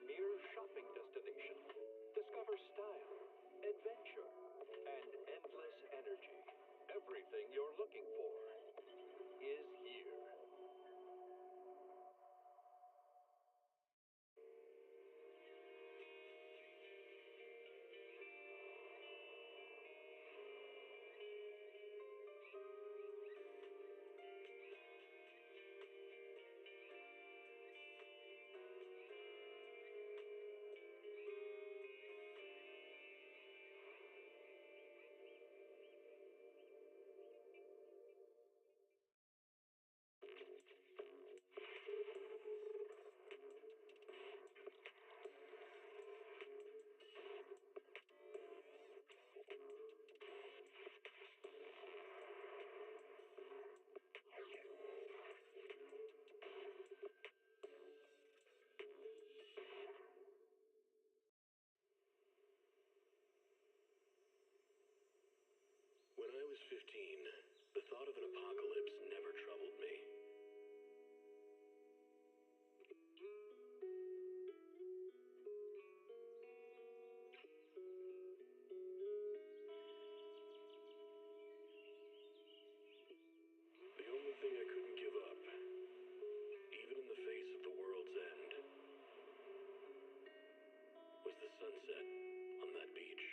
mere shopping destination. Discover style, adventure, and endless energy. Everything you're looking for is here. When I was 15, the thought of an apocalypse never troubled me. The only thing I couldn't give up, even in the face of the world's end, was the sunset on that beach.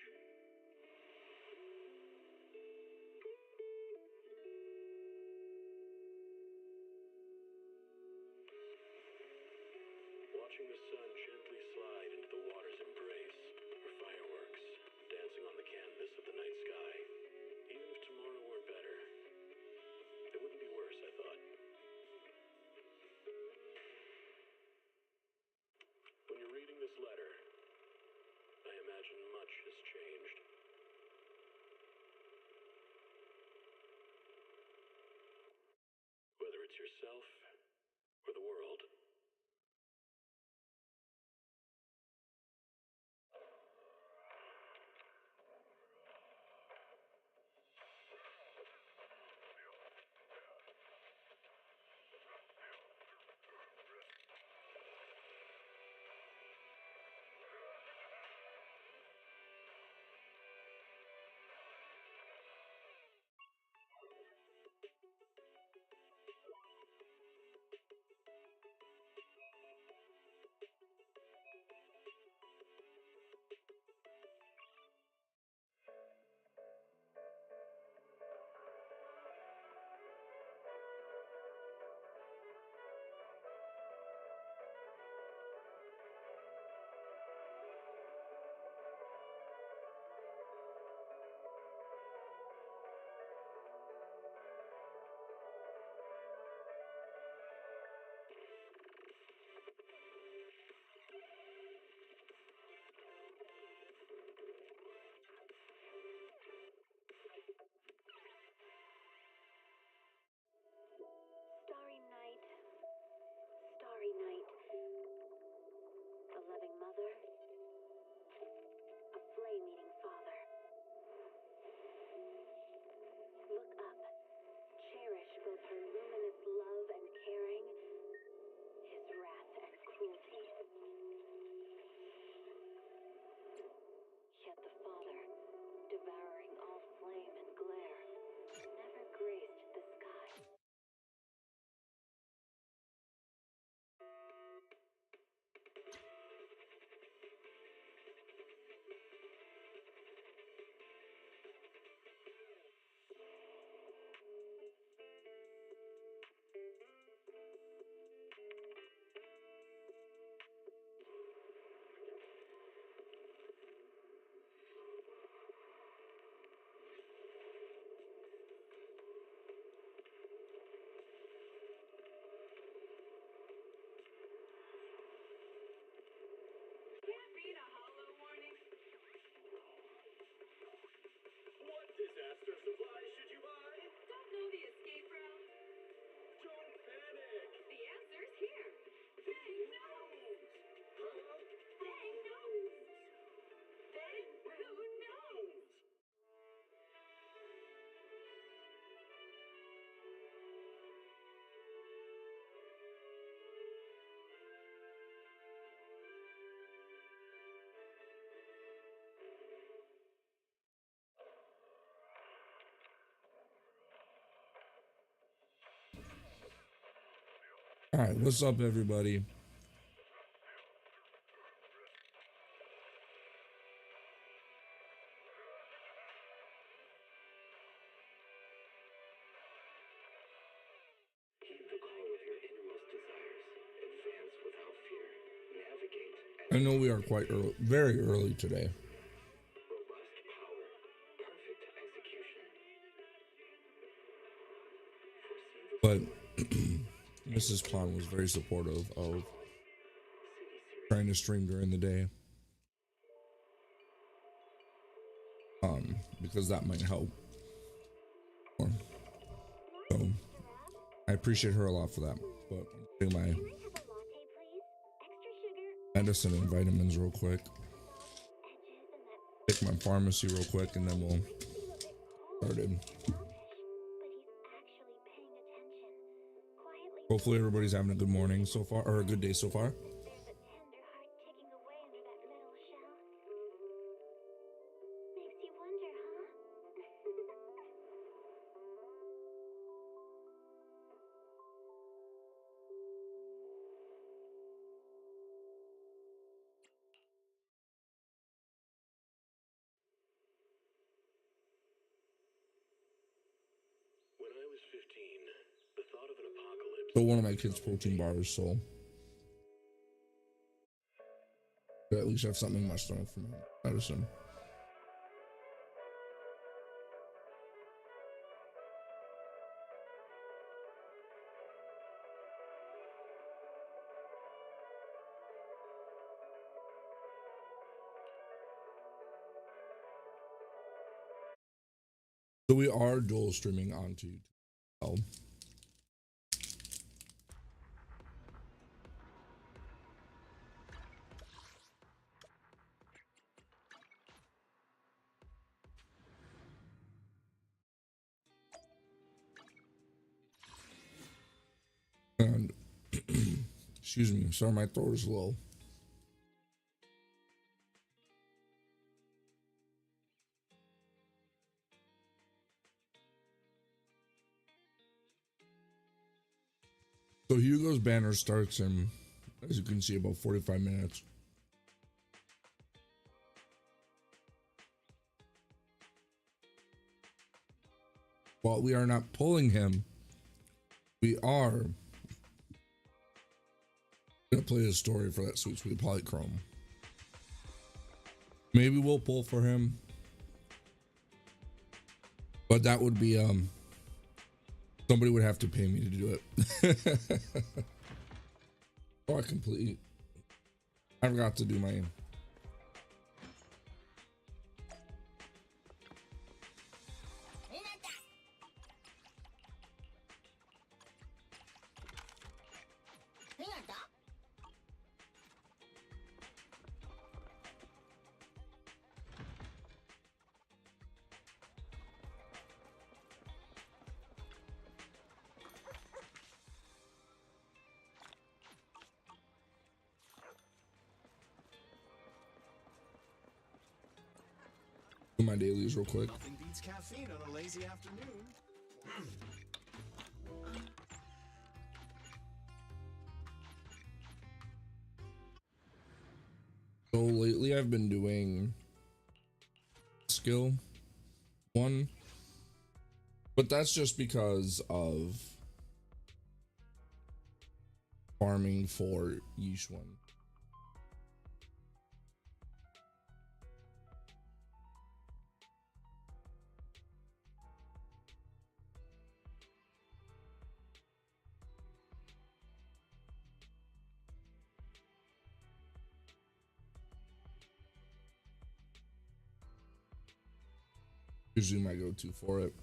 Watching the sun gently slide into the water's embrace, or fireworks dancing on the canvas of the night sky. Even if tomorrow weren't better, it wouldn't be worse, I thought. When you're reading this letter, I imagine much has changed. Whether it's yourself or the world. All right, what's up, everybody? I know we are quite early, very early today. But Mrs. Pond was very supportive of trying to stream during the day. Because that might help. So I appreciate her a lot for that. But I'm getting my medicine and vitamins real quick. Take my pharmacy real quick and then we'll start in. Hopefully everybody's having a good morning so far, or a good day so far. When I was 15, the thought of an apocalypse. So one of my kids' protein bars, so I at least have something in my stomach for my medicine. So we are dual streaming onto YouTube. And excuse me, sorry, my throat is low. So Hugo's banner starts in, as you can see, about 45 minutes. While we are not pulling him, we are gonna play a story for that Sweet Sweet Polychrome. Maybe we'll pull for him, but that would be somebody would have to pay me to do it. Oh, I forgot to do my dailies real quick. Nothing beats caffeine on a lazy afternoon. So lately I've been doing skill 1, but that's just because of farming for each one. Usually my go-to for it.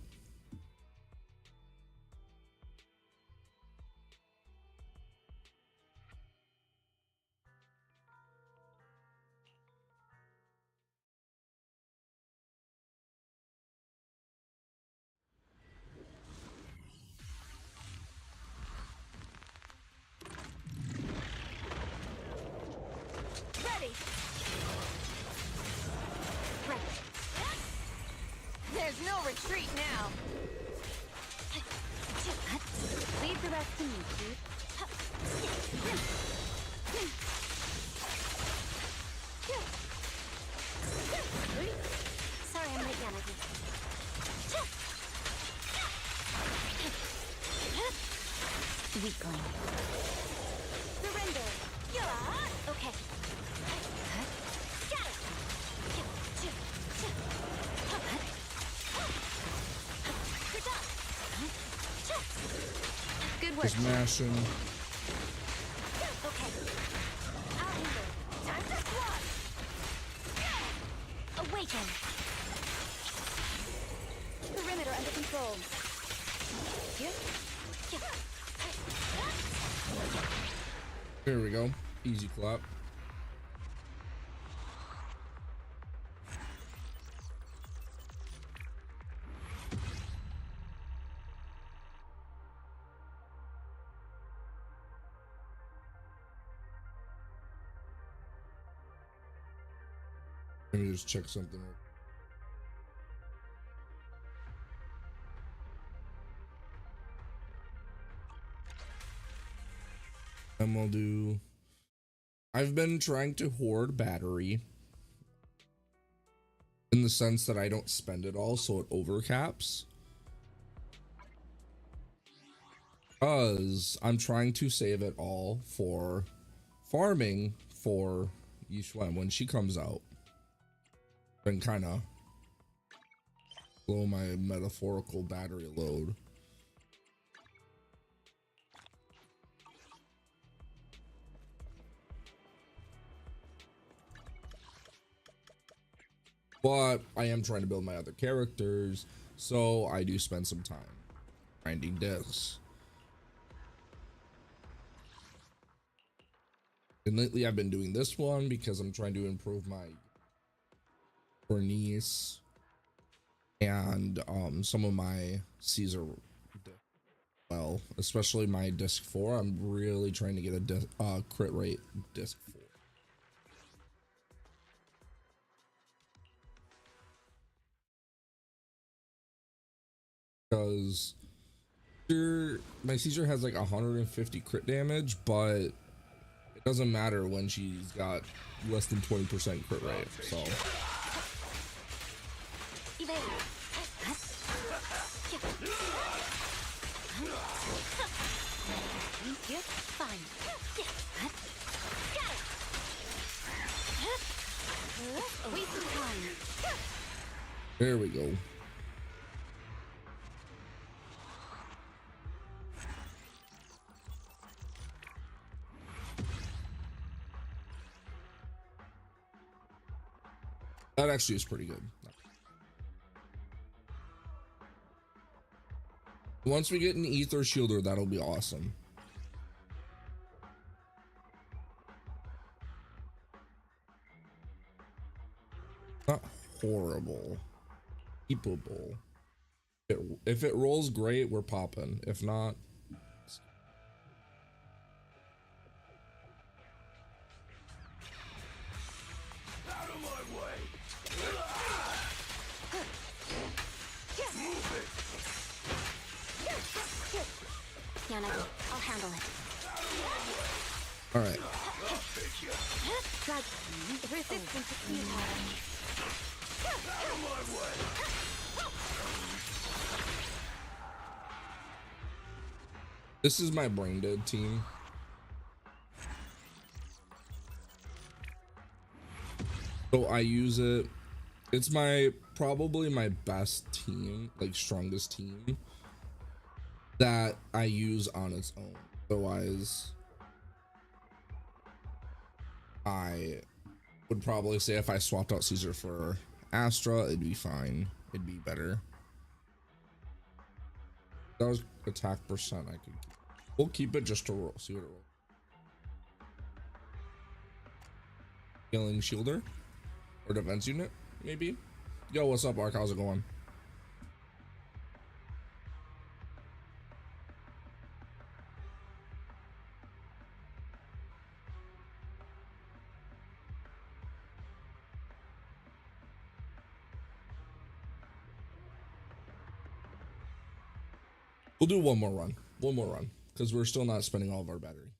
Ready. There's no retreat now. Leave the rest to me, dude. weakling. Surrender. Yeah. Okay. Got it. Good work. Just mashing. Okay. I'll handle. Time to squat. Awaken. Perimeter under control. Here. Here we go. Easy clap. Let me just check something out. And we'll do. I've been trying to hoard battery in the sense that I don't spend it all, so it overcaps. Because I'm trying to save it all for farming for Yishwen when she comes out. Been kind of blow my metaphorical battery load. But I am trying to build my other characters, so I do spend some time grinding discs. And lately I've been doing this one because I'm trying to improve my Bernice and some of my Caesar, well, especially my disc 4. I'm really trying to get a crit rate disc 4. Because my Caesar has like 150 crit damage, but it doesn't matter when she's got less than 20% crit rate. So there we go. That actually is pretty good. Once we get an ether shielder, that'll be awesome. Not horrible. Keepable. If it rolls great, we're popping. If not, I'll handle it. all right. Resistance to futile. This is my brain dead team. So I use it. It's probably my best team, like strongest team that I use on its own. Otherwise, I would probably say if I swapped out Caesar for Astra, it'd be fine. It'd be better. That was attack percent. I could keep. We'll keep it just to roll. See what it rolls. Healing shielder or defense unit, maybe. Yo, what's up, Ark? How's it going? We'll do one more run, because we're still not spending all of our battery.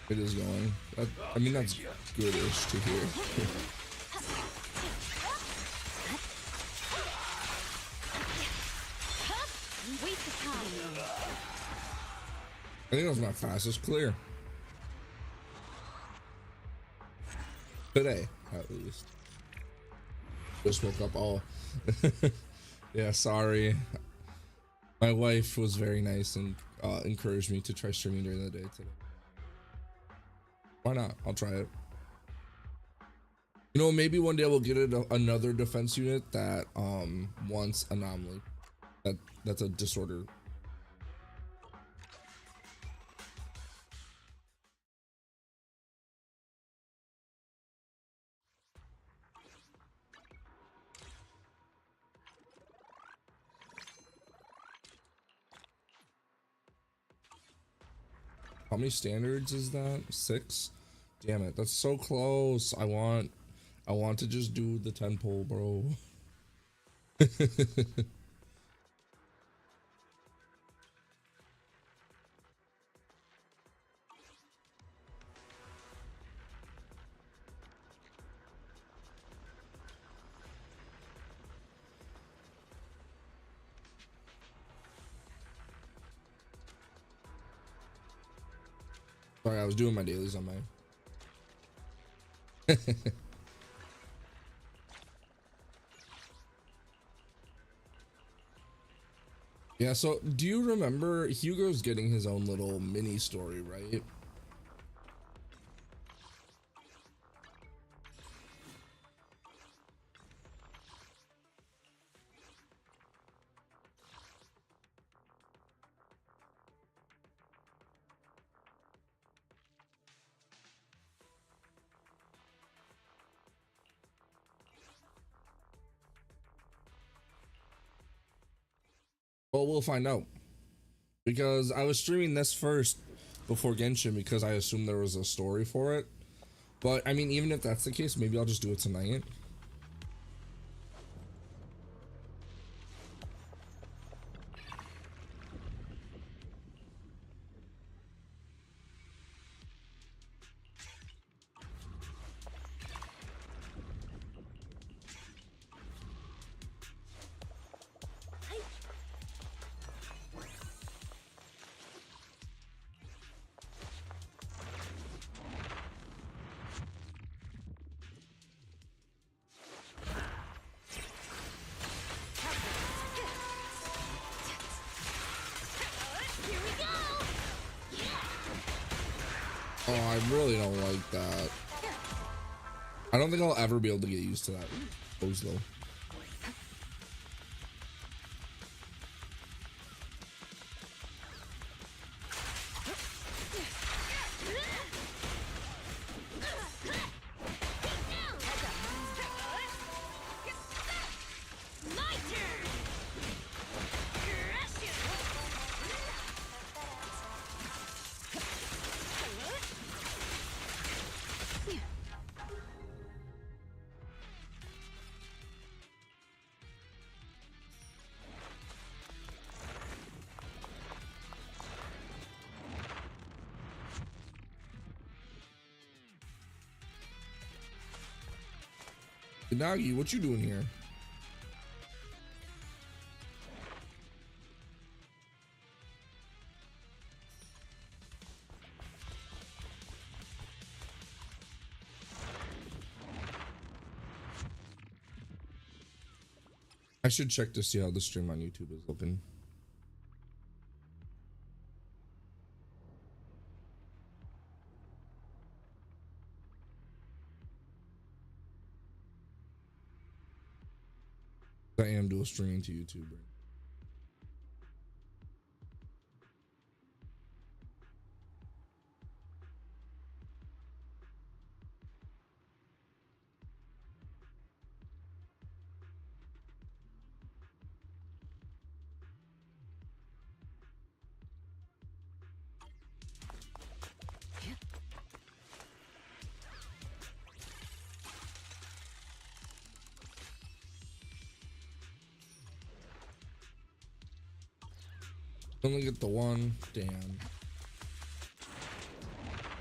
It is going. I mean, that's goodish to hear. I think that was my fastest clear. Today, at least. Just woke up. Oh. Yeah, sorry. My wife was very nice and encouraged me to try streaming during the day today. Why not? I'll try it. You know, maybe one day we'll get another defense unit that wants anomaly. That's a disorder. How many standards is that? 6? Damn it, that's so close. I want to just do the 10 pole, bro. Sorry, I was doing my dailies on my. Yeah, so do you remember Hugo's getting his own little mini story, right? Well, we'll find out. Because I was streaming this first before Genshin because I assumed there was a story for it. But I mean, even if that's the case, maybe I'll just do it tonight. Oh, I really don't like that. I don't think I'll ever be able to get used to that pose though. Nagi, what you doing here? I should check to see how the stream on YouTube is looking. I am dual streaming to YouTube. Right? Only get the one. Damn.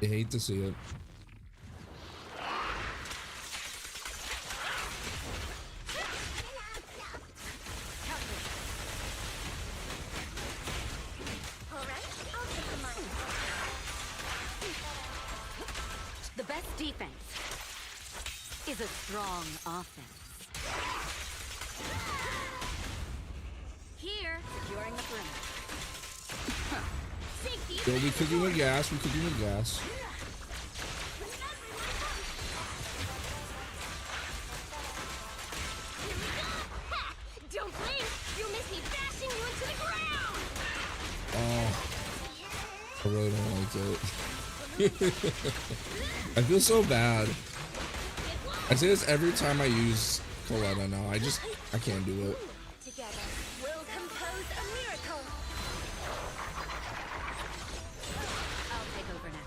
I hate to see it. defense is a strong offense. Here, securing the perimeter. Safety. Yo, we cooking with gas. We cooking with gas. Don't blink! You'll miss me bashing you into the ground! Oh, I really don't like it. I feel so bad. I say this every time I use Coletta now. I can't do it. Together, we'll compose a miracle. I'll take over now.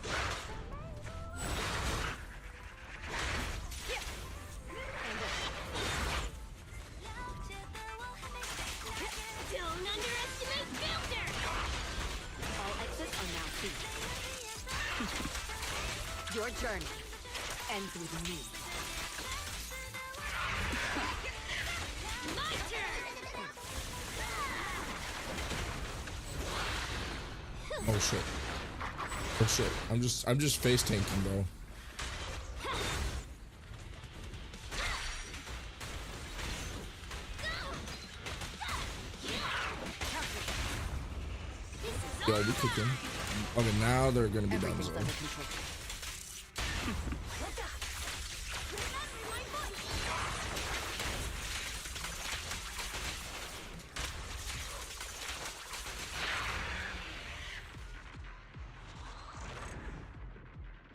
Don't underestimate Builder! All exits are now sealed. Your journey ends with me. My turn! Oh shit. Oh shit. I'm just face tanking, bro. Yo, we cooking. Okay, now they're gonna be done. Everything's under control.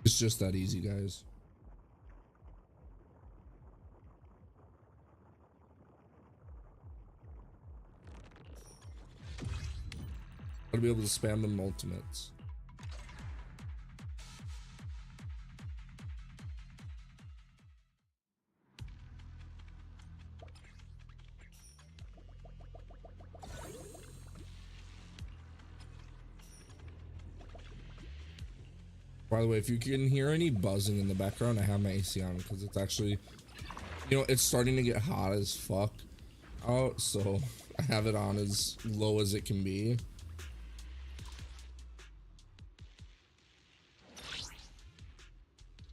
It's just that easy, guys. Gotta be able to spam them ultimates. By the way, if you can hear any buzzing in the background, I have my AC on because it's actually, you know, it's starting to get hot as fuck out, so I have it on as low as it can be.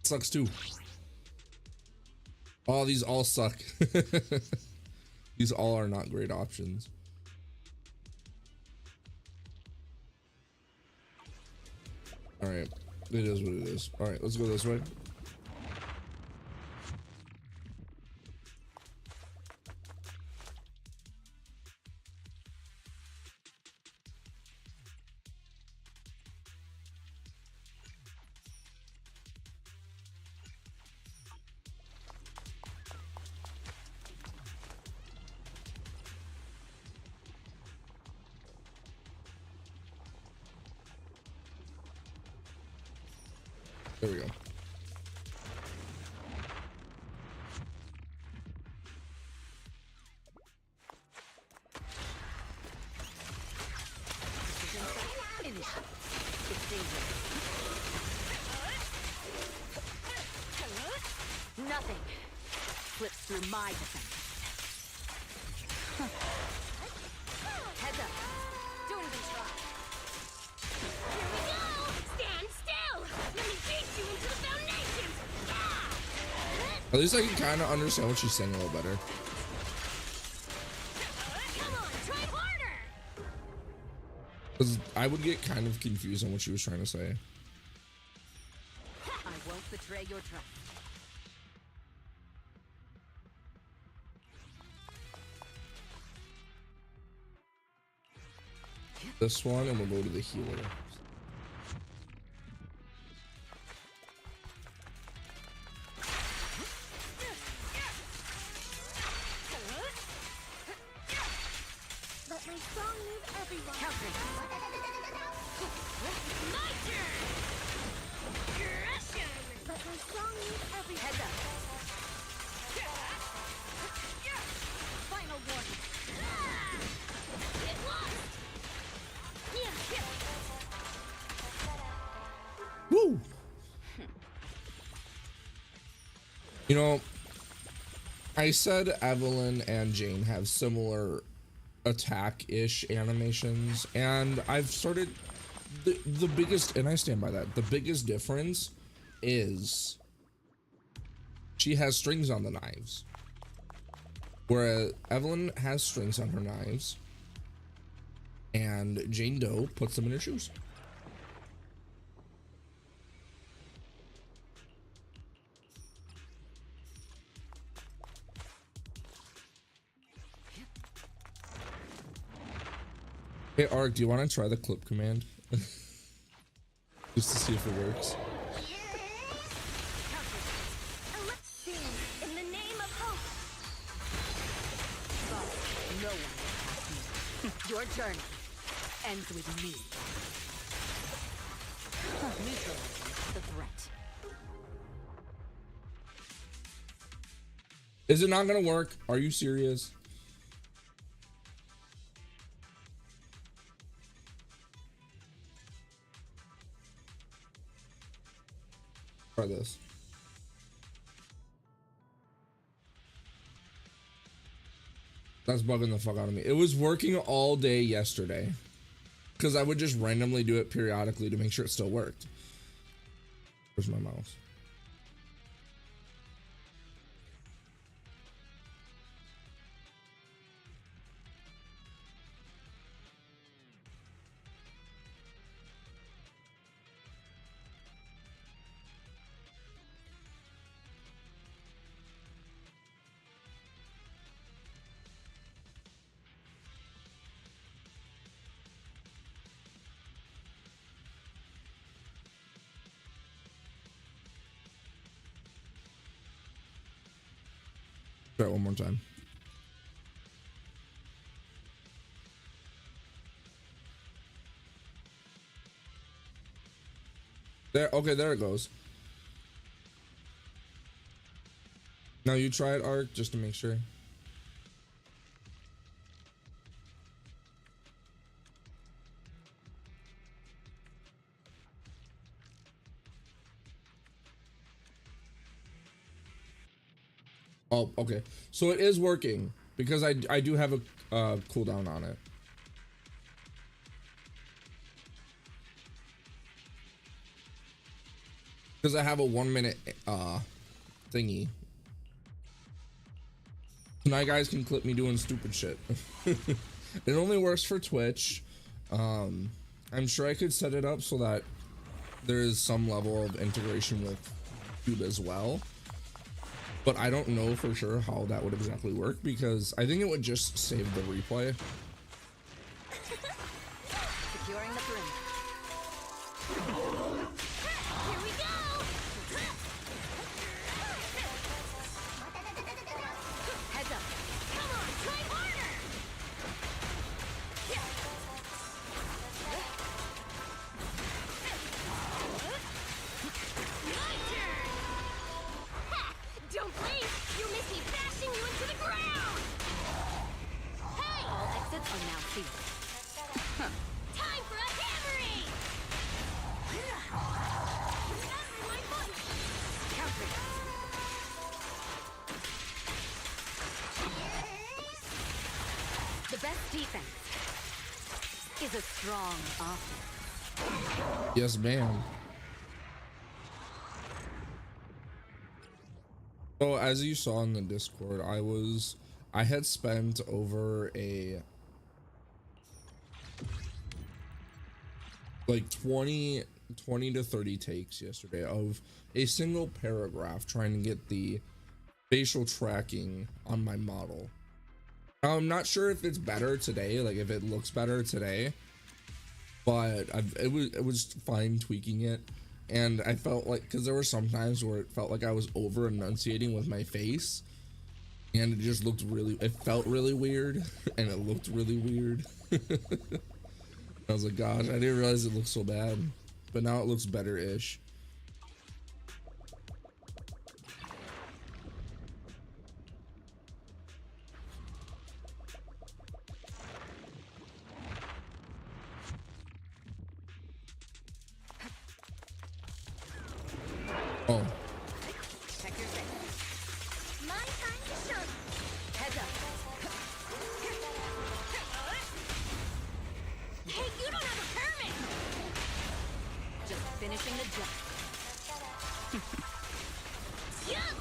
Sucks too. Oh, these all suck. These all are not great options. All right. It is what it is. All right, let's go this way. There we go. Nothing slips through my defense. Heads up. Don't even try. Here we go! Stand still! Let me beat you into the foundations! At least I can kind of understand what she's saying a little better. Come on, try harder! Because I would get kind of confused on what she was trying to say. I won't betray your trust. This one, and we'll go to the healer. Let my song move everyone. Countering. My turn. Aggression. Let my song move everyone. Heads up. Final warning. Get lost. Woo! You know, I said Evelyn and Jane have similar attack-ish animations, and I've started the biggest, and I stand by that, the biggest difference is she has strings on the knives, where Evelyn has strings on her knives, and Jane Doe puts them in her shoes. Hey Ark, do you want to try the clip command? Just to see if it works. In the name of hope. No one can pass me. Your journey ends with me. Neutralizing the threat. Is it not gonna work? Are you serious? Try this. That's bugging the fuck out of me. It was working all day yesterday because I would just randomly do it periodically to make sure it still worked. Where's my mouse? Try it one more time. There, okay, there it goes. Now you try it, Ark, just to make sure. Oh, okay. So it is working because I do have a cooldown on it. Because I have a 1 minute thingy. Now you guys can clip me doing stupid shit. It only works for Twitch. I'm sure I could set it up so that there is some level of integration with YouTube as well. But I don't know for sure how that would exactly work because I think it would just save the replay. Securing the perimeter. Here we go. Heads up. Come on, try harder. My turn. Ha! Don't blink. You'll miss me bashing you into the ground. Hey! All exits are now sealed. Time for a hammering! Counter. The best defense is a strong offense. Yes, ma'am. So as you saw in the Discord, I had spent over a like 20 to 30 takes yesterday of a single paragraph trying to get the facial tracking on my model. Now, I'm not sure if it's better today, like if it looks better today, but it was fine tweaking it. And I felt like, because there were some times where it felt like I was over enunciating with my face, and it just looked really, it felt really weird, and it looked really weird. I was like, gosh, I didn't realize it looked so bad, but now it looks better-ish. Oh. Check your six. My time to shine. Heads up. Hey, you don't have a permit! Just finishing the job. Yup!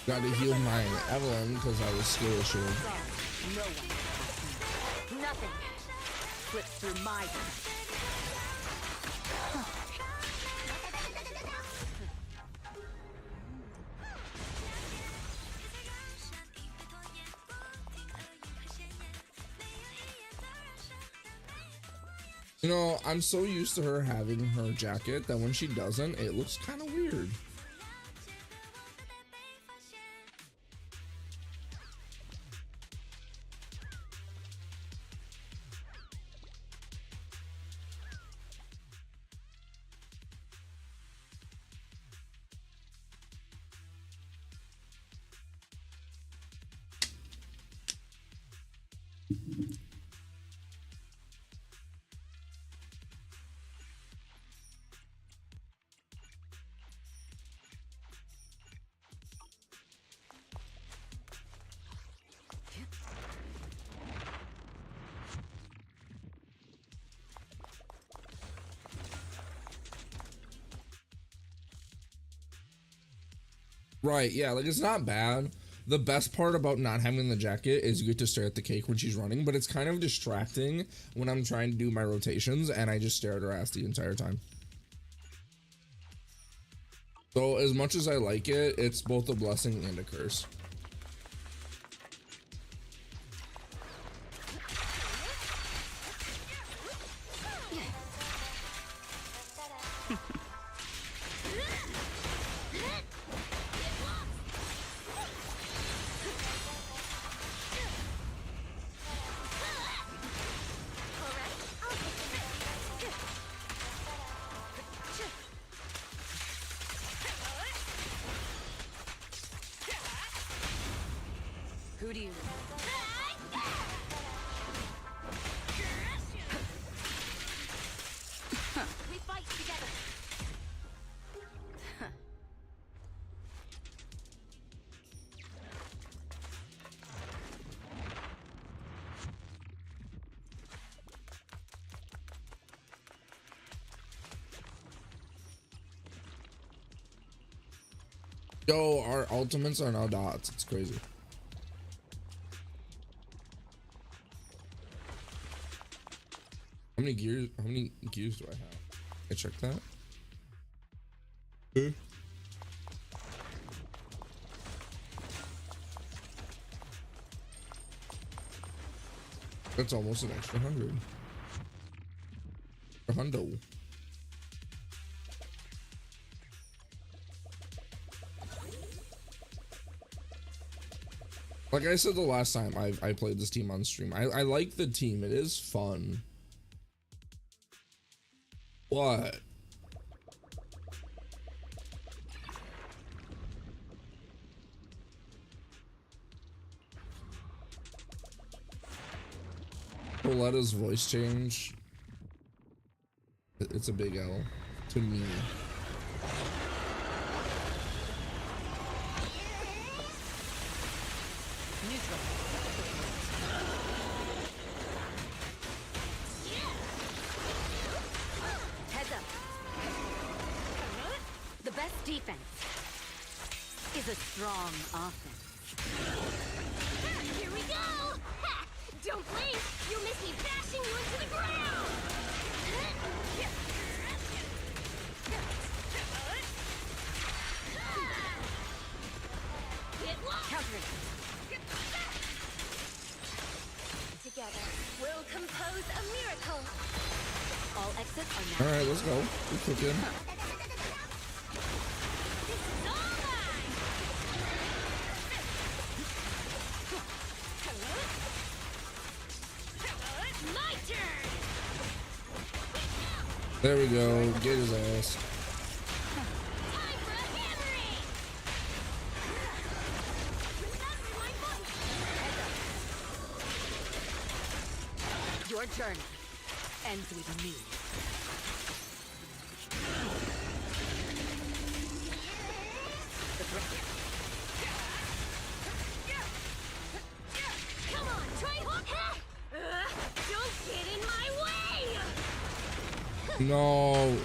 Got to heal my Evelyn because I was skill issue. No one. Nothing slips through my hands. You know, I'm so used to her having her jacket that when she doesn't, it looks kind of weird. Right, yeah, like it's not bad. The best part about not having the jacket is you get to stare at the cake when she's running, but it's kind of distracting when I'm trying to do my rotations and I just stare at her ass the entire time. So as much as I like it, it's both a blessing and a curse. Who do you? We fight together. Yo, our ultimates are now dots. It's crazy. How many gears do I have? I check that. Okay. That's almost an extra 100. A hundo. Like I said the last time I played this team on stream, I like the team. It is fun. What? Coletta's voice change. It's a big L to me. Neutral. Heads up. The best defense is a strong offense. Here we go! Ha! Don't blink! You'll miss me bashing you into the ground! Counter it. Together, we'll compose a miracle! All exits are now. All right, let's go. We're cooking. This is all mine! My turn! There we go. Get his ass. Time for a hammering! Your journey ends with me. Come on, try hard! Don't get in my way! No,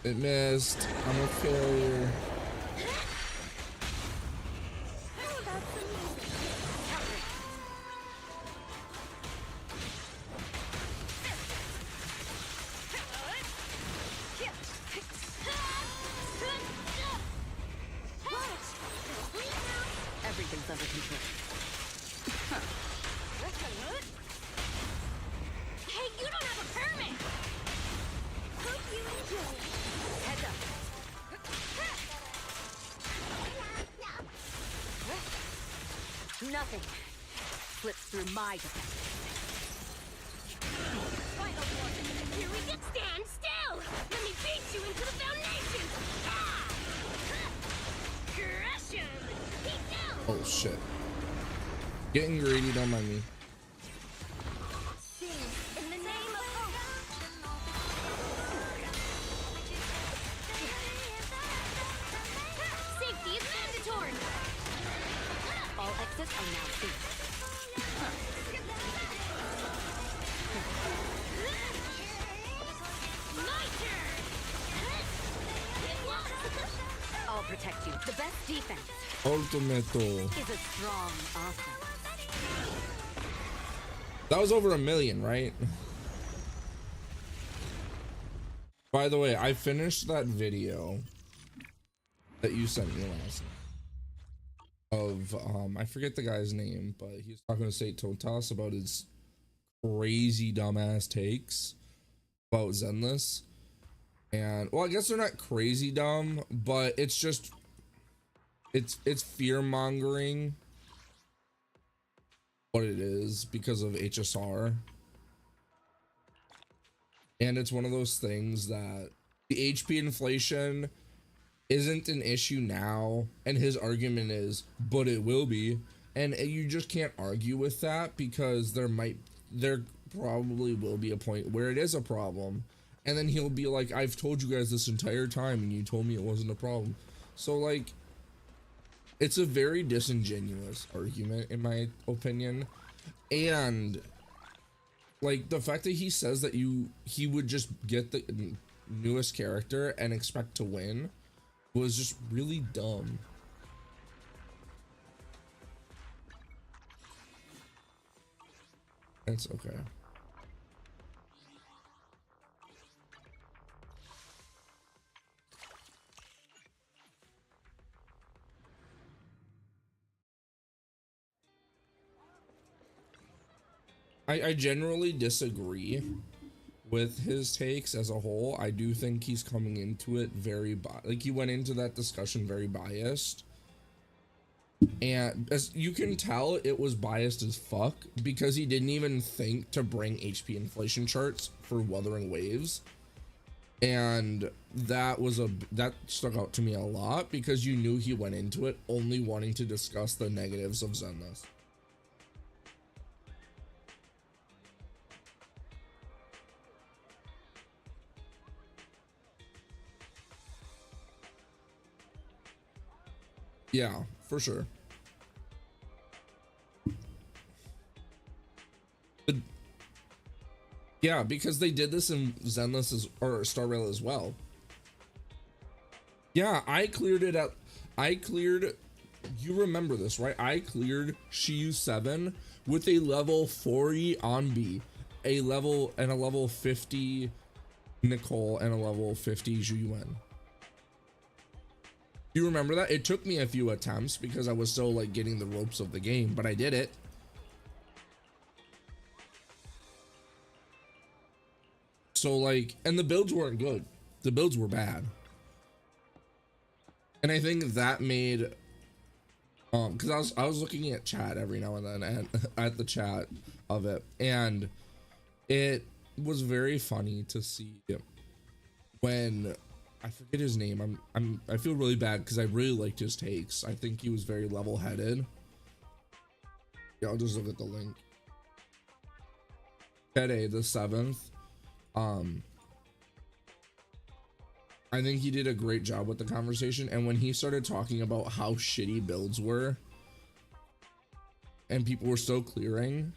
it missed. I'm a failure. Everything's under control. Hey, you don't have a permit! Hope you enjoy. Heads up. Nothing slips through my defense. Final warning. Here we go. Stand still! Let me beat you into the foundation! Ah! Crush him! Keep down! Oh shit. Getting greedy, don't mind me. Sing in the name of hope. Safety is mandatory! All exits are now safe. My turn! Get lost! I'll protect you. The best defense Ultimato. is a strong offense. That was over 1 million, right? By the way, I finished that video that you sent me last night of I forget the guy's name, but he was talking to Sate Totas about his crazy dumbass takes about Zenless. And well, I guess they're not crazy dumb, but it's just it's fear mongering what it is because of HSR. And it's one of those things that the HP inflation isn't an issue now, and his argument is, but it will be, and you just can't argue with that because there probably will be a point where it is a problem, and then he'll be like, I've told you guys this entire time and you told me it wasn't a problem. So like, it's a very disingenuous argument in my opinion. And like the fact that he says that he would just get the newest character and expect to win was just really dumb. It's okay. I generally disagree with his takes as a whole. I do think he's coming into it very like he went into that discussion very biased, and as you can tell, it was biased as fuck because he didn't even think to bring HP inflation charts for Wuthering Waves, and that stuck out to me a lot because you knew he went into it only wanting to discuss the negatives of Zenless. Yeah, for sure. But yeah, because they did this in Zenless or Star Rail as well. Yeah, I cleared, you remember this, right? I cleared Shiyu 7 with a level 40 Anbi, a level 50 Nicole, and a level 50 Zhuyuan. You remember that? It took me a few attempts because I was still like getting the ropes of the game, but I did it. So like, and the builds weren't good. The builds were bad. And I think that made, because I was looking at chat every now and then and at the chat of it, and it was very funny to see when I forget his name. I feel really bad because I really liked his takes. I think he was very level-headed. Yeah, I'll just look at the link. Fede the 7th. I think he did a great job with the conversation, and when he started talking about how shitty builds were and people were still clearing,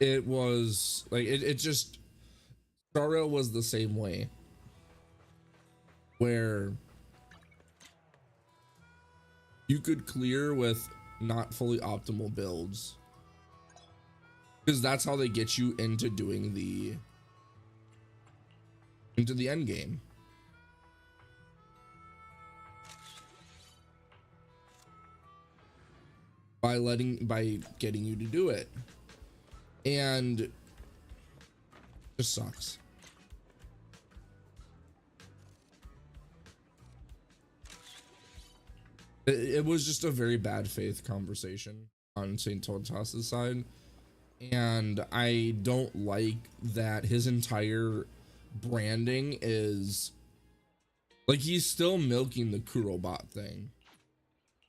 it was like it just, Star Rail was the same way, where you could clear with not fully optimal builds because that's how they get you into doing the end game. by getting you to do it, and it just sucks. It was just a very bad faith conversation on St. Totas's side, and I don't like that his entire branding is like he's still milking the Kurobot thing.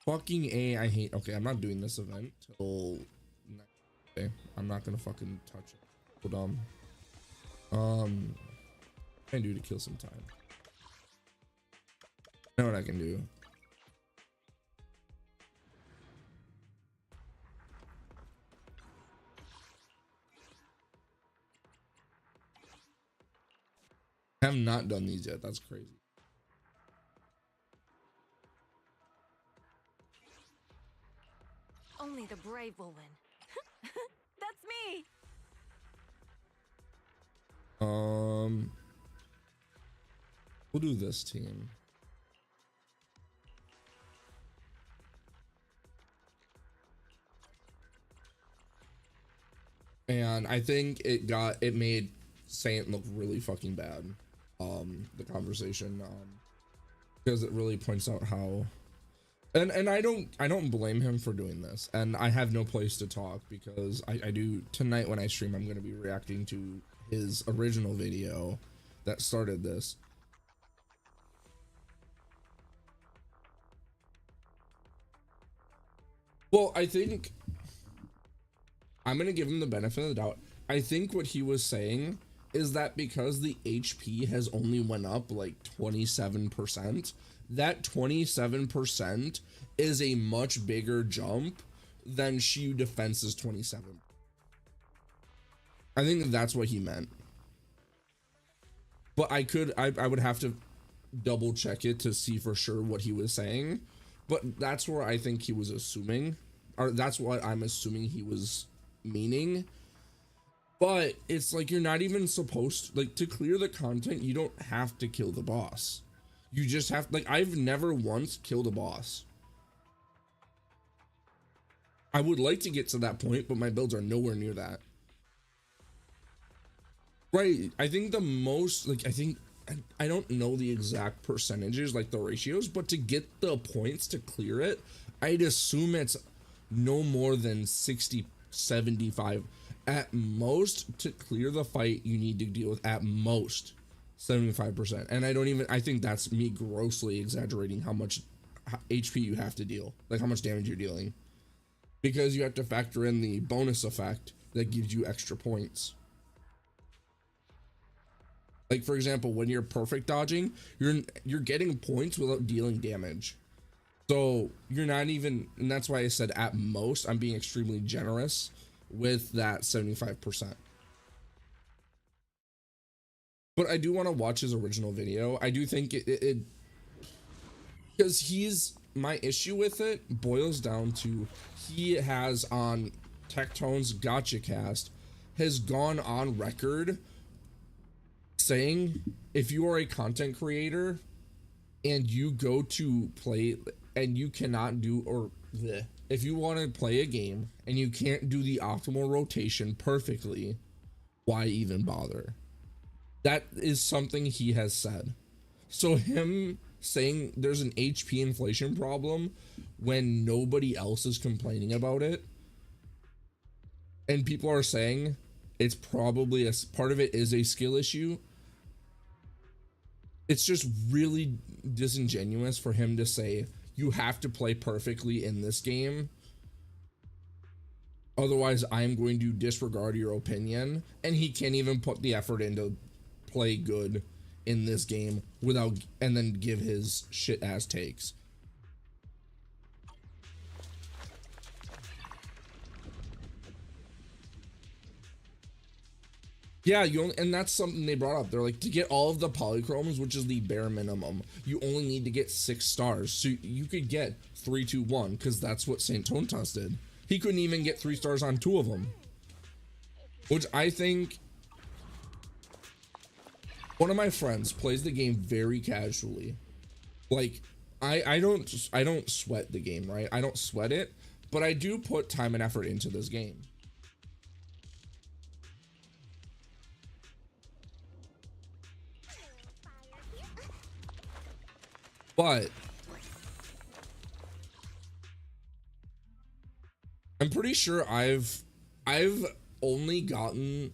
Fucking A, I hate. Okay, I'm not doing this event till next day. I'm not gonna fucking touch it. Hold on. What can I do to kill some time? I know what I can do. I have not done these yet. That's crazy. Only the brave will win. That's me. We'll do this team. And I think it made Saint look really fucking bad. The conversation, because it really points out how, and I don't blame him for doing this, and I have no place to talk because I do tonight when I stream. I'm going to be reacting to his original video that started this. Well, I think I'm going to give him the benefit of the doubt. I think what he was saying is that because the HP has only went up like 27%, that 27% is a much bigger jump than Shield Defense's 27. I think that's what he meant. But I would have to double check it to see for sure what he was saying. But that's where I think he was assuming, or that's what I'm assuming he was meaning. But it's like, you're not even supposed, like, to clear the content, you don't have to kill the boss. You just have, like, I've never once killed a boss. I would like to get to that point, but my builds are nowhere near that. Right, I think the most, like, I don't know the exact percentages, like the ratios, but to get the points to clear it, I'd assume it's no more than 60, 75. At most, to clear the fight, you need to deal with at most 75%. And I think that's me grossly exaggerating how much HP you have to deal, like how much damage you're dealing, because you have to factor in the bonus effect that gives you extra points. Like, for example, when you're perfect dodging, you're getting points without dealing damage. So you're not even, and that's why I said at most. I'm being extremely generous with that 75%. But I do want to watch his original video. I do think it because my issue with it boils down to, he has on Tectone's Gotcha Cast has gone on record saying, if you are a content creator and you go to play and you cannot do, or if you want to play a game and you can't do the optimal rotation perfectly, why even bother? That is something he has said. So him saying there's an HP inflation problem when nobody else is complaining about it, and people are saying it's probably a part of it is a skill issue, it's just really disingenuous for him to say you have to play perfectly in this game, otherwise I'm going to disregard your opinion. And he can't even put the effort into play good in this game without, and then give his shit ass takes. Yeah, and that's something they brought up. They're like, to get all of the polychromes, which is the bare minimum, you only need to get 6 stars. So you could get 3, 2, 1, because that's what St. Tontas did. He couldn't even get 3 stars on 2 of them, which I think, one of my friends plays the game very casually. Like, I don't sweat the game, right? I don't sweat it, but I do put time and effort into this game. But I'm pretty sure I've only gotten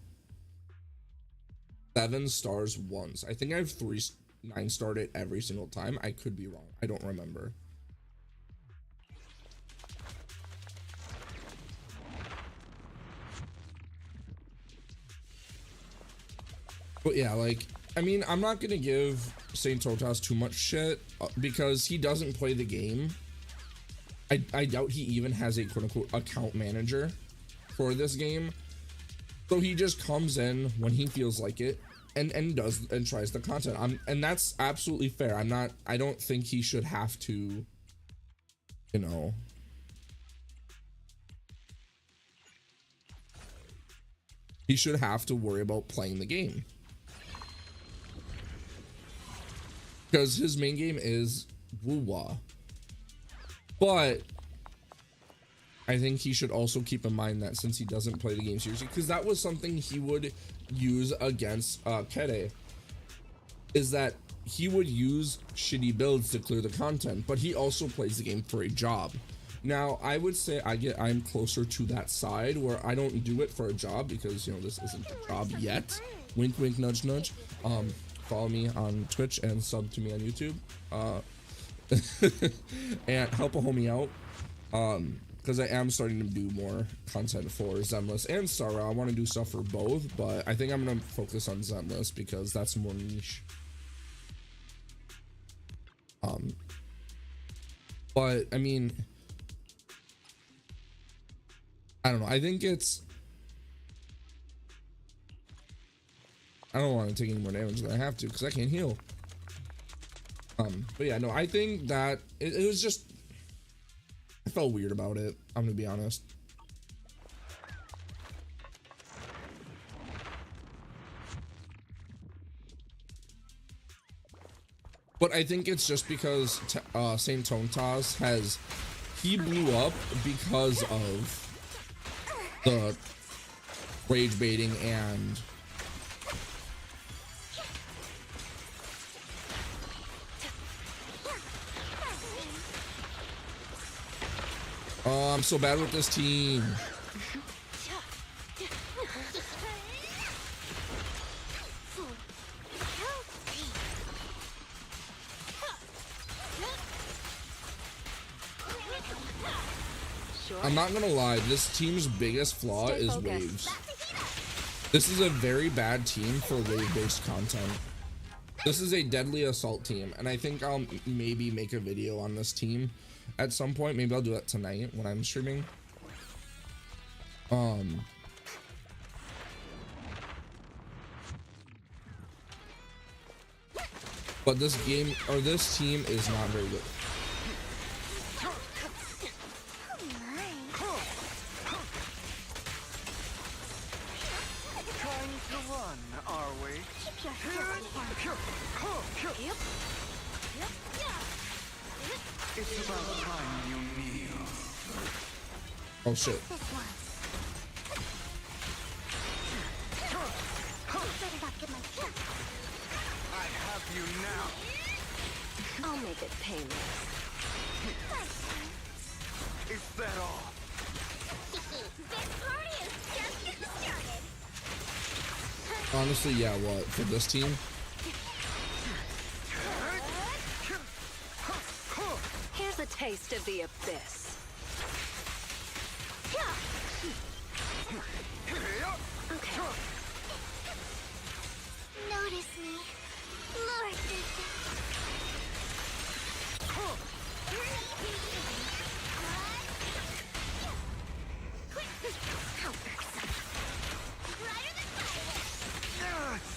7 stars once. I think I've 9-starred it every single time. I could be wrong. I don't remember. But yeah, like, I mean, I'm not gonna give Saint Totas too much shit because he doesn't play the game. I doubt he even has a quote-unquote account manager for this game. So he just comes in when he feels like it and tries the content. And that's absolutely fair. I don't think he should have to, you know, he should have to worry about playing the game. Because his main game is Woo-Wah. But I think he should also keep in mind that since he doesn't play the game seriously, because that was something he would use against Kere, is that he would use shitty builds to clear the content, but he also plays the game for a job. Now, I would say I'm closer to that side where I don't do it for a job because, you know, this isn't a job yet. Wink, wink, nudge, nudge. Follow me on Twitch and sub to me on YouTube. And help a homie out. Because I am starting to do more content for Zenless and Sarah. I want to do stuff for both, but I think I'm going to focus on Zenless because that's more niche. But I mean, I don't know. I think it's, I don't want to take any more damage than I have to because I can't heal. But yeah, no, I think that it was just, I felt weird about it. I'm gonna be honest. But I think it's just because Saint Totas he blew up because of the rage baiting and oh, I'm so bad with this team. I'm not gonna lie, this team's biggest flaw is waves. This is a very bad team for wave-based content. This is a deadly assault team, and I think I'll maybe make a video on this team at some point. Maybe I'll do that tonight when I'm streaming. But this game, or this team, is not very good. Trying to run, are we? It's about time you kneel. Oh shit. I have you now. I'll make it painless. Is that all? This party is just getting started. Honestly, yeah, what? For this team? Here's a taste of the abyss. Okay. Notice me. Lord, how irksome. Brighter than fireworks.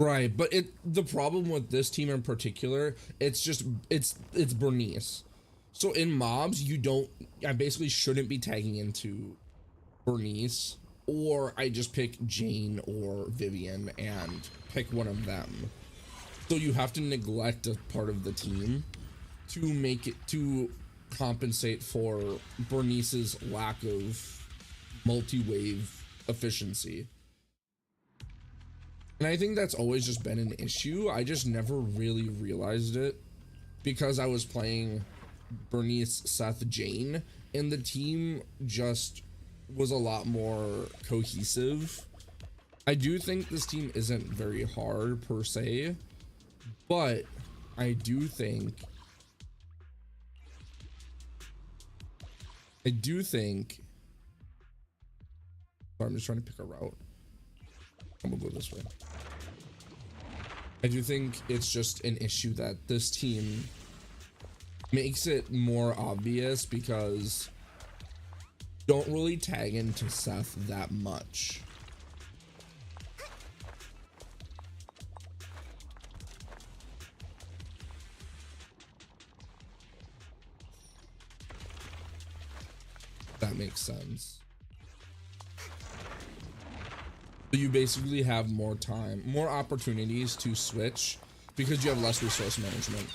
Right, but the problem with this team in particular, it's just it's Bernice. So in mobs, I basically shouldn't be tagging into Bernice, or I just pick Jane or Vivian and pick one of them. So you have to neglect a part of the team to make it, to compensate for Bernice's lack of multi-wave efficiency. And I think that's always just been an issue. I just never really realized it because I was playing Bernice, Seth, Jane, and the team just was a lot more cohesive. I do think this team isn't very hard per se, but I do think sorry, I'm just trying to pick a route. I'm gonna go this way. I do think it's just an issue that this team makes it more obvious because don't really tag into Seth that much. That makes sense. So you basically have more time, more opportunities to switch because you have less resource management.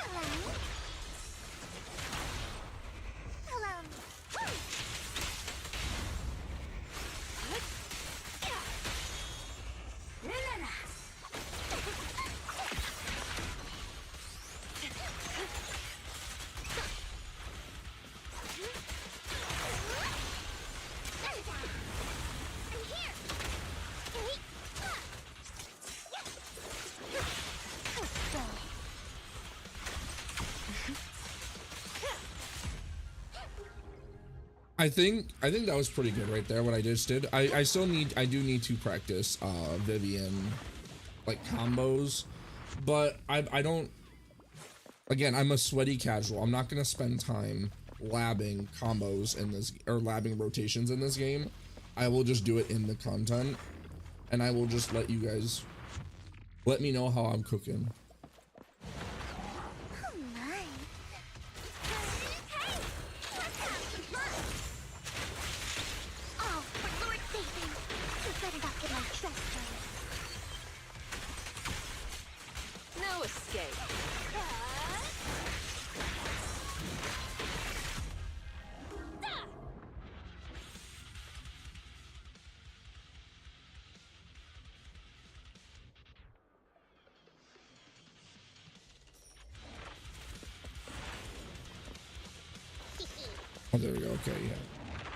I think that was pretty good right there, what I just did. I do need to practice Vivian like combos, but I don't, again, I'm a sweaty casual. I'm not gonna spend time labbing combos in this, or labbing rotations in this game. I will just do it in the content, and I will just let you guys let me know how I'm cooking. Oh, there we go. Okay,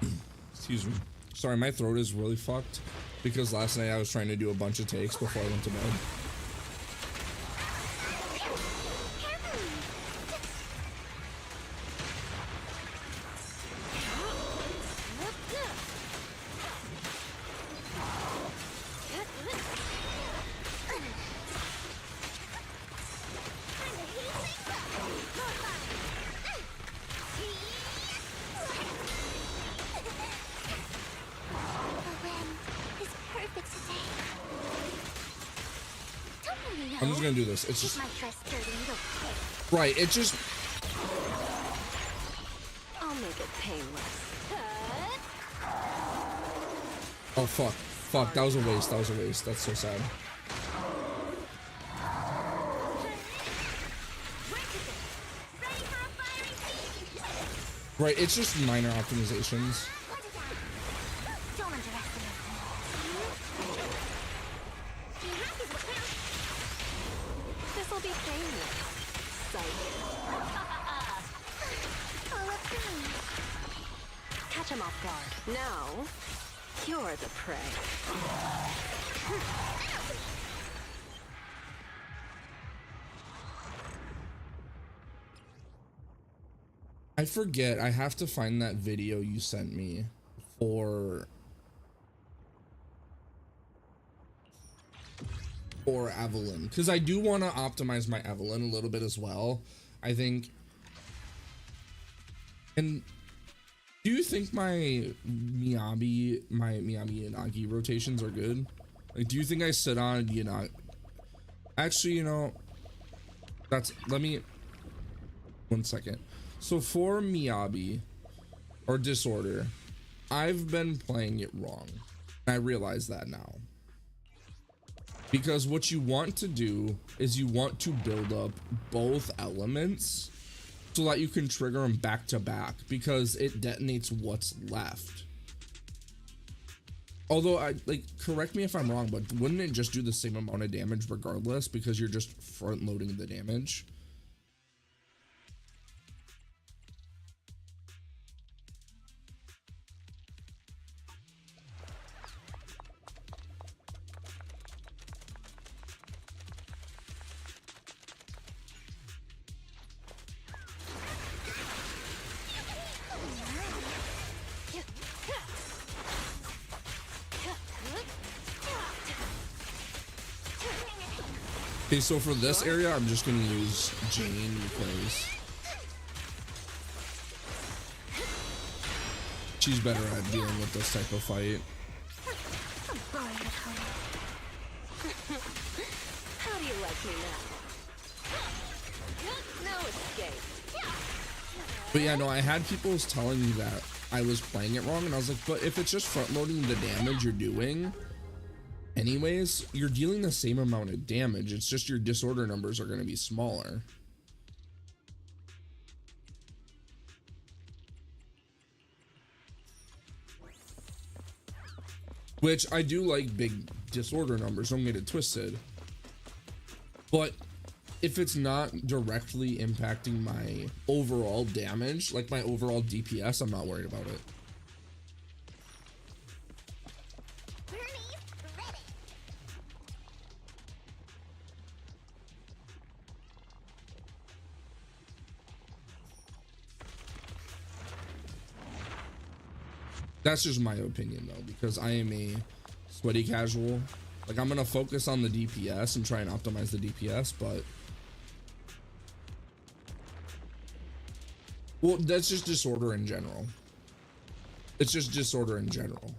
yeah. Excuse me. Sorry, my throat is really fucked because last night I was trying to do a bunch of takes before I went to bed. I'm just gonna do this. It's just right. It just. I'll make it painless. Oh fuck! That was a waste. That was a waste. That's so sad. Right. It's just minor optimizations. Catch him off guard. Now, you're the prey. I forget. I have to find that video you sent me for Evelyn, because I do want to optimize my Evelyn a little bit as well, I think. And do you think my Miyabi and Agi rotations are good? Like, do you think I sit on, you know, actually, you know, that's, let me, 1 second. So for Miyabi or Disorder, I've been playing it wrong. I realize that now. Because what you want to do is you want to build up both elements so that you can trigger them back to back, because it detonates what's left. Although, correct me if I'm wrong, but wouldn't it just do the same amount of damage regardless, because you're just front loading the damage? Okay, so for this area, I'm just gonna use Jane because she's better at dealing with this type of fight. How do you like me now? No escape. But yeah, no, I had people telling me that I was playing it wrong, and I was like, but if it's just front loading the damage you're doing anyways, you're dealing the same amount of damage. It's just your disorder numbers are going to be smaller. Which I do like big disorder numbers, don't get it twisted. But if it's not directly impacting my overall damage, like my overall DPS, I'm not worried about it. That's just my opinion though, because I am a sweaty casual. Like, I'm gonna focus on the DPS and try and optimize the DPS, but well, that's just disorder in general. It's just disorder in general.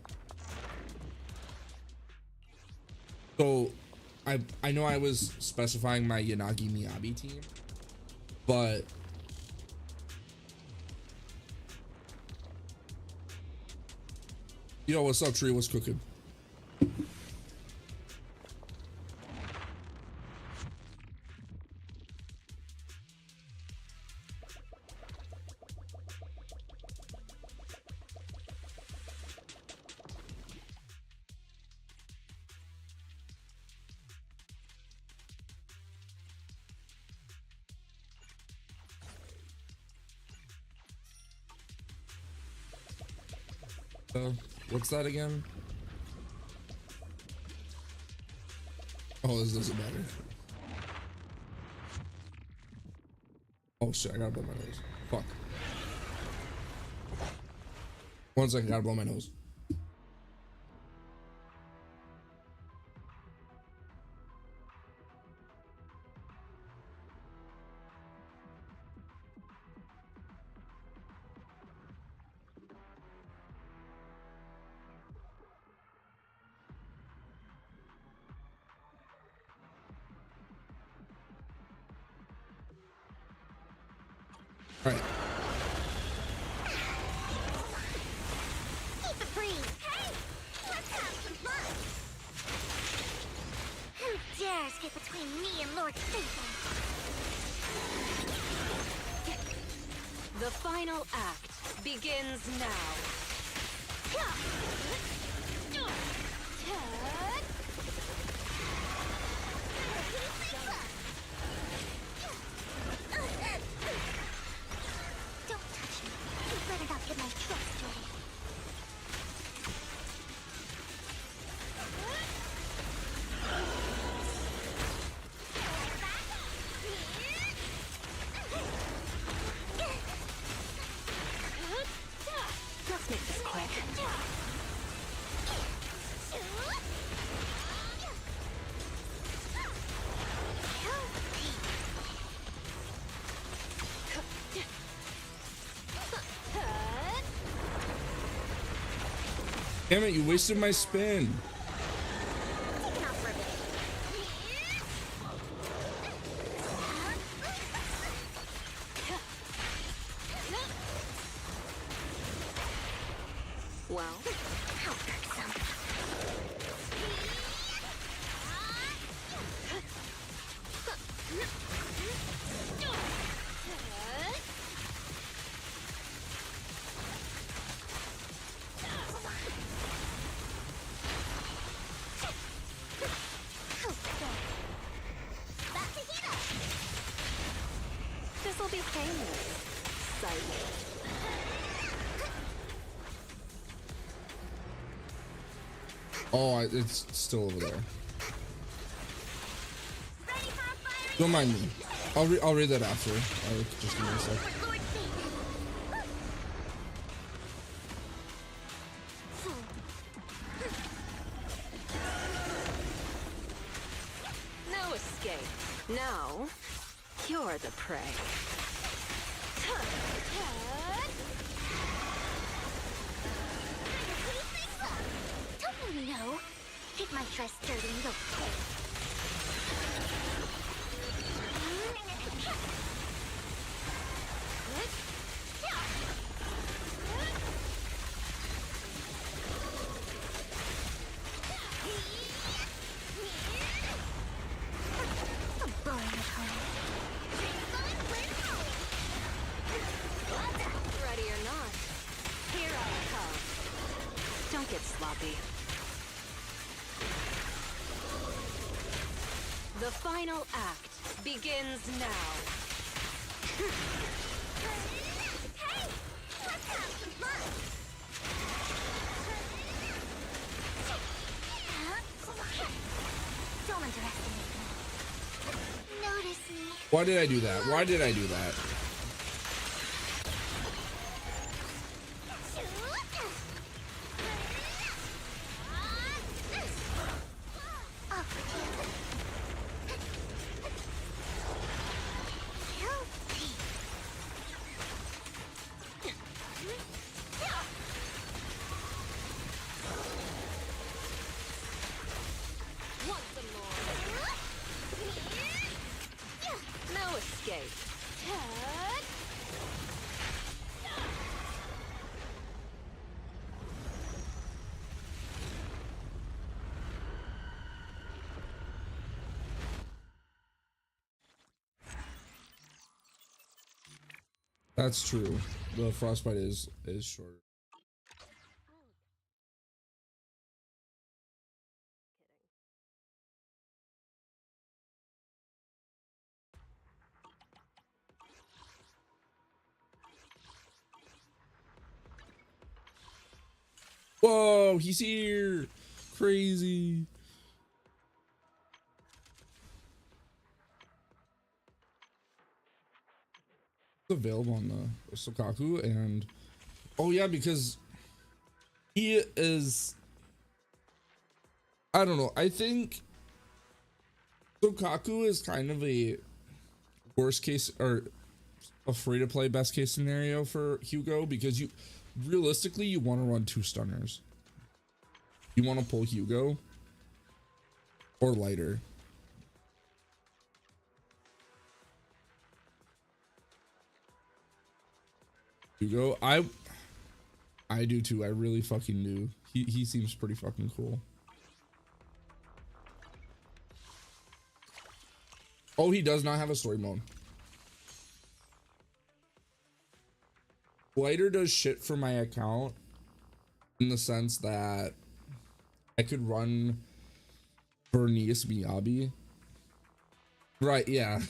So I know I was specifying my Yanagi Miyabi team, but yo, what's up, Tree? What's cooking? What's that again? Oh, this doesn't matter. Oh shit, I gotta blow my nose. Fuck. 1 second, gotta blow my nose. All right. Keep it free. Hey, let's have some fun. Who dares get between me and Lord Satan? The final act begins now. Don't touch me. You better not get my trust away. Let's make this quick. Damn it, you wasted my spin. Taking off for a bit. Well, How irksome. This'll be painless. Psych. Oh, it's still over there. Don't mind me. I'll read that after. Just give me a sec. No escape. Now, you're the prey. Don't really know. Get my dress dirty and go play. Ready or not, here I come. Don't get sloppy. The final act begins now. Hey! Let's have some fun! Don't underestimate me. Notice me. Why did I do that? Why did I do that? No escape. That's true. The frostbite is shorter. Whoa, he's here. Crazy. It's available on the Sokaku, and oh yeah, because he is, I don't know, I think Sokaku is kind of a worst case or a free to play best case scenario for Hugo, because you realistically you want to run 2 stunners. You want to pull Hugo or lighter. Hugo, I do too. I really fucking do. He seems pretty fucking cool. Oh, he does not have a story mode. Lighter does shit for my account in the sense that I could run Bernice Miyabi. Right, yeah.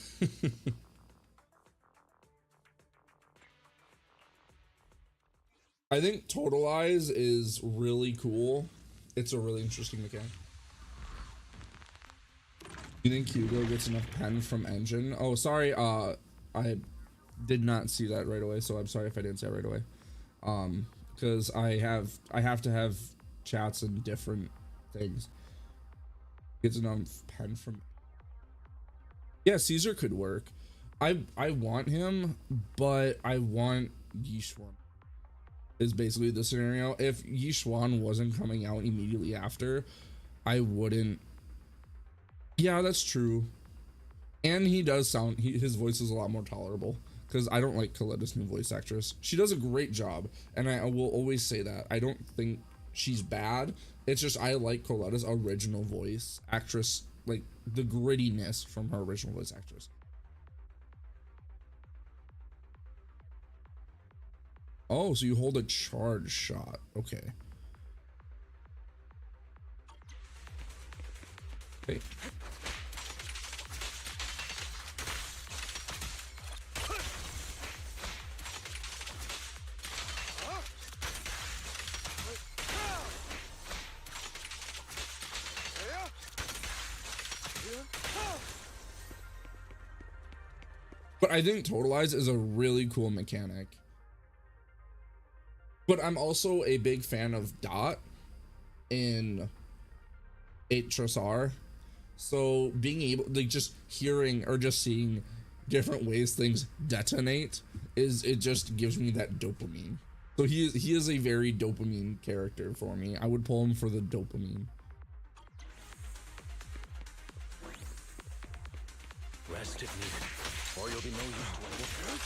I think Total Eyes is really cool. It's a really interesting mechanic. You think Hugo gets enough pen from engine? Oh, sorry. I did not see that right away, so I'm sorry if I didn't say it right away. Because I have to have chats and different things. Gets enough pen from. Yeah, Caesar could work. I want him, but I want Yishuan. Is basically the scenario. If Yishuan wasn't coming out immediately after, I wouldn't. Yeah, that's true. And he does sound, his voice is a lot more tolerable, because I don't like Coletta's new voice actress. She does a great job, and I will always say that. I don't think she's bad. It's just I like Coletta's original voice actress, like the grittiness from her original voice actress. Oh, so you hold a charge shot. Okay. Okay. But I think Totalize is a really cool mechanic. But I'm also a big fan of Dot in 8R. So being able, like, just hearing or just seeing different ways things detonate it just gives me that dopamine. So he is a very dopamine character for me. I would pull him for the dopamine. Rest if needed, or you'll be no use to anyone.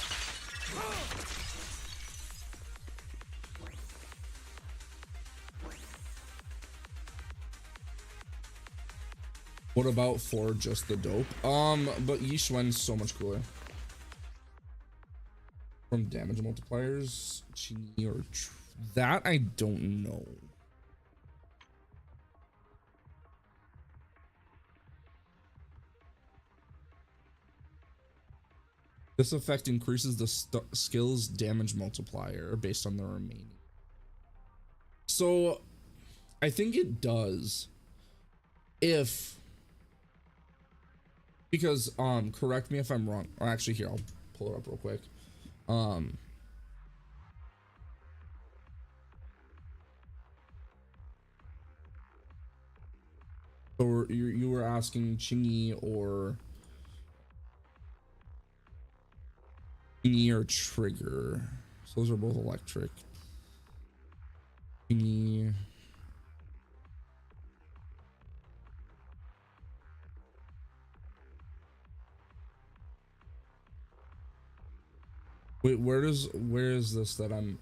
What about for just the dope? But Yi Xuan's so much cooler. From damage multipliers, Qingyi or that I don't know. This effect increases the skill's damage multiplier based on the remaining. So I think it does. Because correct me if I'm wrong. Or actually here, I'll pull it up real quick. So you were asking Qingyi or Trigger. So those are both electric. Qingyi. Wait, where is this that I'm?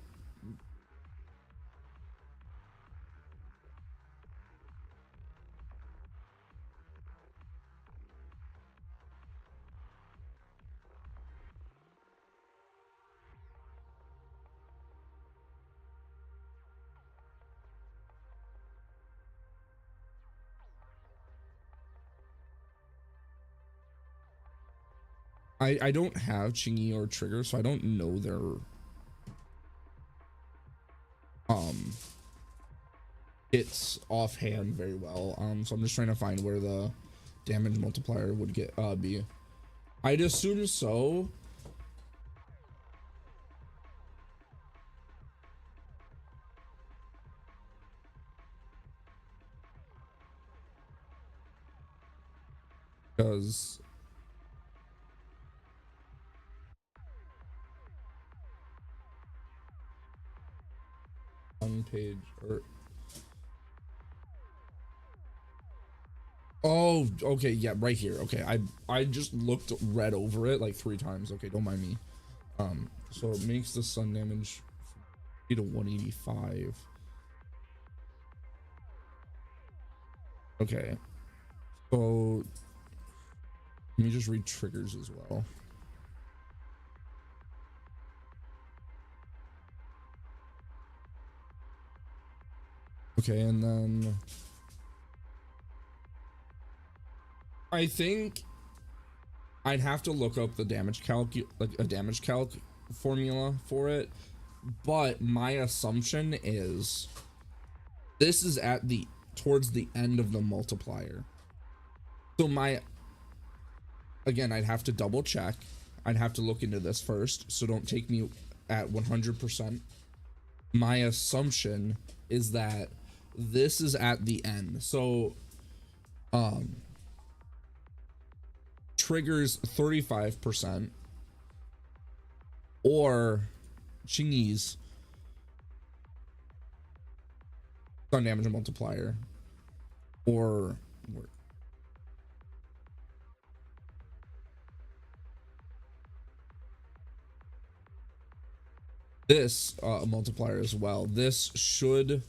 I don't have Qingyi or Trigger, so I don't know their hits offhand very well. So I'm just trying to find where the damage multiplier would be. I'd assume so. Because on page or oh, okay, yeah, right here. Okay, I just read over it like 3 times. Okay, don't mind me. So it makes the sun damage to 185. Okay, so let me just read triggers as well. Okay, and then I think I'd have to look up the damage calc, like a damage calc formula for it, but my assumption is this is towards the end of the multiplier. So again, I'd have to double check. I'd have to look into this first, so don't take me at 100%. My assumption is that this is at the end. So triggers 35% or Qingyi's sun damage multiplier or this multiplier as well. This should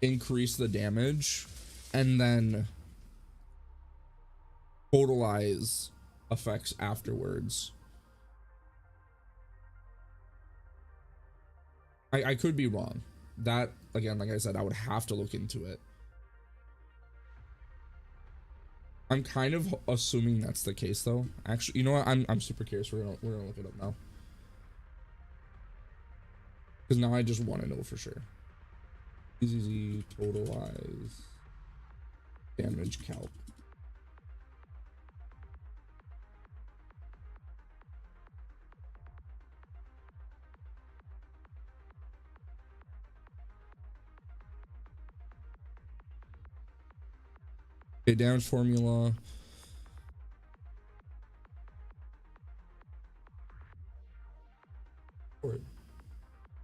increase the damage and then totalize effects afterwards. I could be wrong. That, again, like I said, I would have to look into it. I'm kind of assuming that's the case though. Actually, you know what? I'm super curious. We're gonna look it up now. Because now I just want to know for sure. Easy totalize damage calc. Okay, damage formula.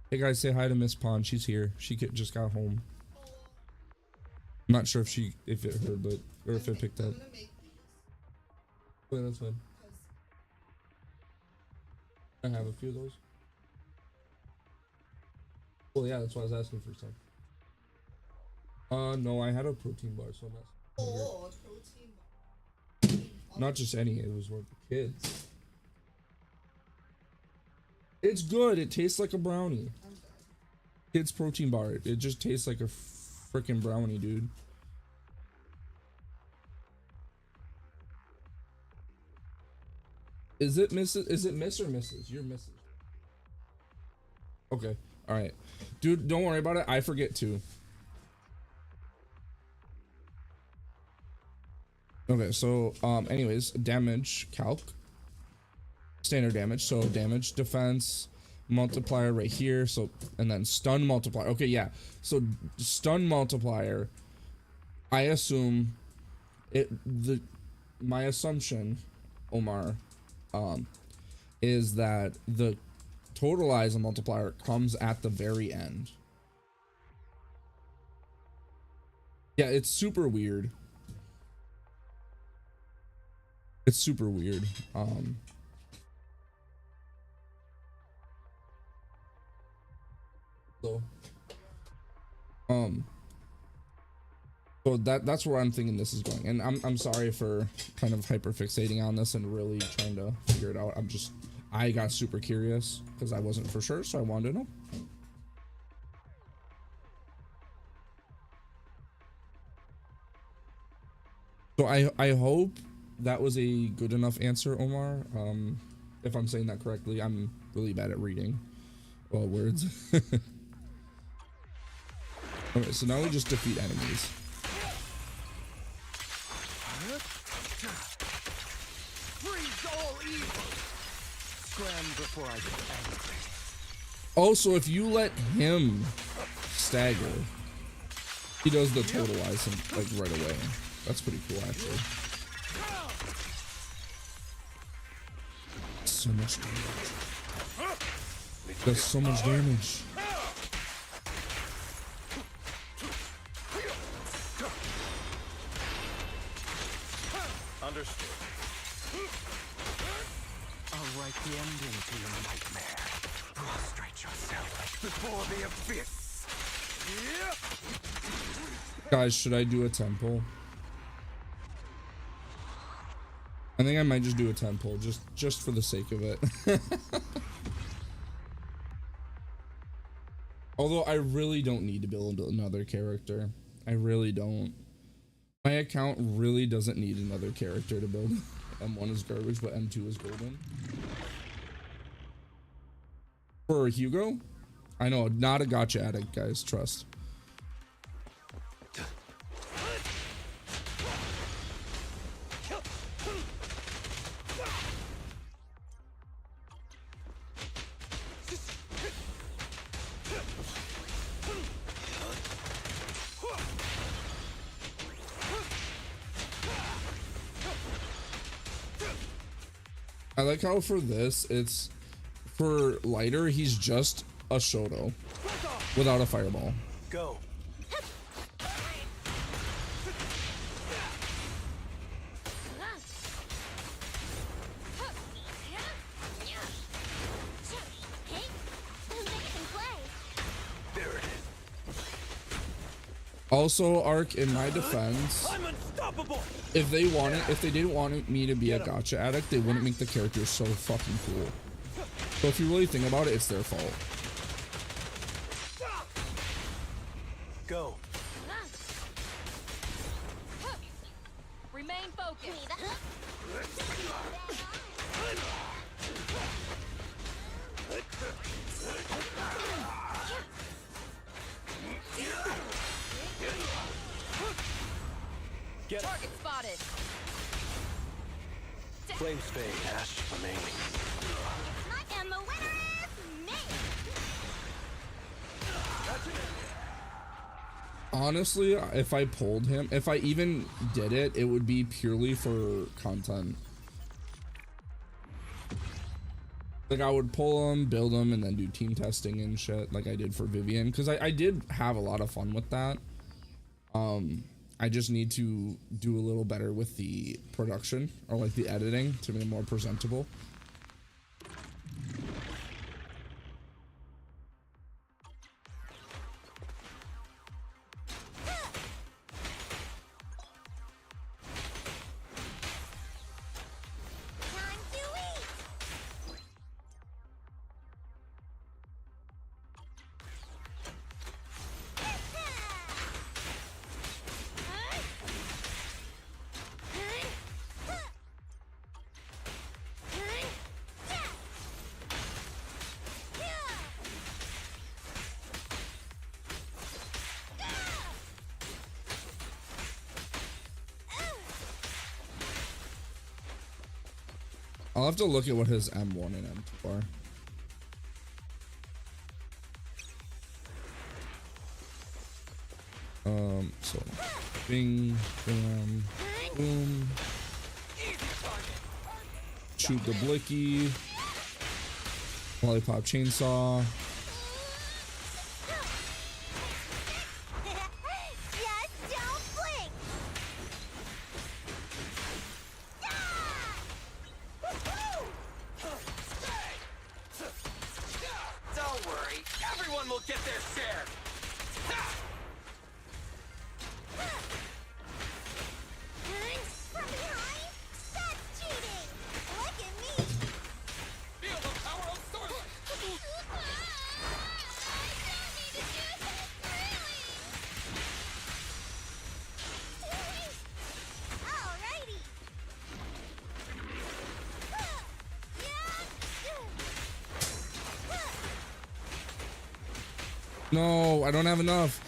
Hey guys, say hi to Miss Pond. She's here. She just got home. I'm not sure if it heard, but or if it picked up. Wait, that's fine. I have a few of those. Well, yeah, that's why I was asking for some. No, I had a protein bar, so I'm not. Oh, a protein bar. Not just any. It was one for kids. It's good. It tastes like a brownie. Kids protein bar. It just tastes like a freaking brownie, dude. Is it Mrs.? Is it Miss or Mrs.? You're Mrs. Okay. All right, dude. Don't worry about it. I forget too. Okay. So anyways, damage calc. Standard damage. So damage, defense, multiplier right here. So and then stun multiplier. Okay. Yeah. So stun multiplier. I assume my assumption, Omar, is that the totalize multiplier comes at the very end. Yeah, it's super weird. It's super weird. So that's where I'm thinking this is going, and I'm sorry for kind of hyper fixating on this and really trying to figure it out. I got super curious because I wasn't for sure, so I wanted to know. So I hope that was a good enough answer, Omar. If I'm saying that correctly, I'm really bad at reading words. Okay, so now we just defeat enemies. Freeze all evil. Scram before I get angry. Also, if you let him stagger, he does the totalize him like right away. That's pretty cool, actually. So much damage. Does so much damage. Understood. I'll write the ending to your nightmare. Prostrate yourself before the abyss. Guys, should I do a temple? I think I might just do a temple, just for the sake of it. Although I really don't need to build another character. I really don't. My account really doesn't need another character to build. M1 is garbage, but M2 is golden. For Hugo? I know, not a gotcha addict, guys, trust. I like how for this, it's for lighter, he's just a Shoto without a fireball. Go. Also, Ark, in my defense, if they didn't want me to be a gotcha addict, they wouldn't make the character so fucking cool. So if you really think about it, it's their fault. Go. Remain focused. Target spotted. Flames fade, ash remaining. And the winner is me. Honestly, if I pulled him, if I even did it, it would be purely for content. Like I would pull him, build him, and then do team testing and shit like I did for Vivian, because I did have a lot of fun with that. I just need to do a little better with the production or like the editing to make it more presentable. I'll have to look at what his M1 and M2 are. So bing, bam, boom. Shoot the blicky. Lollipop chainsaw. No, I don't have enough.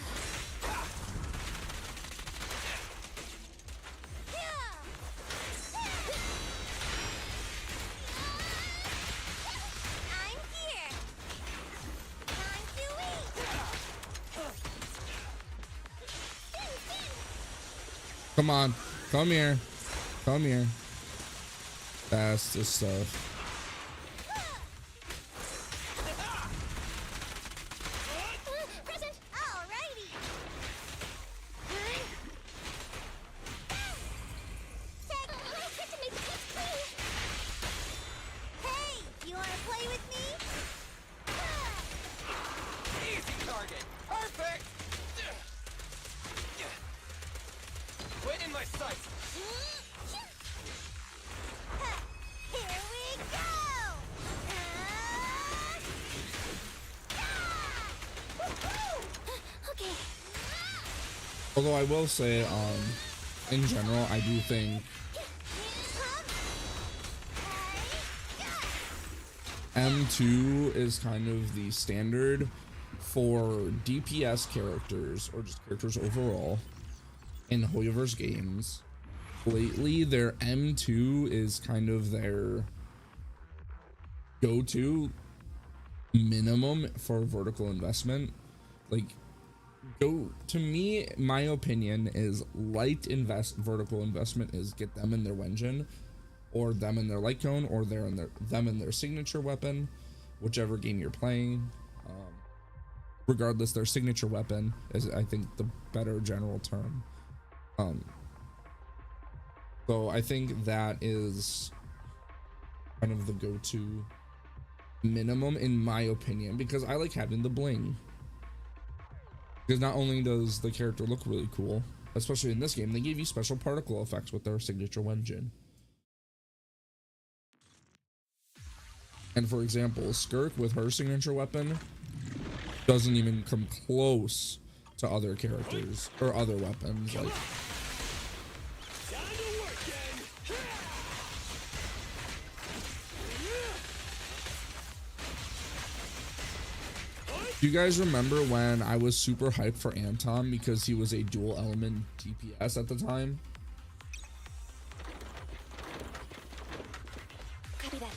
Come on, come here, come here. That's the stuff. Although I will say, in general, I do think M2 is kind of the standard for DPS characters, or just characters overall, in Hoyoverse games. Lately, their M2 is kind of their go-to minimum for vertical investment. Like, to me, my opinion is vertical investment is get them in their Wenjin, or them in their light cone, or them in their signature weapon, whichever game you're playing. Regardless, their signature weapon is, I think, the better general term. So I think that is kind of the go-to minimum in my opinion, because I like having the bling. Because not only does the character look really cool, especially in this game, they gave you special particle effects with their signature Wenjin. And for example, Skirk with her signature weapon doesn't even come close to other characters or other weapons. Like, do you guys remember when I was super hyped for Anton because he was a dual element DPS at the time? Copy that.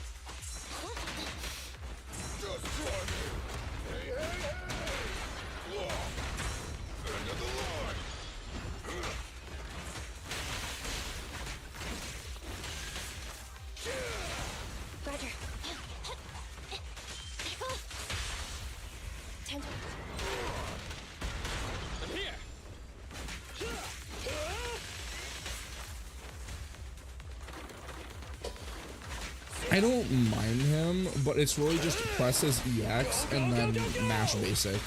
I don't mind him, but it's really just press his EX and then mash basic.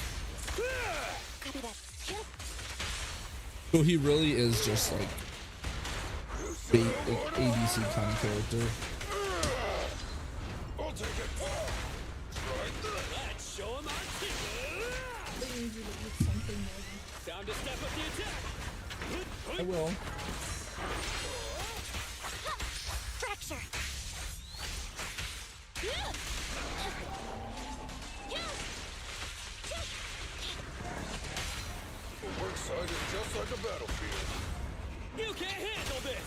Copy that. So he really is just like ADC kind of character. I'll take it. Let's show him our team. Time to step up the attack. I will. Fracture. Work side is just like a battlefield. You can't handle this.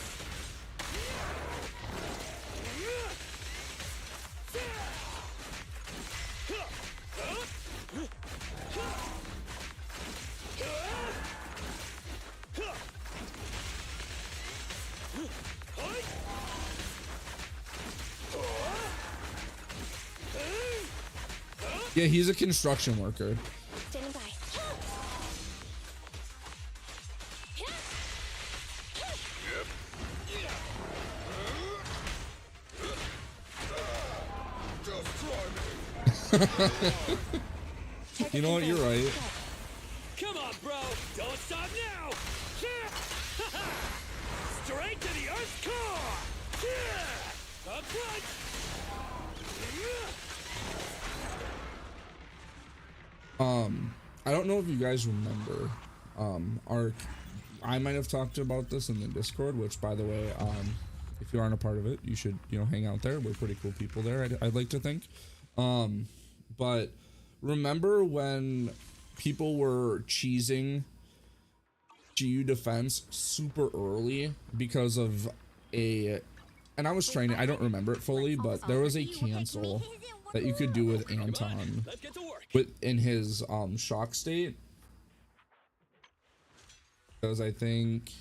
Yeah, he's a construction worker. Standing by. Just try me. You know what? You're right. Come on, bro. Don't stop now. Straight to the Earth's core. A punch. I don't know if you guys remember, I might have talked about this in the Discord, which by the way, if you aren't a part of it, you should, hang out there. We're pretty cool people there, I'd like to think. But remember when people were cheesing GU defense super early because of and I was training, I don't remember it fully, but there was a cancel that you could do with Anton Let's get to work. in his shock state, because I think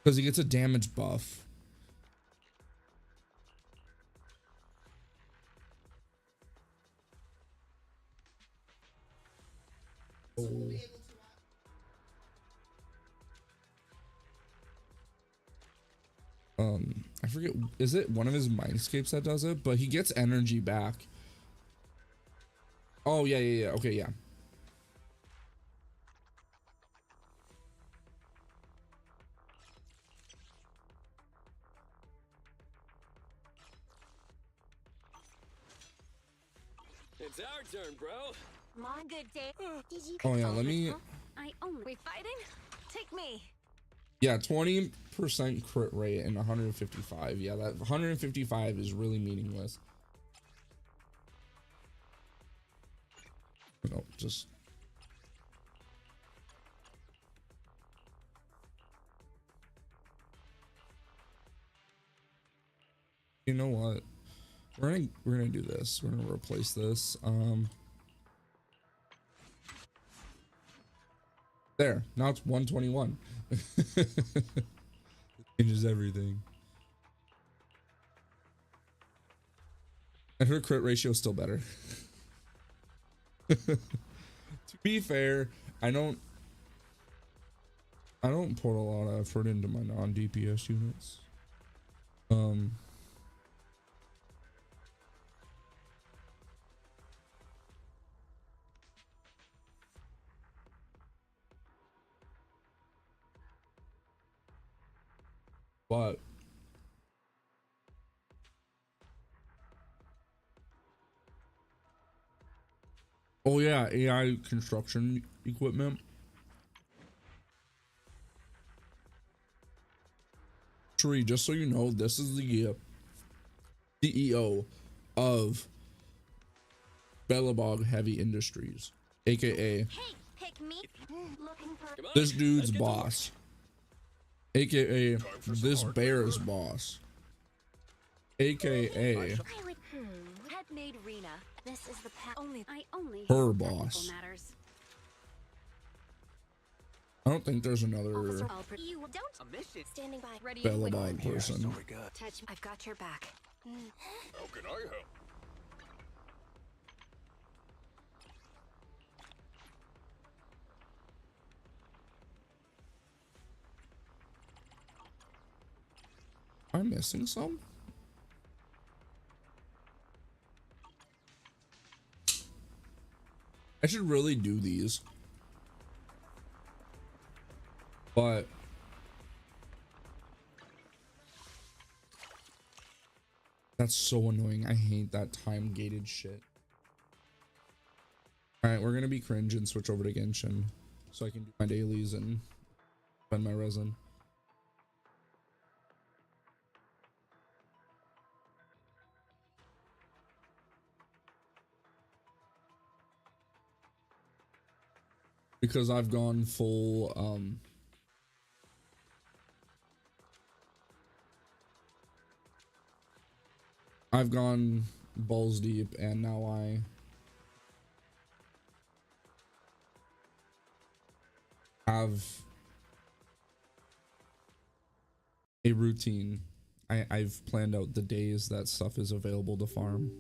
because he gets a damage buff. Oh. I forget, is it one of his mindscapes that does it? But he gets energy back. Oh yeah, okay, yeah. It's our turn, bro. My good day. Did you? Oh yeah, let me. I only. We fighting? Take me. Yeah, 20% crit rate and 155. Yeah, that 155 is really meaningless. No, just. You know what? We're gonna do this. We're gonna replace this. There. Now it's 121. Changes everything. And her crit ratio is still better. To be fair, I don't put a lot of effort into my non-DPS units. But oh yeah, AI construction equipment. Tree, just so you know, this is the CEO of Bellabog Heavy Industries, aka Hey, pick me. Looking for. Come on. this dude's Let's get to work. boss, aka this bear's boss, aka Pilot. Head made Rena. This is the path. I only. her handle boss. technical matters. I don't think there's another Officer, you don't. A mission. Standing by. Ready. Bellabog person. So we good. Touch. I've got your back. How can I help? Am I missing some? I should really do these, but that's so annoying. I hate that time gated shit. All right, we're gonna be cringe and switch over to Genshin so I can do my dailies and spend my resin. Because I've gone full I've gone balls deep, and now I have a routine. I've planned out the days that stuff is available to farm.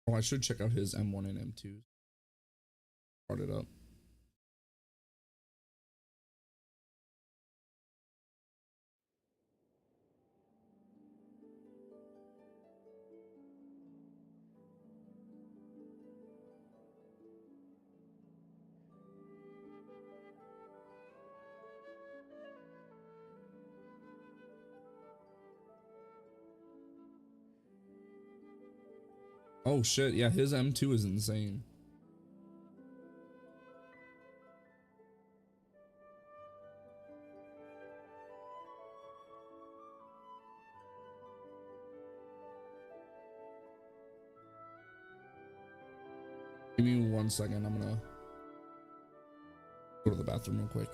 Oh, I should check out his M1 and M2. Start it up. Oh shit, yeah, his M2 is insane. Give me 1 second, I'm gonna go to the bathroom real quick.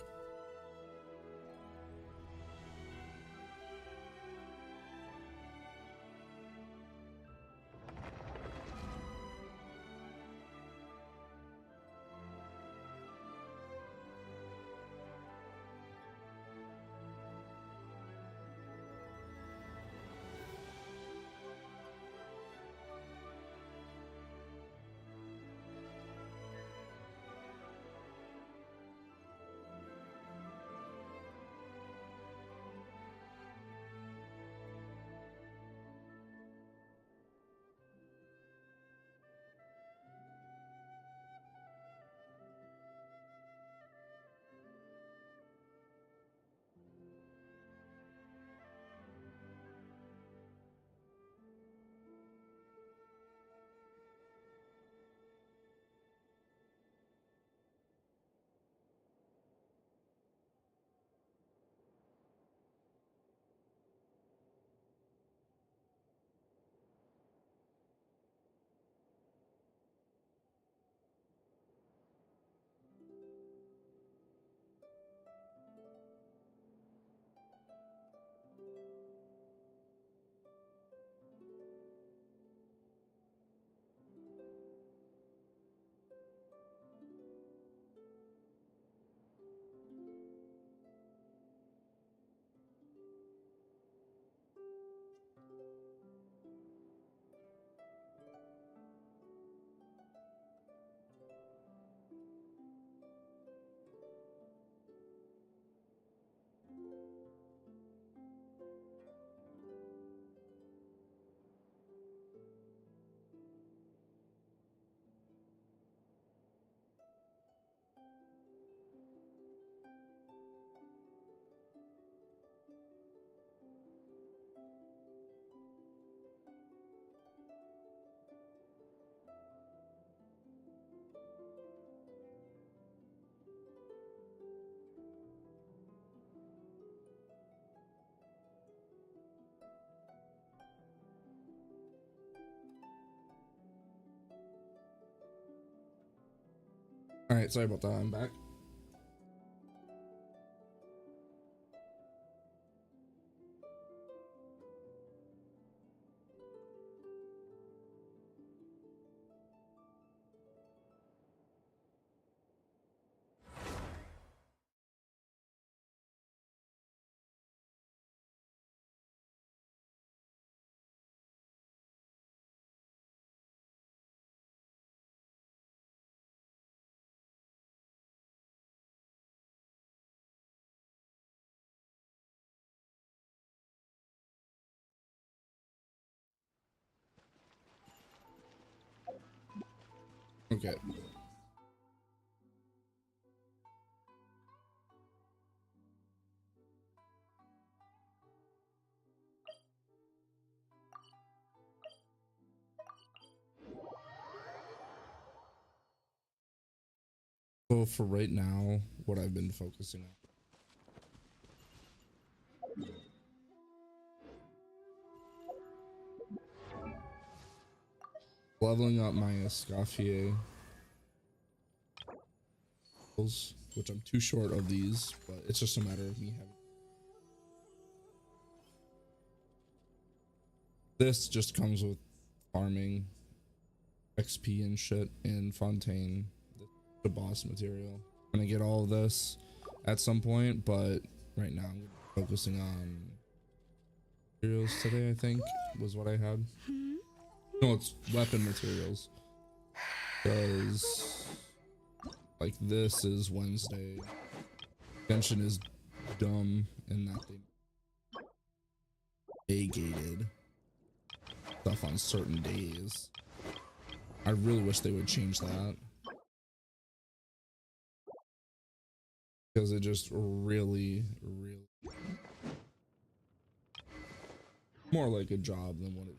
All right, sorry about that. I'm back. Okay. So for right now, what I've been focusing on. Leveling up my Escoffier, which I'm too short of these, but it's just a matter of me having. This just comes with farming XP and shit in Fontaine, the boss material. I'm gonna get all of this at some point, but right now I'm focusing on materials today, I think was what I had. No, it's weapon materials, because like this is Wednesday. Genshin is dumb in that they gated stuff on certain days. I really wish they would change that, because it just really more like a job than what it.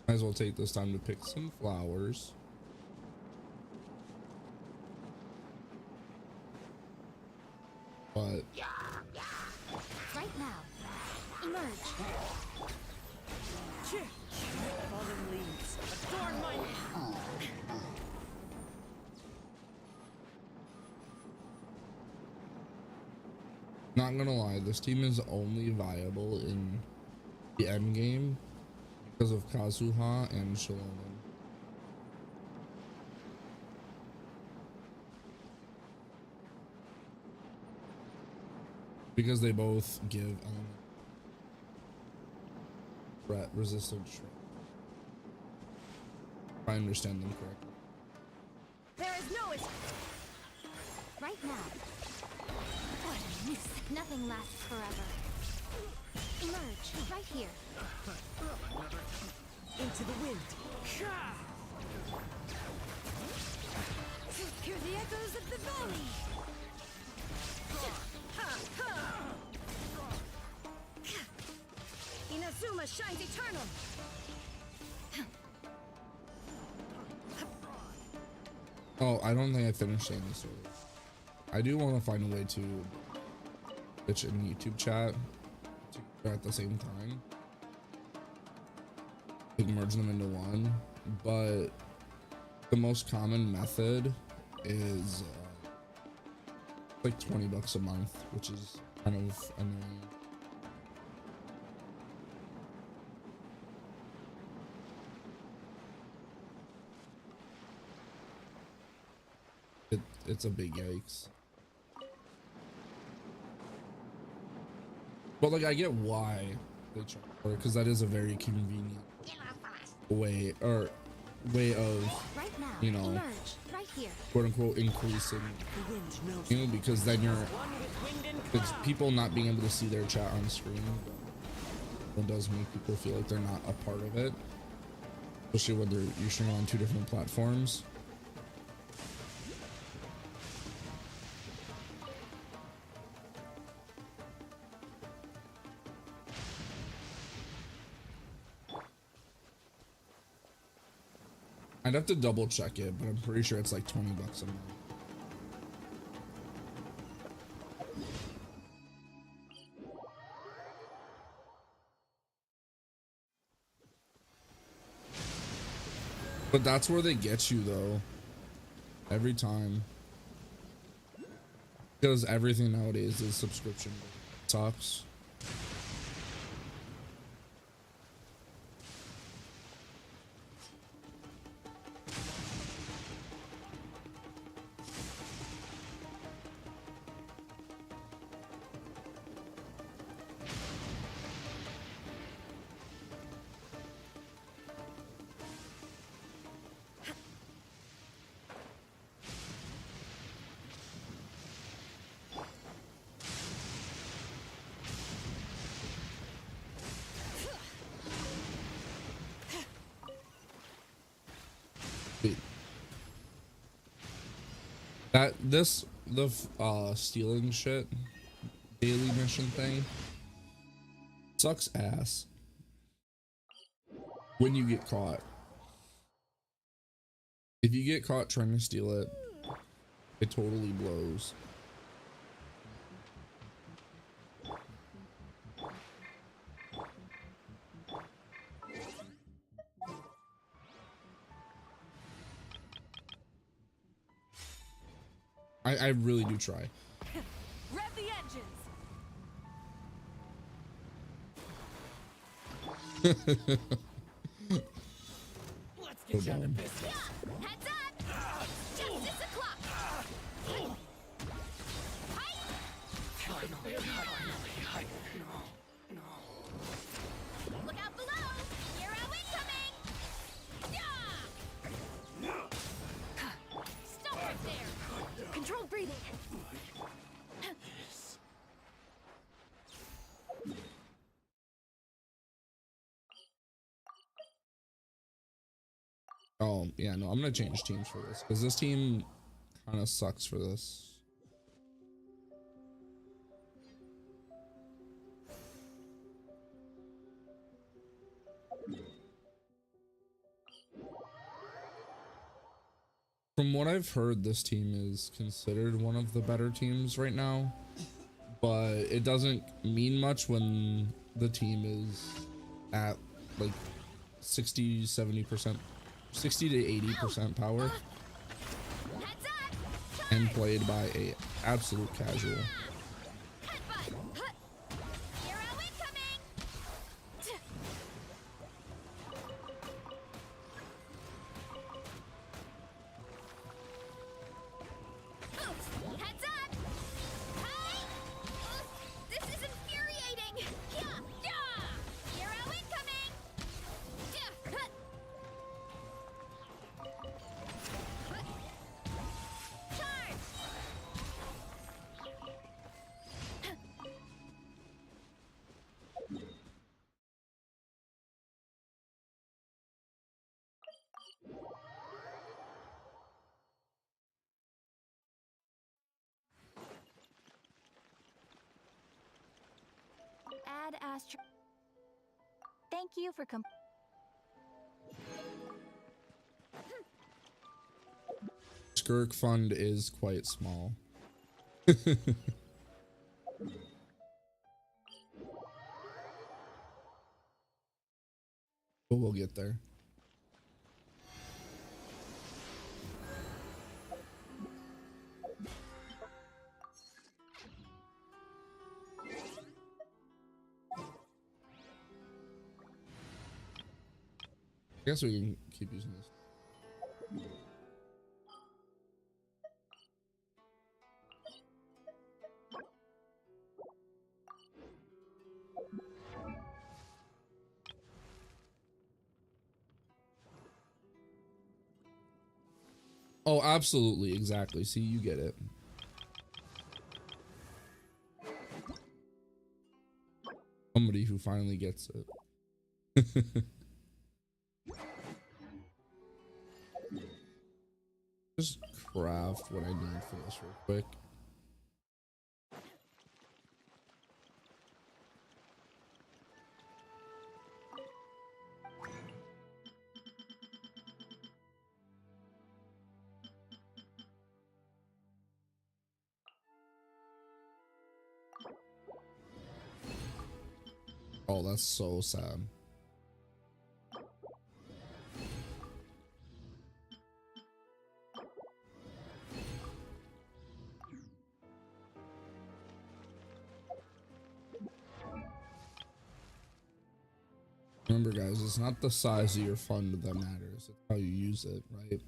Might as well take this time to pick some flowers. But Right now. Emerge. Fallen leaves, adorn my not gonna lie, this team is only viable in the end game because of Kazuha and Shalom. Because they both give threat resistant strength. If I understand them correctly. There is no escape. Right now. What a miss. Nothing lasts forever. Emerge. Right here. into the wind. Hear the echoes of the valley. Inazuma shines eternal. Oh, I don't think I finished saying this earlier. I do want to find a way to Twitch and YouTube chat at the same time. Like merge them into one, but the most common method is like $20 a month, which is kind of annoying. It's a big yikes. But like I get why they charge for it, because that is a very convenient way of, Right now. you know, Emerge. Right here. quote unquote increasing, you know, because then it's people not being able to see their chat on screen. It does make people feel like they're not a part of it, especially when you're streaming on two different platforms. I'd have to double check it, but I'm pretty sure it's like $20 a month. But that's where they get you though. Every time. Because everything nowadays is subscription. It sucks. The stealing shit daily mission thing sucks ass when you get caught. If you get caught trying to steal it, it totally blows. I really do try. Rev the engines. Let's get down to business. Heads up. Justice o'clock. Look out below. Hero incoming. Yeah. Stop right there. Controlled breathing. Oh yeah, no, I'm gonna change teams for this because this team kind of sucks for this. From what I've heard, this team is considered one of the better teams right now, but it doesn't mean much when the team is at like 60-70%, 60 to 80% power Heads up. and played by a absolute casual. Headbutt. Hero incoming. Heads up. Hi. This is infuriating. Yeah. Hero incoming. Charge. Add Astro. Thank you for Skirk fund is quite small. But we'll get there. I guess we can keep using this. Oh, absolutely, exactly. See, you get it. Somebody who finally gets it. Just craft what I need for this real quick. Oh, that's so sad. Remember, guys, it's not the size of your fund that matters. It's how you use it, right?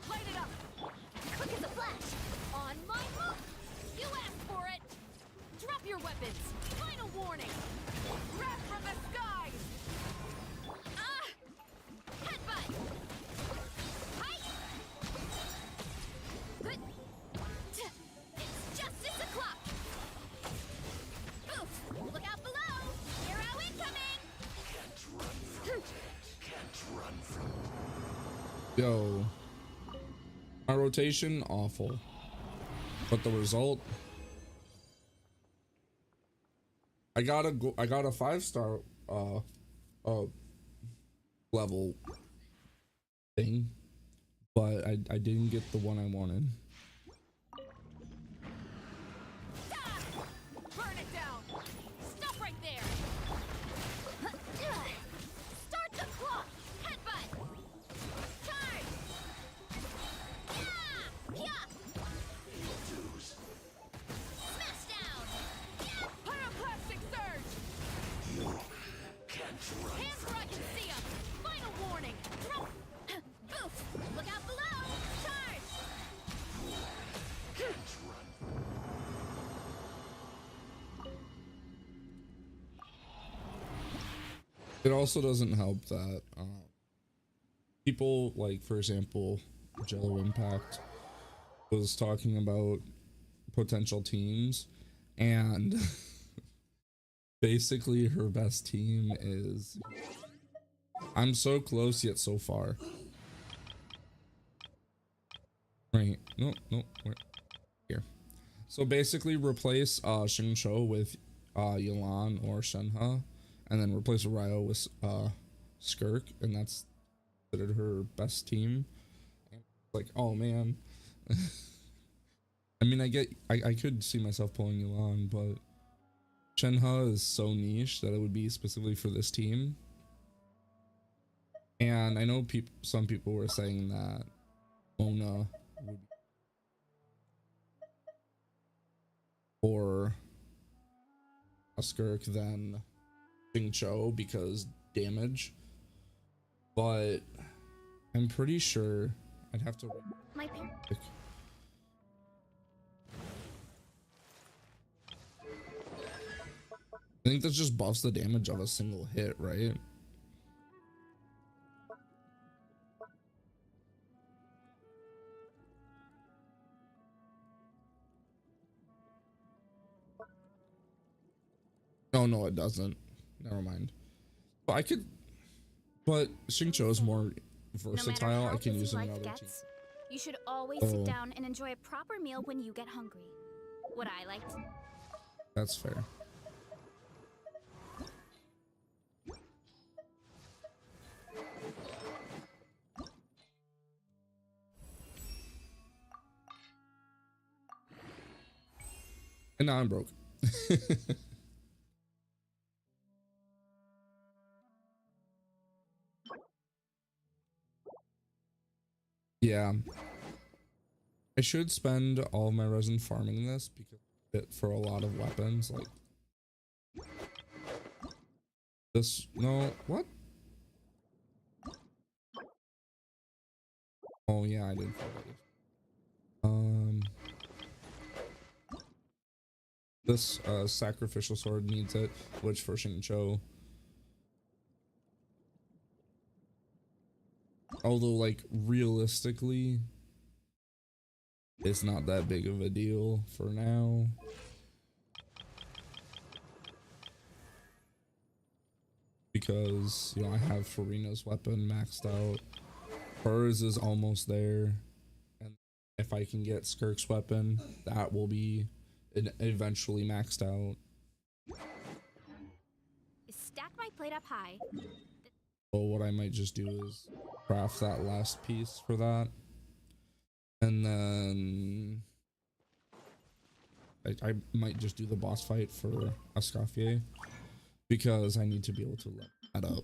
Light it up! Quick as a flash! On my mark! You asked for it! Drop your weapons! Final warning! Wrath from the skies! Ah! Headbutt! Hi! Good! It's justice o'clock! Oof! Look out below! Arrow incoming! Yo, my rotation awful, but the result, I got a 5-star level thing, but I didn't get the one I wanted. Burn it down! Stop right there! Start the clock! Headbutt! Charge! Yeah! Yeah! Smash down! Yeah! Pyroclastic surge! You can't run. Hands where I can see 'em! Final warning! Drop! Oof! Look out below! Charge! It also doesn't help that people like, for example, Jello Impact was talking about potential teams, and basically her best team is, I'm so close yet so far. Right. No, where? Here. So basically replace Xingqiu with Yelan or Shenhe, and then replace Ryo with Skirk, and that's considered her best team. And like, oh man. I mean, I could see myself pulling Yelan, but Shenhe is so niche that it would be specifically for this team. And I know some people were saying that Mona would be more a Skirk than Xingqiu because damage, but I'm pretty sure I'd have to. My parents. I think that just buffs the damage of a single hit, right? Oh no, it doesn't. Never mind. But I could. But Xingqiu is more versatile. I can use it in other teams. You should always sit down and enjoy a proper meal when you get hungry. What I like to... That's fair. And now I'm broke. Yeah. I should spend all of my resin farming this because it for a lot of weapons like this. No, what? Oh yeah, I did. This sacrificial sword needs it, which for Xingqiu. Although, like, realistically, it's not that big of a deal for now. Because, you know, I have Farina's weapon maxed out. Hers is almost there. And if I can get Skirk's weapon, that will be eventually maxed out. Stack my plate up high. So what I might just do is craft that last piece for that. And then I might just do the boss fight for Escoffier because I need to be able to let that up.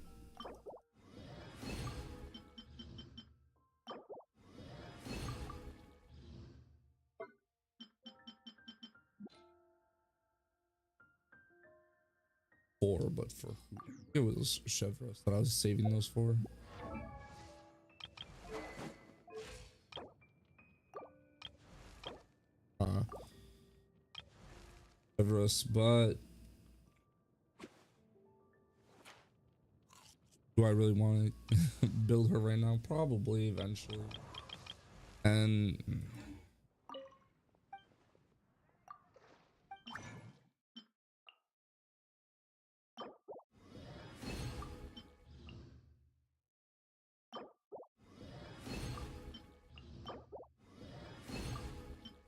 But for it was Chevrolet that I was saving those for. Chevrolet, but do I really want to build her right now? Probably eventually. And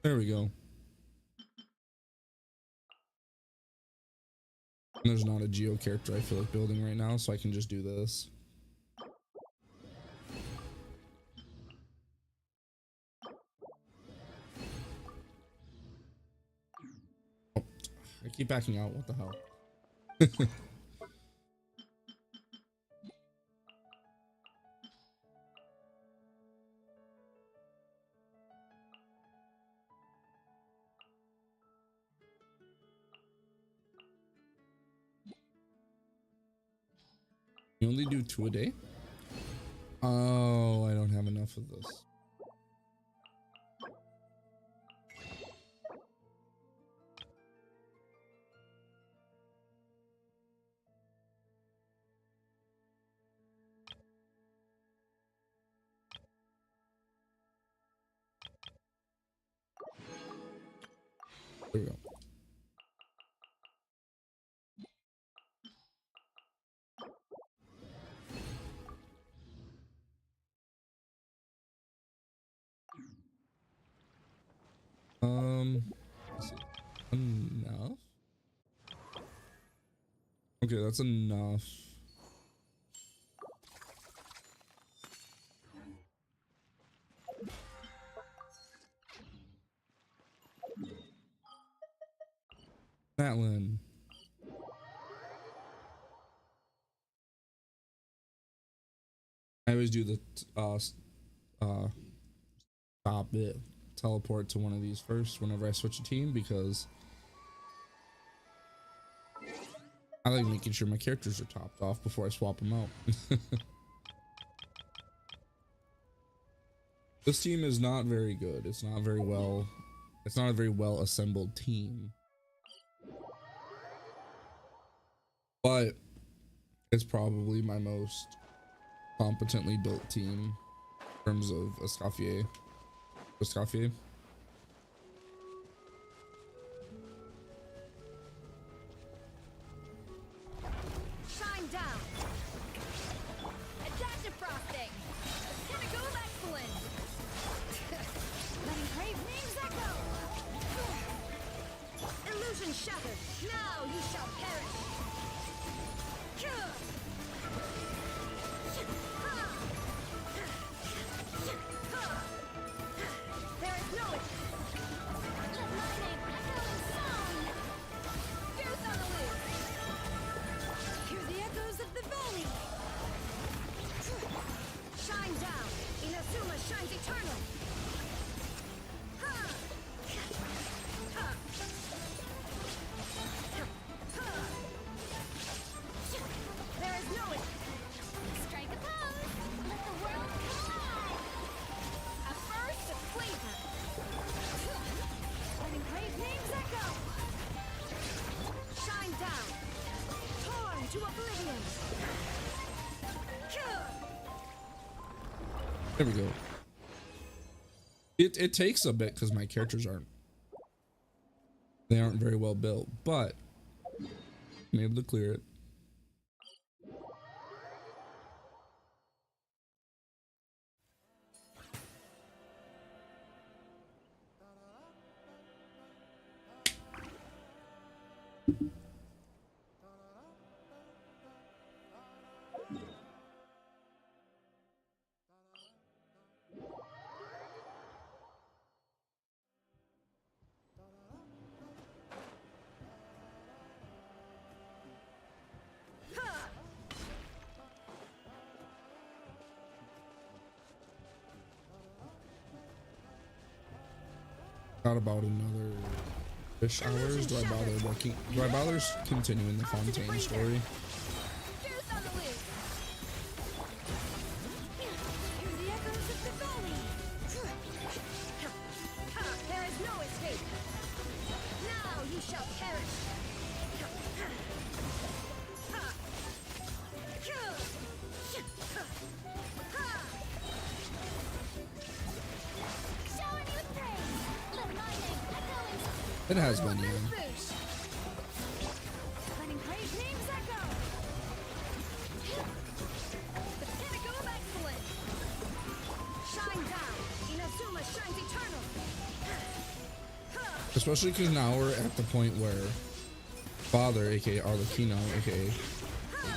there we go. There's not a Geo character I feel like building right now, so I can just do this. Oh, I keep backing out. What the hell? You only do 2 a day? Oh, I don't have enough of this. There we go. Let's see. Enough? Okay, that's enough. Matlin. I always do the stop it, teleport to one of these first whenever I switch a team because I like making sure my characters are topped off before I swap them out. This team is not very good. It's not very well. It's not a very well assembled team. But it's probably my most competently built team in terms of Escoffier. Shine down. Adaptive frosting. Chemical of excellence. Letting brave names echo. Illusion shattered. Now you shall perish. There is no it. Let my name echo in song. Goose on the loose. Hear the echoes of the valley. Shine down. Inazuma shines eternal. There is no it. Strike a pose. Let the world collide. A burst of flavor. Letting brave names echo. Shine down. Torn to oblivion. There we go. It takes a bit because my characters aren't very well built, but I'm able to clear it. Not about another fish hours. Do I bother continuing the Fontaine story? Juice on the loose. Hear the echoes of the valley. There is no escape. Now you shall perish. Showering you with praise. Let my name echo in It has been, yeah. boosh. Letting praise names echo. The pinnacle of excellence. Shine down. Inazuma shines eternal. Especially because now we're at the point where Father, aka Arlecchino, aka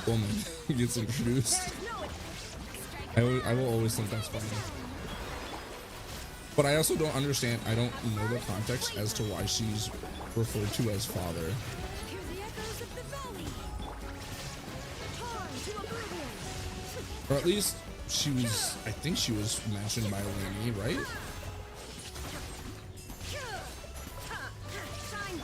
woman, gets introduced. I will always think that's funny. But I also don't understand, I don't know the context as to why she's referred to as Father. Hear the echoes of the valley. Torn to oblivion. Or at least she was, I think she was mentioned by Lenny, right? Shine.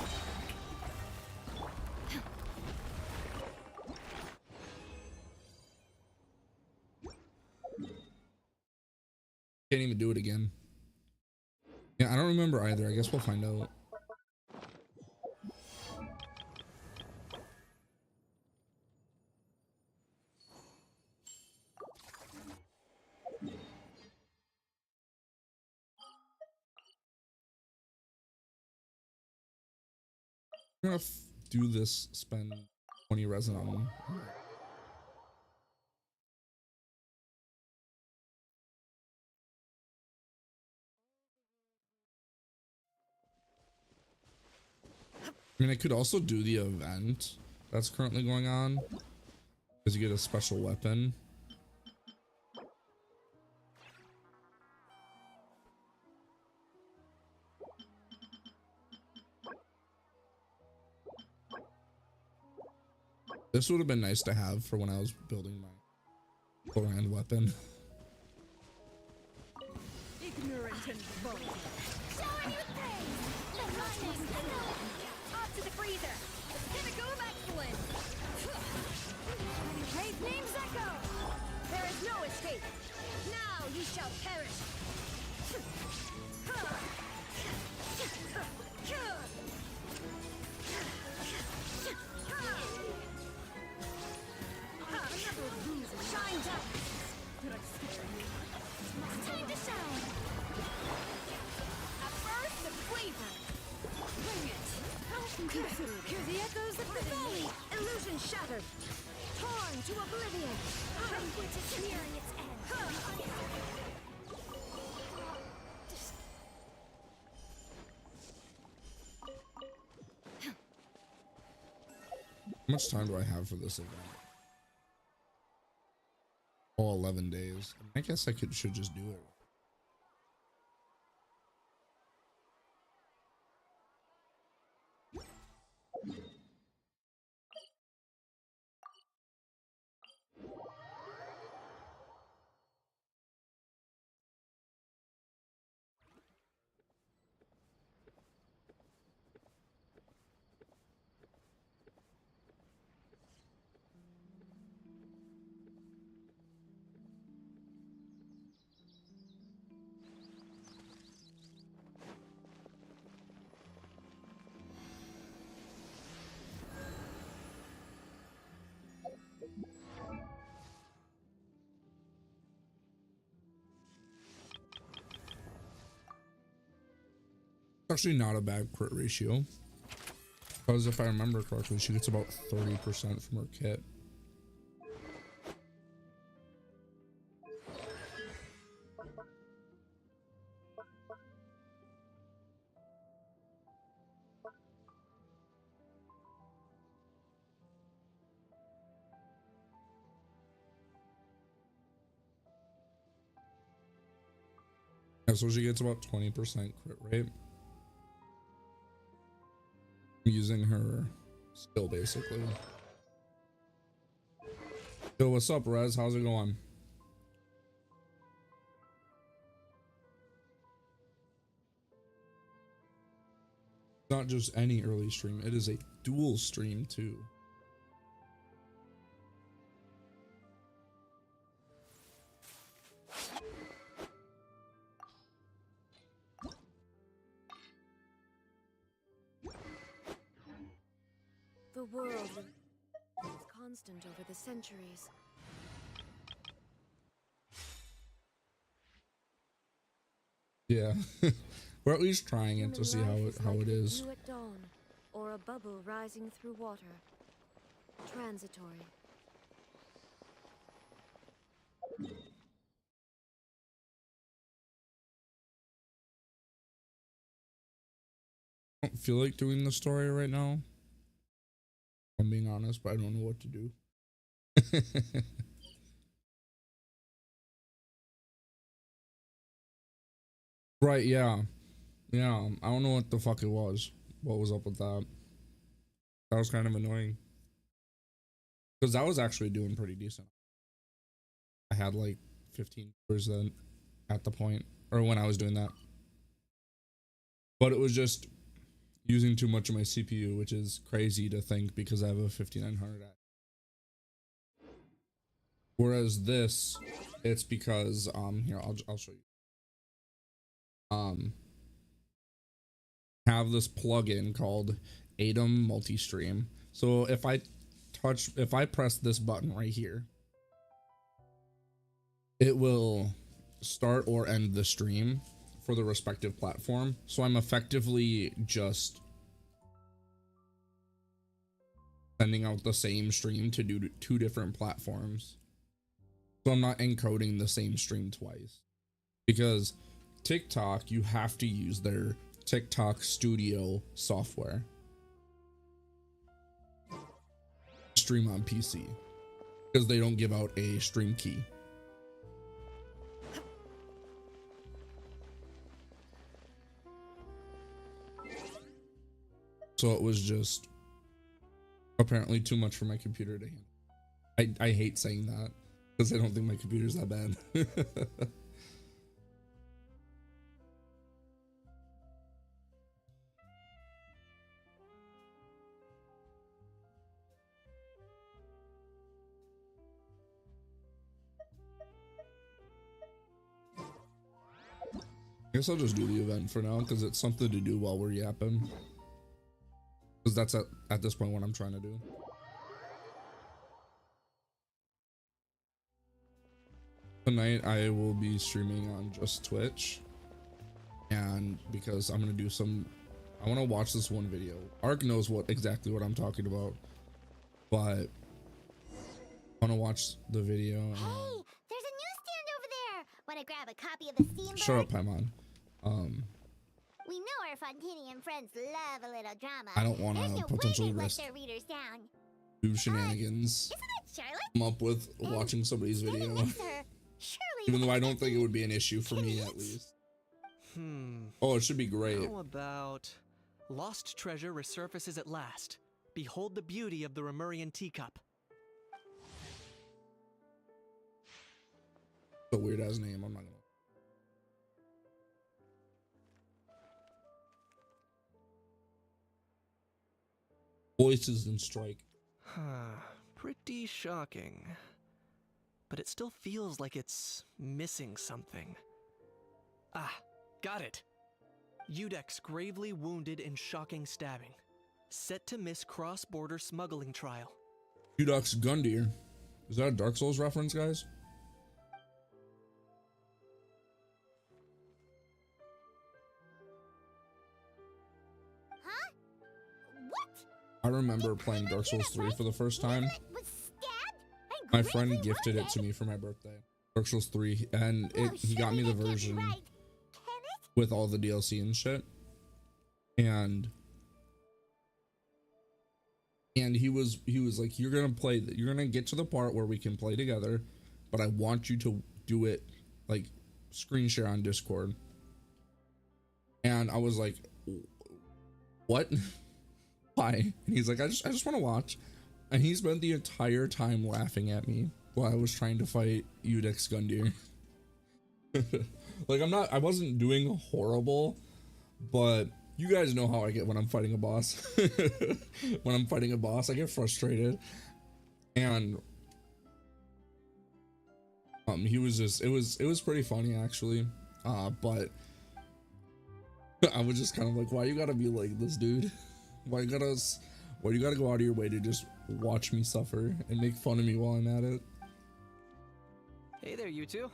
Can't even do it again. Yeah, I don't remember either. I guess we'll find out. I'm gonna do this, spend 20 resin on. I mean, I could also do the event that's currently going on because you get a special weapon. This would have been nice to have for when I was building my full-hand weapon. Ignorant and vulgar. Showering you with praise. Let my name echo. Up to the freezer. The pinnacle of excellence. Letting praise names echo. There is no escape. Now you shall perish. Shine down. Time to shine. A burst of flavor. Bring it. Hear the echoes of the valley. Illusion shattered. Torn to oblivion. Which is nearing its end. How much time do I have for this event? Oh, 11 days. I guess I should just do it. Actually, not a bad crit ratio. Because if I remember correctly, she gets about 30% from her kit. Yeah, so she gets about 20% crit rate. Using her skill basically. Yo, what's up, Rez? How's it going? Not just any early stream, it is a dual stream too. The world is constant over the centuries. Yeah. We're at least trying it to see how it is. Dew at dawn, or a bubble rising through water. Transitory. I don't feel like doing the story right now. I'm being honest, but I don't know what to do. Right, yeah. Yeah, I don't know what the fuck it was. What was up with that? That was kind of annoying. Because that was actually doing pretty decent. I had like 15 viewers then at the point, or when I was doing that. But it was just using too much of my CPU, which is crazy to think because I have a 5900 at. Whereas this, it's because here I'll show you. Have this plugin called Atom Multi-Stream. So if I press this button right here, it will start or end the stream for the respective platform. So I'm effectively just sending out the same stream to do two different platforms. So I'm not encoding the same stream twice. Because TikTok, you have to use their TikTok Studio software. Stream on PC. Because they don't give out a stream key. So it was just apparently too much for my computer to handle. I hate saying that because I don't think my computer's that bad. I guess I'll just do the event for now because it's something to do while we're yapping. Because that's at this point what I'm trying to do. Tonight I will be streaming on just Twitch. And because I'm going to do I want to watch this one video. Ark knows exactly what I'm talking about. But I want to watch the video. Hey, there's a newsstand over there. Want to grab a copy of the Steam Bird? Shut up, Paimon. We know our Fontanian friends love a little drama. I don't want There's to no potentially way they'd let risk their readers down. do shenanigans. Isn't that Charlotte? Come up with watching somebody's Standing video. next to her. Surely Even you though I can don't expect think it them would be an issue for me at least. Oh, it should be great. How about lost treasure resurfaces at last? Behold the beauty of the Remurian teacup. It's a weird ass name. I'm not gonna. Voices and strike. Pretty shocking. But it still feels like it's missing something. Ah, got it. Udex gravely wounded in shocking stabbing. Set to miss cross-border smuggling trial. Udux Gundyr. Is that a Dark Souls reference, guys? I remember playing Dark Souls 3 for the first time. Was stabbed and My gravely friend gifted it to wounded. me for my birthday. Dark Souls 3, and No, he got me the surely that can't be version right. Can it? with all the DLC and shit. And he was like, you're gonna get to the part where we can play together, but I want you to do it like screen share on Discord. And I was like, what? Why? And he's like, I just want to watch. And he spent the entire time laughing at me while I was trying to fight Udex Gundyr. Like, I wasn't doing horrible, but you guys know how I get when I'm fighting a boss. When I'm fighting a boss, I get frustrated. And he was just, it was pretty funny actually. But I was just kind of like, why you gotta be like this, dude? Why you gotta go out of your way to just watch me suffer and make fun of me while I'm at it? Hey there, you two.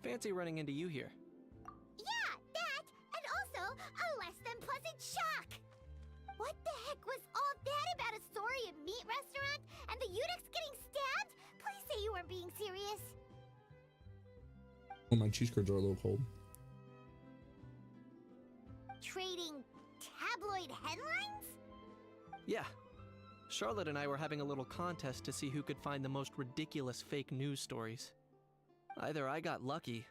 Fancy running into you here. Yeah, that, and also a less than pleasant shock. What the heck was all that about a story of meat restaurant and the Udex getting stabbed? Please say you weren't being serious. Oh, my cheese curds are a little cold. Trading tabloid headlines? Yeah. Charlotte and I were having a little contest to see who could find the most ridiculous fake news stories. Either I got lucky,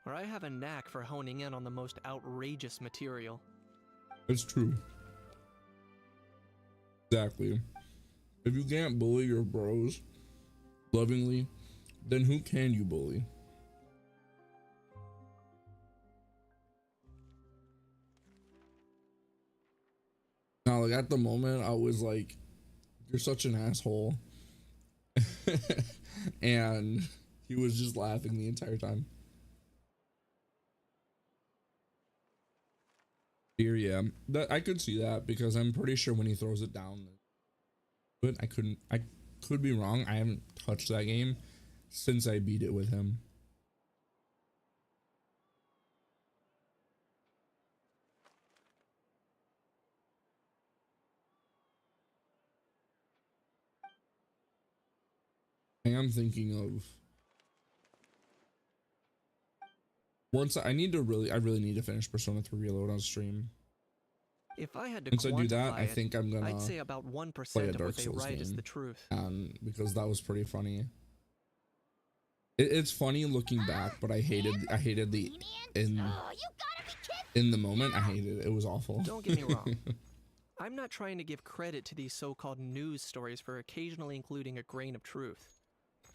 or I have a knack for honing in on the most outrageous material. It's true. Exactly. If you can't bully your bros lovingly, then who can you bully? Now, like, at the moment, I was like, you're such an asshole. And he was just laughing the entire time. Here, yeah, that I could see that, because I'm pretty sure when he throws it down, but I could be wrong. I haven't touched that game since I beat it with him. I am thinking of once I really need to finish Persona 3 Reload on stream. If I had to Once I do that, quantify I think I'm gonna I'd say about 1% play a of Dark what they Souls write is game. the truth. Because that was pretty funny. It's funny looking back, but I hated the in the moment. I hated it. It was awful. Don't get me wrong. I'm not trying to give credit to these so-called news stories for occasionally including a grain of truth.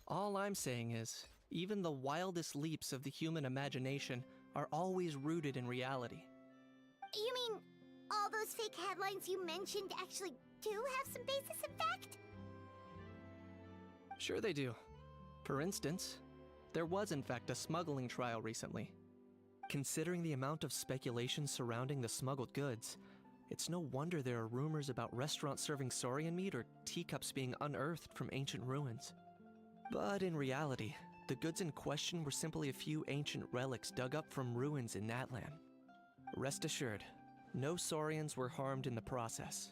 All I'm saying is, even the wildest leaps of the human imagination are always rooted in reality. You mean all those fake headlines you mentioned actually do have some basis in fact? Sure they do. For instance, there was in fact a smuggling trial recently. Considering the amount of speculation surrounding the smuggled goods, it's no wonder there are rumors about restaurants serving saurian meat or teacups being unearthed from ancient ruins. But in reality, the goods in question were simply a few ancient relics dug up from ruins in Natlan. Rest assured, no saurians were harmed in the process.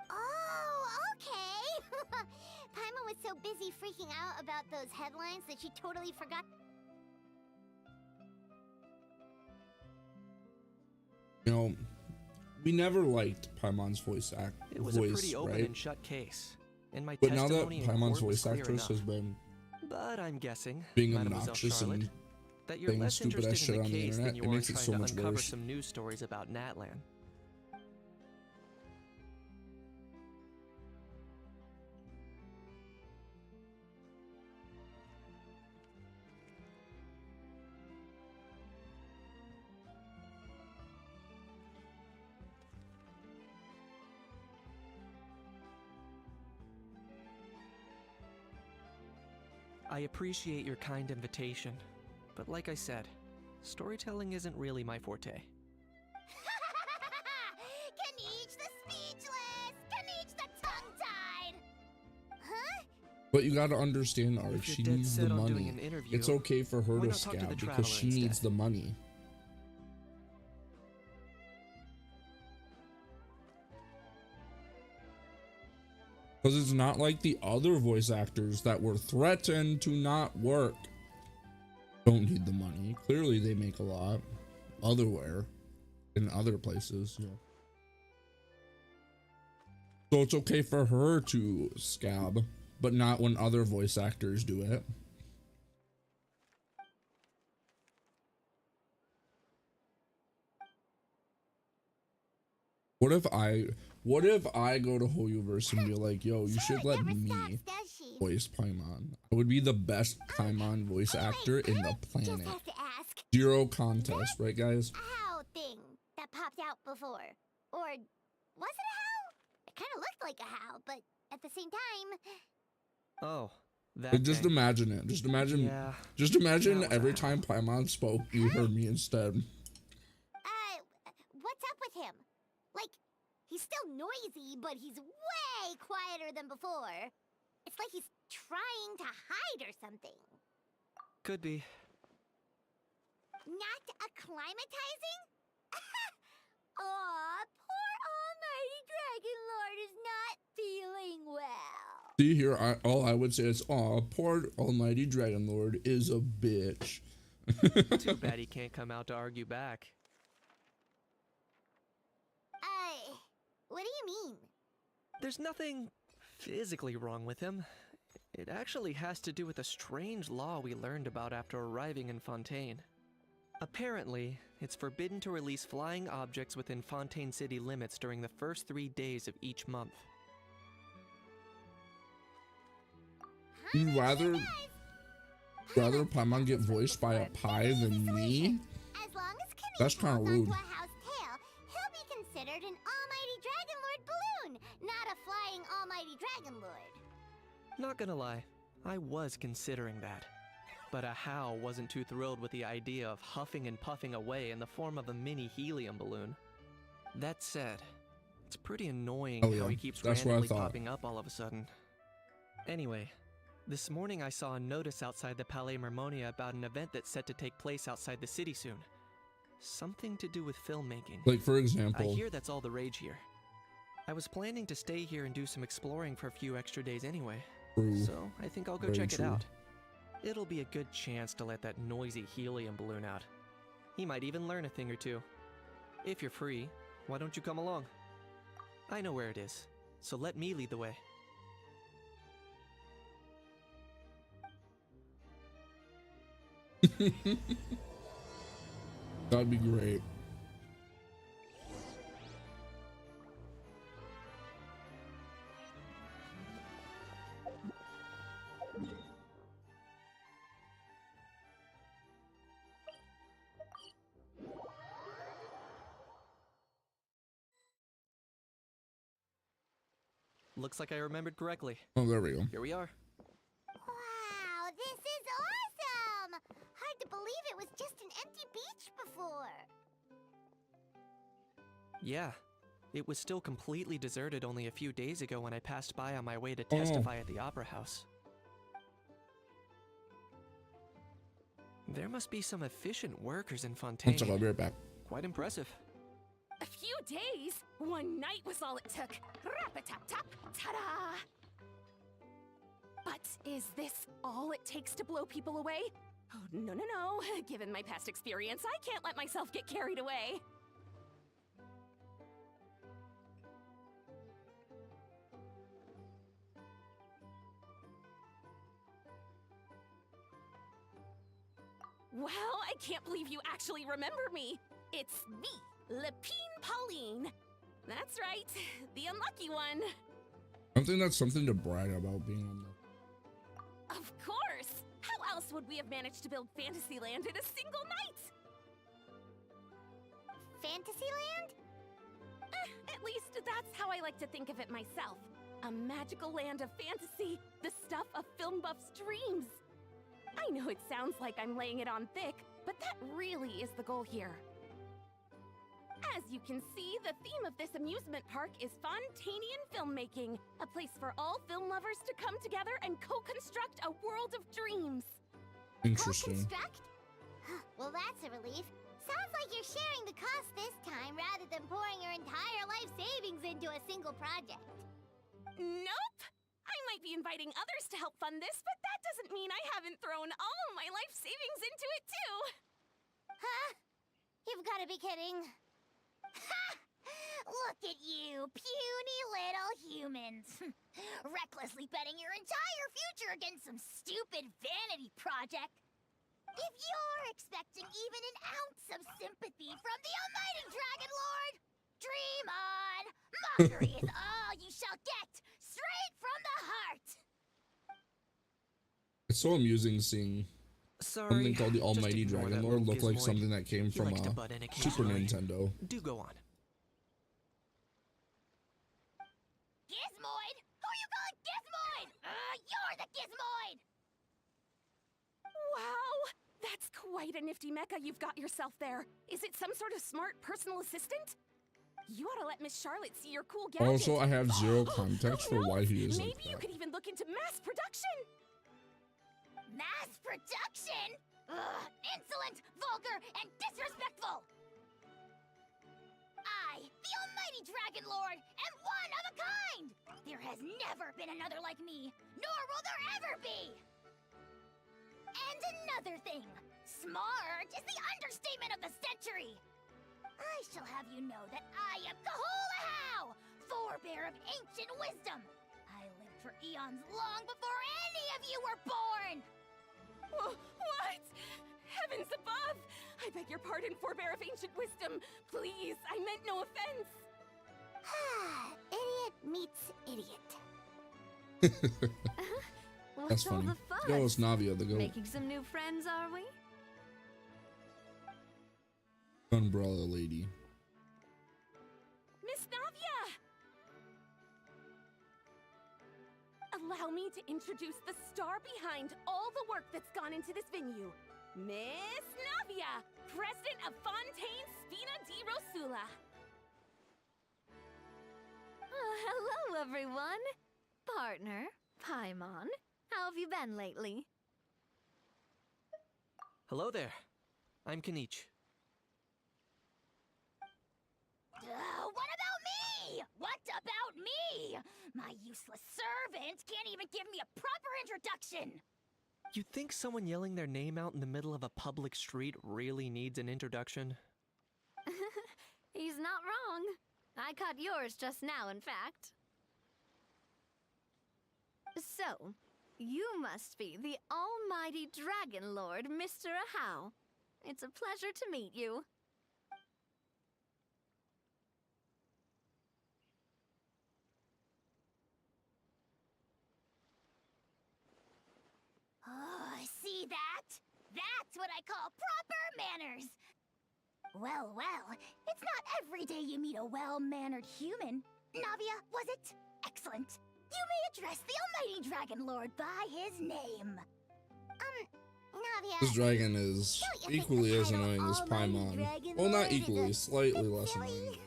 Oh, okay. Paimon was so busy freaking out about those headlines that she totally forgot. You know, we never liked Paimon's voice act. It was a pretty open and shut case, and my But now that testimony in Paimon's court was voice clear actress enough. has been But I'm guessing, being Mademoiselle obnoxious Charlotte, and that you're saying less stupid ass interested shit in on the the case internet, than you it are makes it trying so to much uncover worse. some news stories about Natlan. I appreciate your kind invitation, but like I said, storytelling isn't really my forte. Can each the But you gotta understand, Art, If she you're dead needs the set on doing money. an interview, It's okay for her why to not talk to the scab because Traveler she needs instead? the money. Because it's not like the other voice actors that were threatened to not work. Don't need the money. Clearly they make a lot otherwhere in other places. Yeah. So it's okay for her to scab, but not when other voice actors do it. What if I go to Hoyoverse and be like, yo, you should let me voice Paimon? I would be the best Paimon voice actor in the planet. Just have to ask. Zero contest, right guys? Owl thing that popped out before. Or was it a howl? It kind of looked like a howl, but at the same time. Oh, that Like, just thing. imagine it. Just imagine. Yeah, Just imagine that was a every howl. time Paimon spoke, you heard me instead. What's up with him? Like, he's still noisy, but he's way quieter than before. It's like he's trying to hide or something. Could be. Not acclimatizing? Aw, poor Almighty Dragon Lord is not feeling well. See here, all I would say is, aw, poor Almighty Dragon Lord is a bitch. Too bad he can't come out to argue back. What do you mean? There's nothing physically wrong with him. It actually has to do with a strange law we learned about after arriving in Fontaine. Apparently, it's forbidden to release flying objects within Fontaine city limits during the first 3 days of each month. You'd rather Paimon get voiced by a pie than me? As long as Camille That's kinda holds rude. onto a house tail, he'll be considered an Almighty Dragon Lord balloon, not a flying Almighty Dragon Lord. Not gonna lie, I was considering that. But a How wasn't too thrilled with the idea of huffing and puffing away in the form of a mini helium balloon. That said, it's pretty annoying Oh, yeah. how he keeps That's what I randomly thought. popping up all of a sudden. Anyway, this morning I saw a notice outside the Palais Mermonia about an event that's set to take place outside the city soon. Something to do with filmmaking. Like, for I example, hear that's all the rage here. I was planning to stay here and do some exploring for a few extra days anyway. True. So I think I'll go Very check it true. out. It'll be a good chance to let that noisy helium balloon out. He might even learn a thing or two. If you're free, why don't you come along? I know where it is, so let me lead the way. that'd be great. Looks like I remembered correctly. Oh, there we go. Here we are. Wow, this is awesome! Hard to believe it was just an empty beach before. Yeah, it was still completely deserted only a few days ago when I passed by on my way to testify at the Opera House. There must be some efficient workers in One second, I'll Fontaine. be right back. Quite impressive. A few days? One night was all it took. Rap-a-tap-tap, ta-da! But is this all it takes to blow people away? Oh, no, no, no. Given my past experience, I can't let myself get carried away. Wow, I can't believe you actually remember me. It's me, Lepine Pauline. That's right, the unlucky one. I think that's something to brag about being on the. Of course! How else would we have managed to build Fantasyland in a single night? Fantasyland? At least that's how I like to think of it myself. A magical land of fantasy, the stuff of film buffs' dreams. I know it sounds like I'm laying it on thick, but that really is the goal here. As you can see, the theme of this amusement park is Fontanian filmmaking, a place for all film lovers to come together and co-construct a world of dreams. Interesting. Co-construct? Well, that's a relief. Sounds like you're sharing the cost this time rather than pouring your entire life savings into a single project. Nope! I might be inviting others to help fund this, but that doesn't mean I haven't thrown all my life savings into it too! Huh? You've got to be kidding. Ha! Look at you, puny little humans. Recklessly betting your entire future against some stupid vanity project. If you're expecting even an ounce of sympathy from the almighty Dragon Lord, dream on! Mockery is all you shall get, straight from the heart! It's so amusing seeing something called the Almighty Dragon Lord look like something that came from Super Nintendo. Do go on. Gizmoid? Who you calling Gizmoid? You're the Gizmoid! Wow! That's quite a nifty mecha you've got yourself there. Is it some sort of smart personal assistant? You ought to let Miss Charlotte see your cool gadget. Also, I have zero context for why he is like Maybe you that. could even look into mass production. Mass production? Ugh, insolent, vulgar, and disrespectful! I, the almighty Dragon Lord, am one of a kind! There has never been another like me, nor will there ever be! And another thing, smart is the understatement of the century! I shall have you know that I am Kahulahau, forebear of ancient wisdom! I lived for eons long before any of you were born! What? Heavens above! I beg your pardon, forebear of ancient wisdom. Please, I meant no offense. Idiot meets idiot. That's What's all funny. the fuss? Yo, it's Navia the goat. Making some new friends, are we? Umbrella lady. Miss Navia! Allow me to introduce the star behind all the work that's gone into this venue. Miss Navia, president of Fontaine Spina di Rosula. Hello, everyone. Partner, Paimon. How have you been lately? Hello there. I'm Kanich. What about me? What about me? My useless servant can't even give me a proper introduction. You think someone yelling their name out in the middle of a public street really needs an introduction? He's not wrong. I caught yours just now, in fact. So, you must be the almighty Dragon Lord, Mr. Ahau. It's a pleasure to meet you. Oh, see that? That's what I call proper manners. Well, it's not every day you meet a well-mannered human. Navia, was it? Excellent. You may address the almighty Dragon Lord by his name. Navia... This dragon is don't you think equally the as title annoying as Almighty Paimon. Dragon Well, not Lord is equally, a slightly bit less silly? annoying.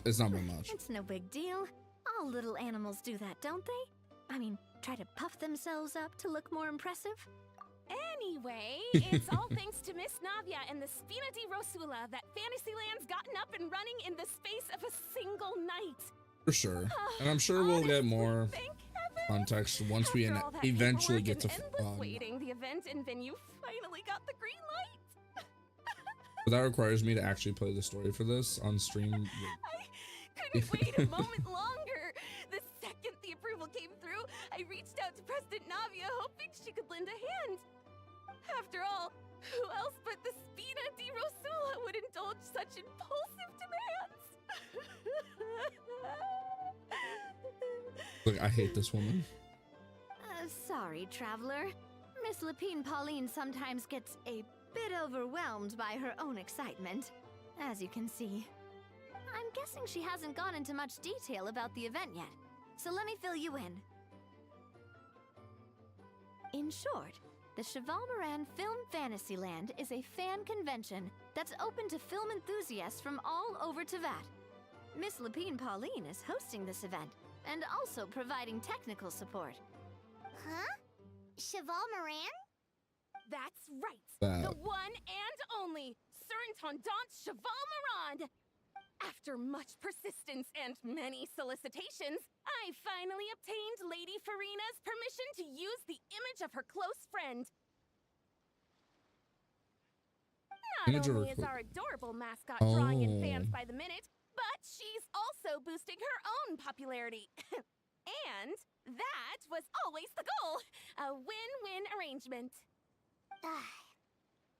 It's not by much. It's no big deal. All little animals do that, don't they? I mean, try to puff themselves up to look more impressive. Anyway, it's all thanks to Miss Navia and the Spina di Rosula that Fantasyland's gotten up and running in the space of a single night. For sure. And I'm sure we'll get more Thank heaven. context once we After all that eventually paperwork get to and endless waiting, the event and venue finally got the green light. but that requires me to actually play the story for this on stream. I couldn't wait a moment longer. The second the approval came through, I reached out to President Navia hoping she could lend a hand. After all, who else but the Spina di Rosula would indulge such impulsive demands? Look, I hate this woman. Sorry, traveler. Miss Lapine Pauline sometimes gets a bit overwhelmed by her own excitement, as you can see. I'm guessing she hasn't gone into much detail about the event yet, so let me fill you in. In short, the Cheval Moran Film Fantasyland is a fan convention that's open to film enthusiasts from all over Teyvat. Miss Lapine Pauline is hosting this event and also providing technical support. Huh? Cheval Moran? That's right. That. The one and only Surintendant Cheval Morand. After much persistence and many solicitations, I finally obtained Lady Farina's permission to use the image of her close friend. Not Image of her only is clo- our adorable mascot drawing in fans Oh. by the minute, but she's also boosting her own popularity. And that was always the goal. A win-win arrangement.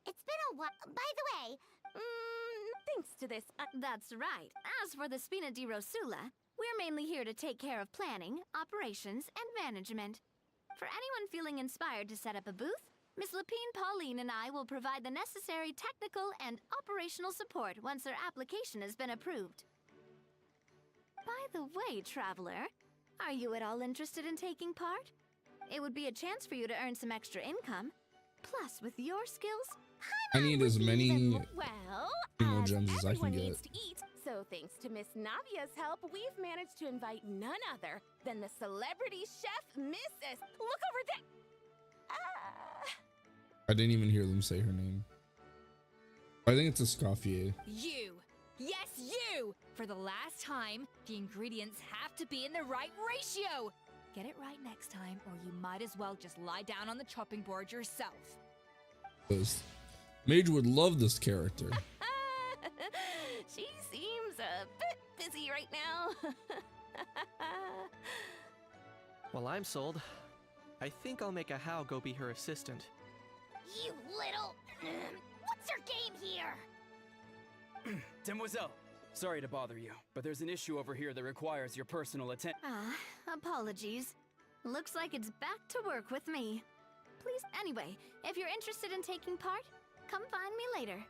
It's been a while. By the way, Thanks to this, That's right. As for the Spina di Rosula, we're mainly here to take care of planning, operations, and management. For anyone feeling inspired to set up a booth, Miss Lapine Pauline and I will provide the necessary technical and operational support once their application has been approved. By the way, traveler, are you at all interested in taking part? It would be a chance for you to earn some extra income. Plus, with your skills, I need as many well, Primo as gems as I everyone can needs get. to eat, so thanks to Miss Navia's help, we've managed to invite none other than the celebrity chef, Mrs. Look over there. I didn't even hear them say her name. I think it's Escoffier. You! Yes, you! For the last time, the ingredients have to be in the right ratio! Get it right next time, or you might as well just lie down on the chopping board yourself. This Mage would love this character. She seems a bit busy right now. Well, I'm sold. I think I'll make a How go be her assistant. you little. What's your game here? Demoiselle, sorry to bother you, but there's an issue over here that requires your personal attention. Apologies. Looks like it's back to work with me. Please, anyway, if you're interested in taking part, come find me later.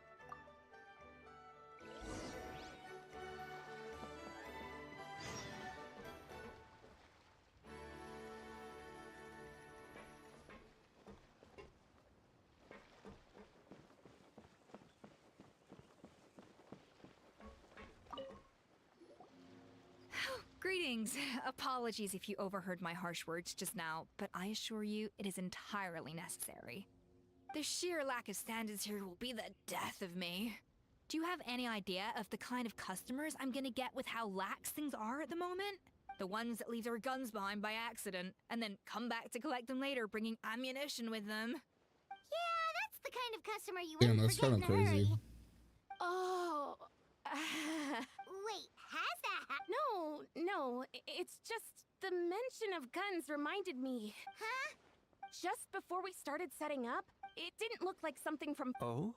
Greetings. Apologies if you overheard my harsh words just now, but I assure you it is entirely necessary. The sheer lack of standards here will be the death of me. Do you have any idea of the kind of customers I'm gonna get with how lax things are at the moment? The ones that leave their guns behind by accident, and then come back to collect them later bringing ammunition with them. Yeah, that's the kind of customer you Damn, wouldn't that's forget kind in of a crazy. hurry. Oh. Wait, has that happened? No, it's just the mention of guns reminded me. Huh? Just before we started setting up, it didn't look like something from. Oh?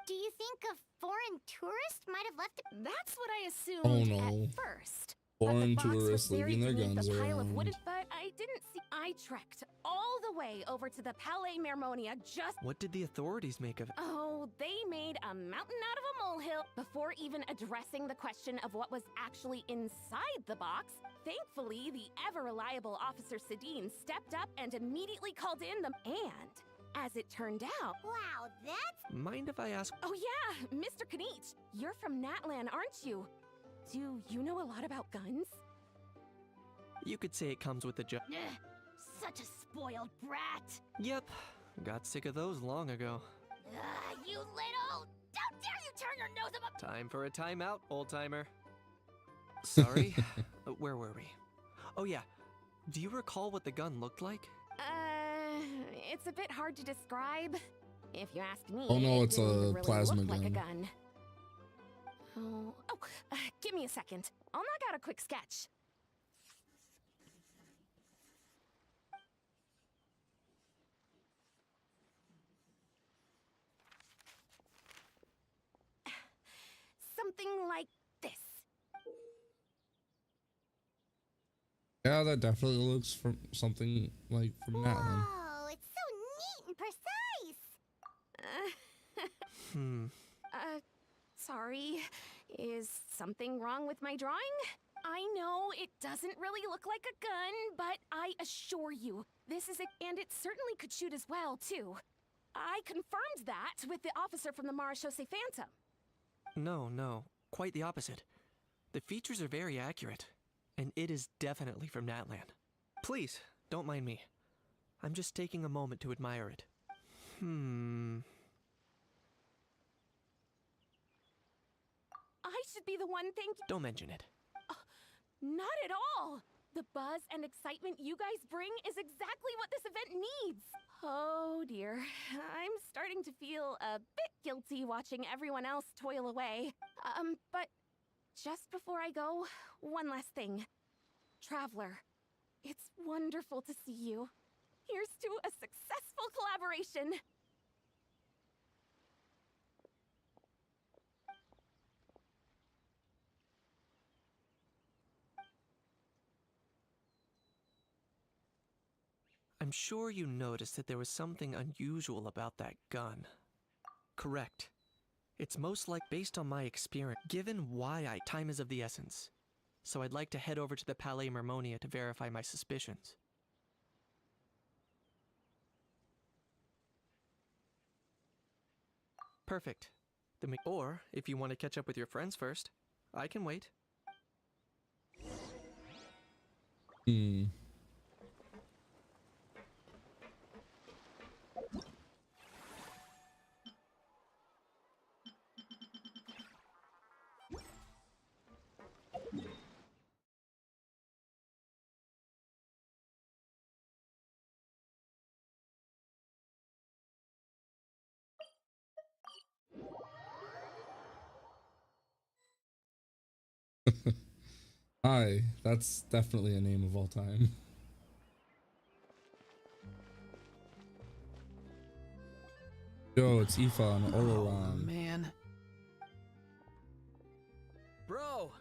Do you think a foreign tourist might have left it? That's what I assumed Oh, no. at first. Foreign But the box was tourists leaving their buried beneath guns a pile of around. wooden, but I didn't see. I trekked all the way over to the Palais Mermonia just. What did the authorities make of it? Oh, they made a mountain out of a molehill before even addressing the question of what was actually inside the box. Thankfully, the ever-reliable Officer Sedine stepped up and immediately called in the... And, as it turned out... Wow, that's. Mind if I ask? Oh yeah, Mr. Kanich, you're from Natlan, aren't you? Do you know a lot about guns? You could say it comes with the job. Such a spoiled brat. Yep, got sick of those long ago. You little. How dare you turn your nose up a. Time for a timeout, old-timer. Sorry, where were we? Oh yeah, do you recall what the gun looked like? It's a bit hard to describe. If you ask me, Oh, no, it it's didn't a really plasma look like a gun. gun. Give me a second. I'll knock out a quick sketch. Something like this. Yeah, that definitely looks from something like from Natlan. Whoa, it's so neat and precise. Sorry. Is something wrong with my drawing? I know it doesn't really look like a gun, but I assure you, this is it, and it certainly could shoot as well, too. I confirmed that with the officer from the Marechaussee Phantom. No, quite the opposite. The features are very accurate, and it is definitely from Natland. Please, don't mind me. I'm just taking a moment to admire it. I should be the one thanking. Don't mention it. Not at all! The buzz and excitement you guys bring is exactly what this event needs! Oh dear, I'm starting to feel a bit guilty watching everyone else toil away. But just before I go, one last thing. Traveler, it's wonderful to see you. Here's to a successful collaboration! I'm sure you noticed that there was something unusual about that gun. Correct. It's most like based on my experience. Given why time is of the essence. So I'd like to head over to the Palais Mermonia to verify my suspicions. Perfect. Or, if you want to catch up with your friends first, I can wait. Hi, that's definitely a name of all time. Yo, it's Aoife and Ororon. Oh, man. Bro!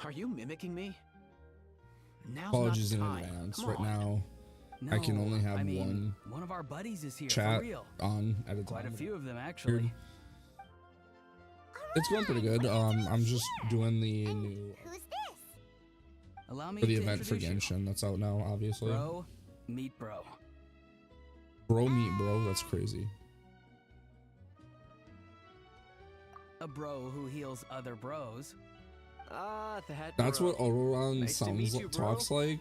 Are you mimicking me? Now's Apologies in not the time. advance. Come Right on. now, No, I can only have I mean, one of our buddies is here, chat for real. on at a time. Quite a few of them, actually. It's going pretty good. I'm just doing the new Who's this? Allow me for the to event for introduce you. Genshin that's out now, obviously. Bro, meet bro. Bro meet bro, that's crazy. A bro who heals other bros. Ah, that That's bro. what Ororon Nice to sounds meet you, bro. talks like.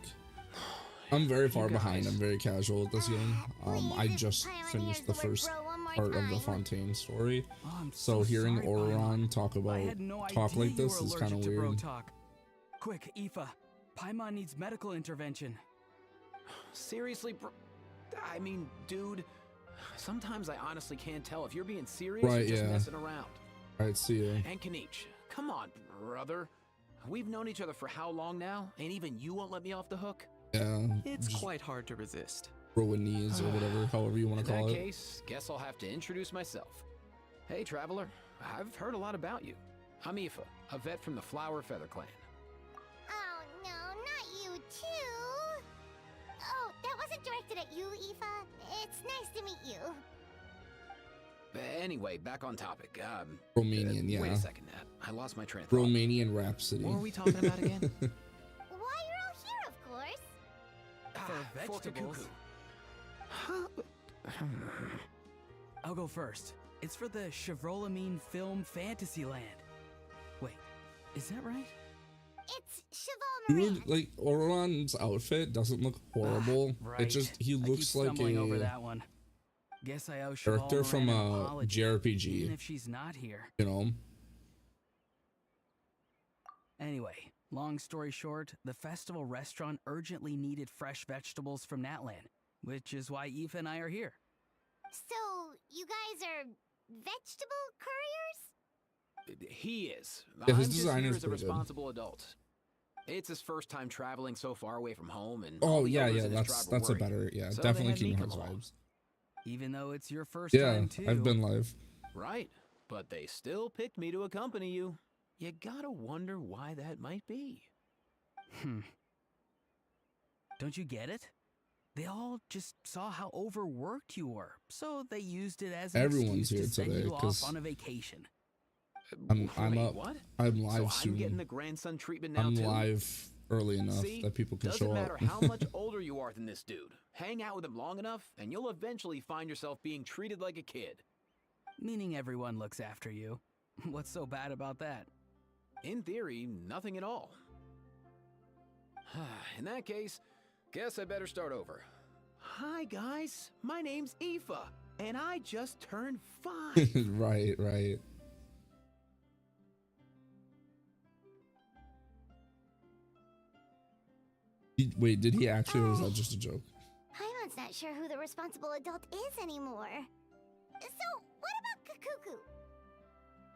I'm very far You behind. guys. I'm very casual with this game. I Please, just pioneers finished the word first bro one more part of the time. Fontaine story. Oh, I'm So hearing sorry, Ororon talk I about had no talk idea like you this were is kind of allergic to bro weird. talk. Quick, Aoife. Paimon needs medical intervention. Seriously, bro? I mean, dude, sometimes I honestly can't tell if you're being serious or Right, just yeah. messing around. Alright, see you. And Kanich, come on, brother. We've known each other for how long now, and even you won't let me off the hook? Yeah, It's just quite hard to resist. bro with knees or whatever, however you want In to call that it. case, guess I'll have to introduce myself. Hey, traveler, I've heard a lot about you. I'm Aoife, a vet from the Flower Feather Clan. Oh no, not you too! Oh, that wasn't directed at you, Aoife. It's nice to meet you. Anyway, back on topic. Romanian, yeah. Wait a second, Nat. I lost my train of thought. Romanian Rhapsody. What were we talking about again? Why, you're all here, of course. For Fork of vegetables. Cuckoo. I'll go first. It's for the Chevrolamine Film Fantasyland. Wait, is that right? It's Cheval Moran. Dude, like Ororon's outfit doesn't look horrible. Right. It just he I keep looks like stumbling over a that one. Guess I owe character Cheval from Moran an a apology, even JRPG. if she's not here. You know. Anyway, long story short, the festival restaurant urgently needed fresh vegetables from Natland, which is why Aoife and I are here. So, you guys are vegetable couriers? He is. Yeah, I'm his just design here is as a pretty good. responsible adult. It's his first time traveling so far away from home, and Oh all the yeah, others yeah. in his That's tribe are that's a worried. better. Yeah, So they definitely had me Kingdom come Hearts along. vibes. Even though it's your first Yeah, time too. I've been live. Right, but they still picked me to accompany you. You gotta wonder why that might be. Don't you get it? They all just saw how overworked you were, so they used it as an Everyone's excuse here to send today, you off 'cause on a vacation. I'm Wait, up. What? I'm live so soon. I'm getting the grandson treatment now I'm too. live early enough See, that people can doesn't show matter up. how much older you are than this dude. Hang out with him long enough, and you'll eventually find yourself being treated like a kid. meaning everyone looks after you. What's so bad about that? In theory, nothing at all. In that case, guess I better start over. Hi guys, my name's Aoife, and I just turned 5. Right. Wait, did he actually, or was that just a joke? Paimon's not sure who the responsible adult is anymore. So, what about Kakuku?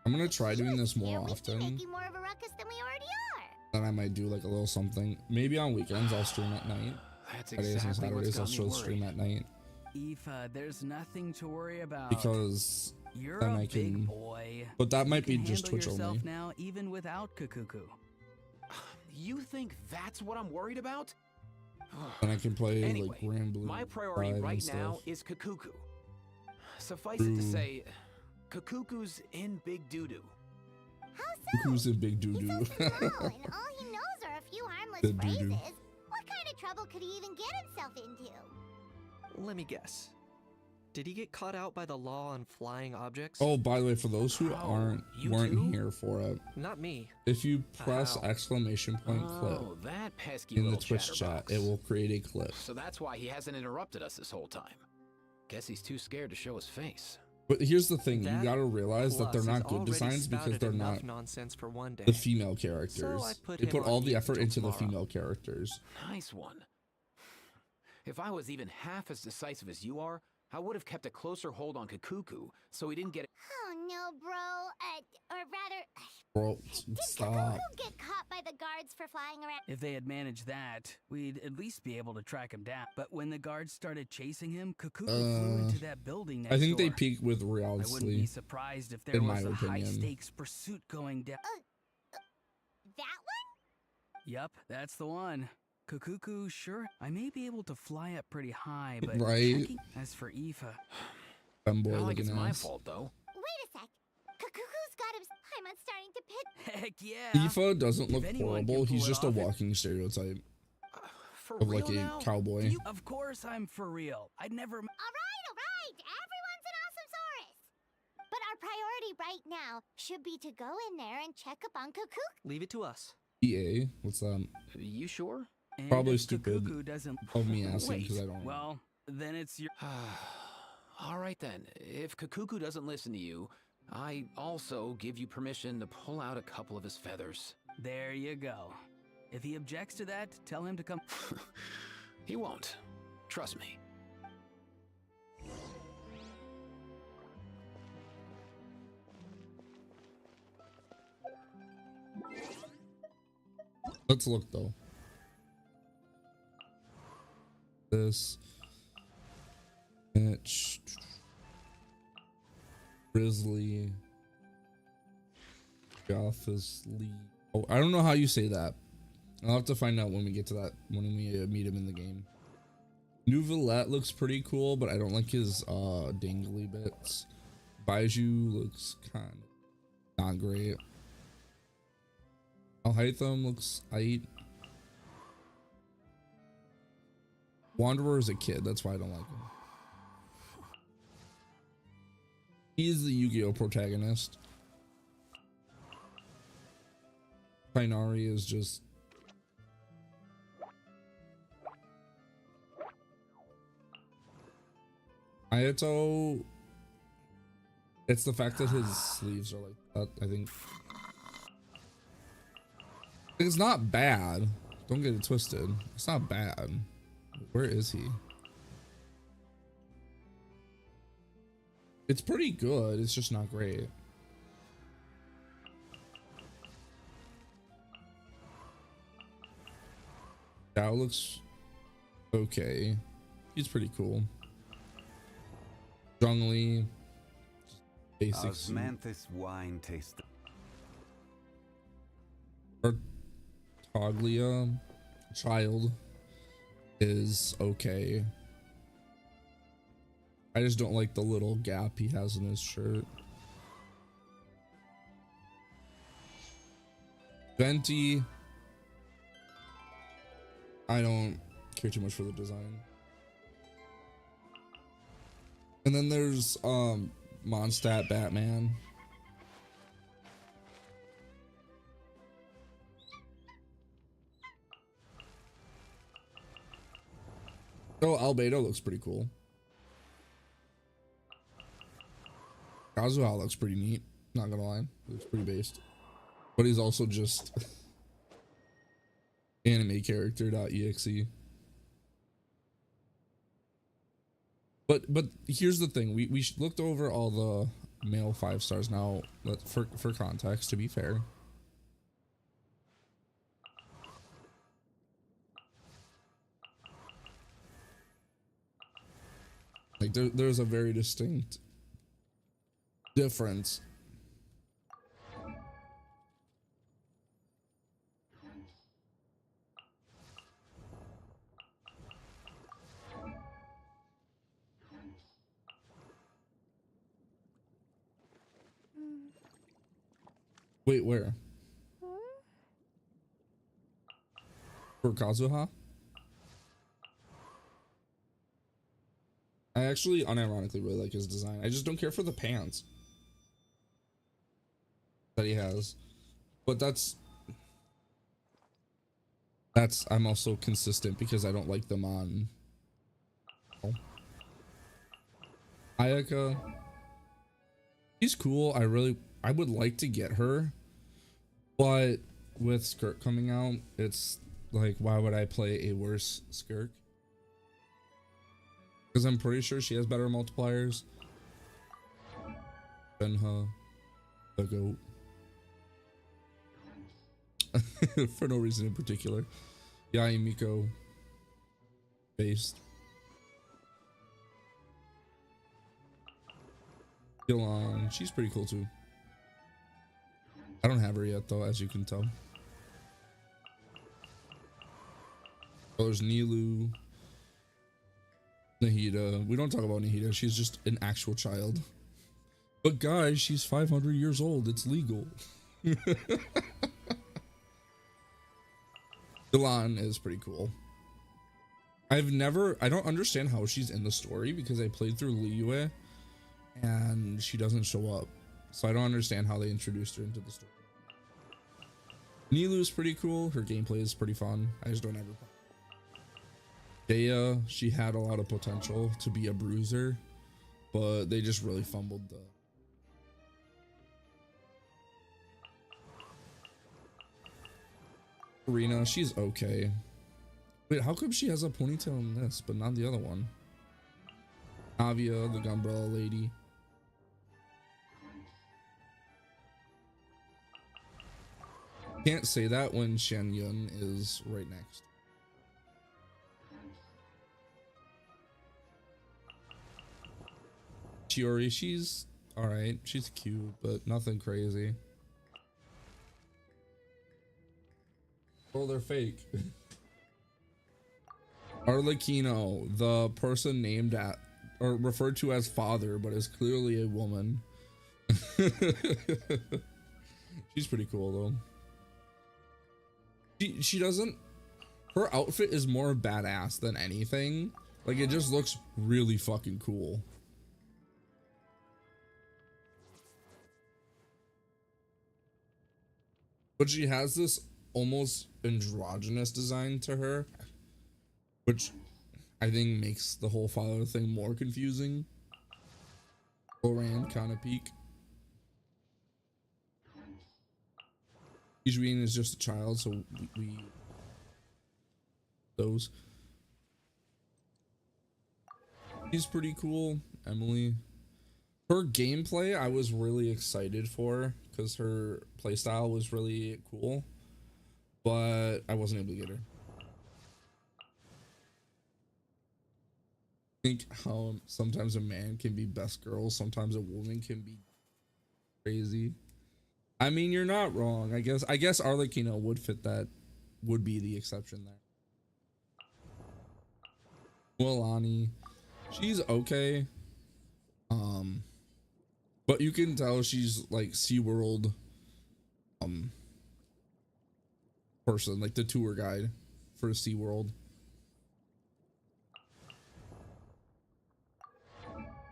I'm gonna try doing this more Here we often. be making more of a ruckus than we already are. Then I might do like a little something. Maybe on weekends I'll stream at night. That's Fridays and exactly what's Saturdays I'll got me still stream worried. at night Aoife, there's nothing to worry about. because You're then a I can. big boy. But that You might be can just handle Twitch yourself only. now, even without Kakuku. You think that's what I'm worried about? And I can play Anyway, like Granblue my priority Drive right and now stuff. is Kakuku. Suffice it to True. say, Kakuku's in big doo-doo. How so? Who's in big doo He's doo? so small, and all he knows are a few harmless The doo-doo. phrases. What kind of trouble could he even get himself into? Let me guess. Did he get caught out by the law on flying objects? Oh, by the way, for those who Oh, you weren't too? here for it, Not me. if you press Ow. exclamation point clip Oh, that pesky in the little Twitch chat, chatterbox. it will create a clip. So that's why he hasn't interrupted us this whole time. Guess he's too scared to show his face. But here's the thing: you That gotta realize that they're plus not has good already designs because spouted they're enough not nonsense for one day. the female characters. I put They him put on all the mute effort till into the tomorrow. female characters. Nice one. If I was even half as decisive as you are, I would have kept a closer hold on Kakuku so he didn't get it. Oh no, bro. Or rather, Bro, did stop. Kakuku get caught by the guards for flying around? If they had managed that, we'd at least be able to track him down. But when the guards started chasing him, Kakuku flew into that building next I think they door. peaked with I wouldn't reality. be surprised if there in was my a opinion. high-stakes pursuit going down. That one? Yup, that's the one. Kakuku, sure, I may be able to fly up pretty high, but Right. checking as for Aoife, Femboy Not like it's looking my ass. fault, though. Wait a sec. Kakuku's got him. I'm starting to pit. heck yeah. Aoife doesn't If look anyone can horrible. pull He's it just a off, it- walking stereotype For of real like a now? cowboy. Of course I'm for real. I'd never... All right. Everyone's an awesome Saurus. But our priority right now should be to go in there and check up on Kakuku. Leave it to us. EA, what's that? You sure? And Probably if stupid Kakuku doesn't... of me asking Wait. because I don't. Well, then it's your... All right then. If Kakuku doesn't listen to you, I also give you permission to pull out a couple of his feathers. There you go. If he objects to that, tell him to come... He won't. Trust me. Let's look though. This Mitch Grizzly Gothis Lee. Oh, I don't know how you say that. I'll have to find out when we get to that, when we meet him in the game. New Villette looks pretty cool, but I don't like his dangly bits. Baiju looks kind of not great. Alhaitham looks aight. Wanderer is a kid, that's why I don't like him. He's the Yu-Gi-Oh protagonist. Kainari is just Ayato. It's the fact that his sleeves are like that, I think. It's not bad. Don't get it twisted. It's not bad. Where is he? It's pretty good. It's just not great. That looks okay. He's pretty cool. Zhongli. Basic suit. Osmanthus wine taster. Toglia child is okay. I just don't like the little gap he has in his shirt. Venti, I don't care too much for the design. And then there's Mondstadt Batman. Oh, Albedo looks pretty cool. Kazuha looks pretty neat. Not gonna lie, looks pretty based. But he's also just anime character.exe. But here's the thing: we looked over all the male 5 stars. Now, for context, to be fair, like there's a very distinct difference. Wait, where? For Kazuha? I actually unironically really like his design. I just don't care for the pants that he has. But that's I'm also consistent because I don't like them on Ayaka. She's cool. I would like to get her, but with Skirk coming out, it's like, why would I play a worse Skirk? Because I'm pretty sure she has better multipliers than her, the GOAT. For no reason in particular. Yai Miko based. Gilon, she's pretty cool too. I don't have her yet though, as you can tell. Oh, there's Nilu, Nahida. We don't talk about Nahida. She's just an actual child. But guys, she's 500 years old. It's legal. Dylan is pretty cool. I don't understand how she's in the story because I played through Liyue and she doesn't show up. So I don't understand how they introduced her into the story. Nilu's pretty cool. Her gameplay is pretty fun. I just don't ever play. Dea, she had a lot of potential to be a bruiser, but they just really fumbled the... Karina, she's okay. Wait, how come she has a ponytail in this, but not the other one? Avia, the Gumbrella lady. Can't say that when Shen Yun is right next. Chiori, she's alright. She's cute, but nothing crazy. Oh, they're fake. Arlecchino, the person named at or referred to as father, but is clearly a woman. She's pretty cool though. She doesn't, her outfit is more badass than anything. Like, it just looks really fucking cool. But she has this almost androgynous design to her, which I think makes the whole father thing more confusing. Loran kind of peak. Ijuin is just a child, so we those. She's pretty cool. Emily, her gameplay I was really excited for because her playstyle was really cool, but I wasn't able to get her. I think how sometimes a man can be best girl, sometimes a woman can be crazy. I mean, you're not wrong. I guess Arlecchino would fit that, would be the exception there. Mualani, she's okay. But you can tell she's like SeaWorld person, like the tour guide for SeaWorld.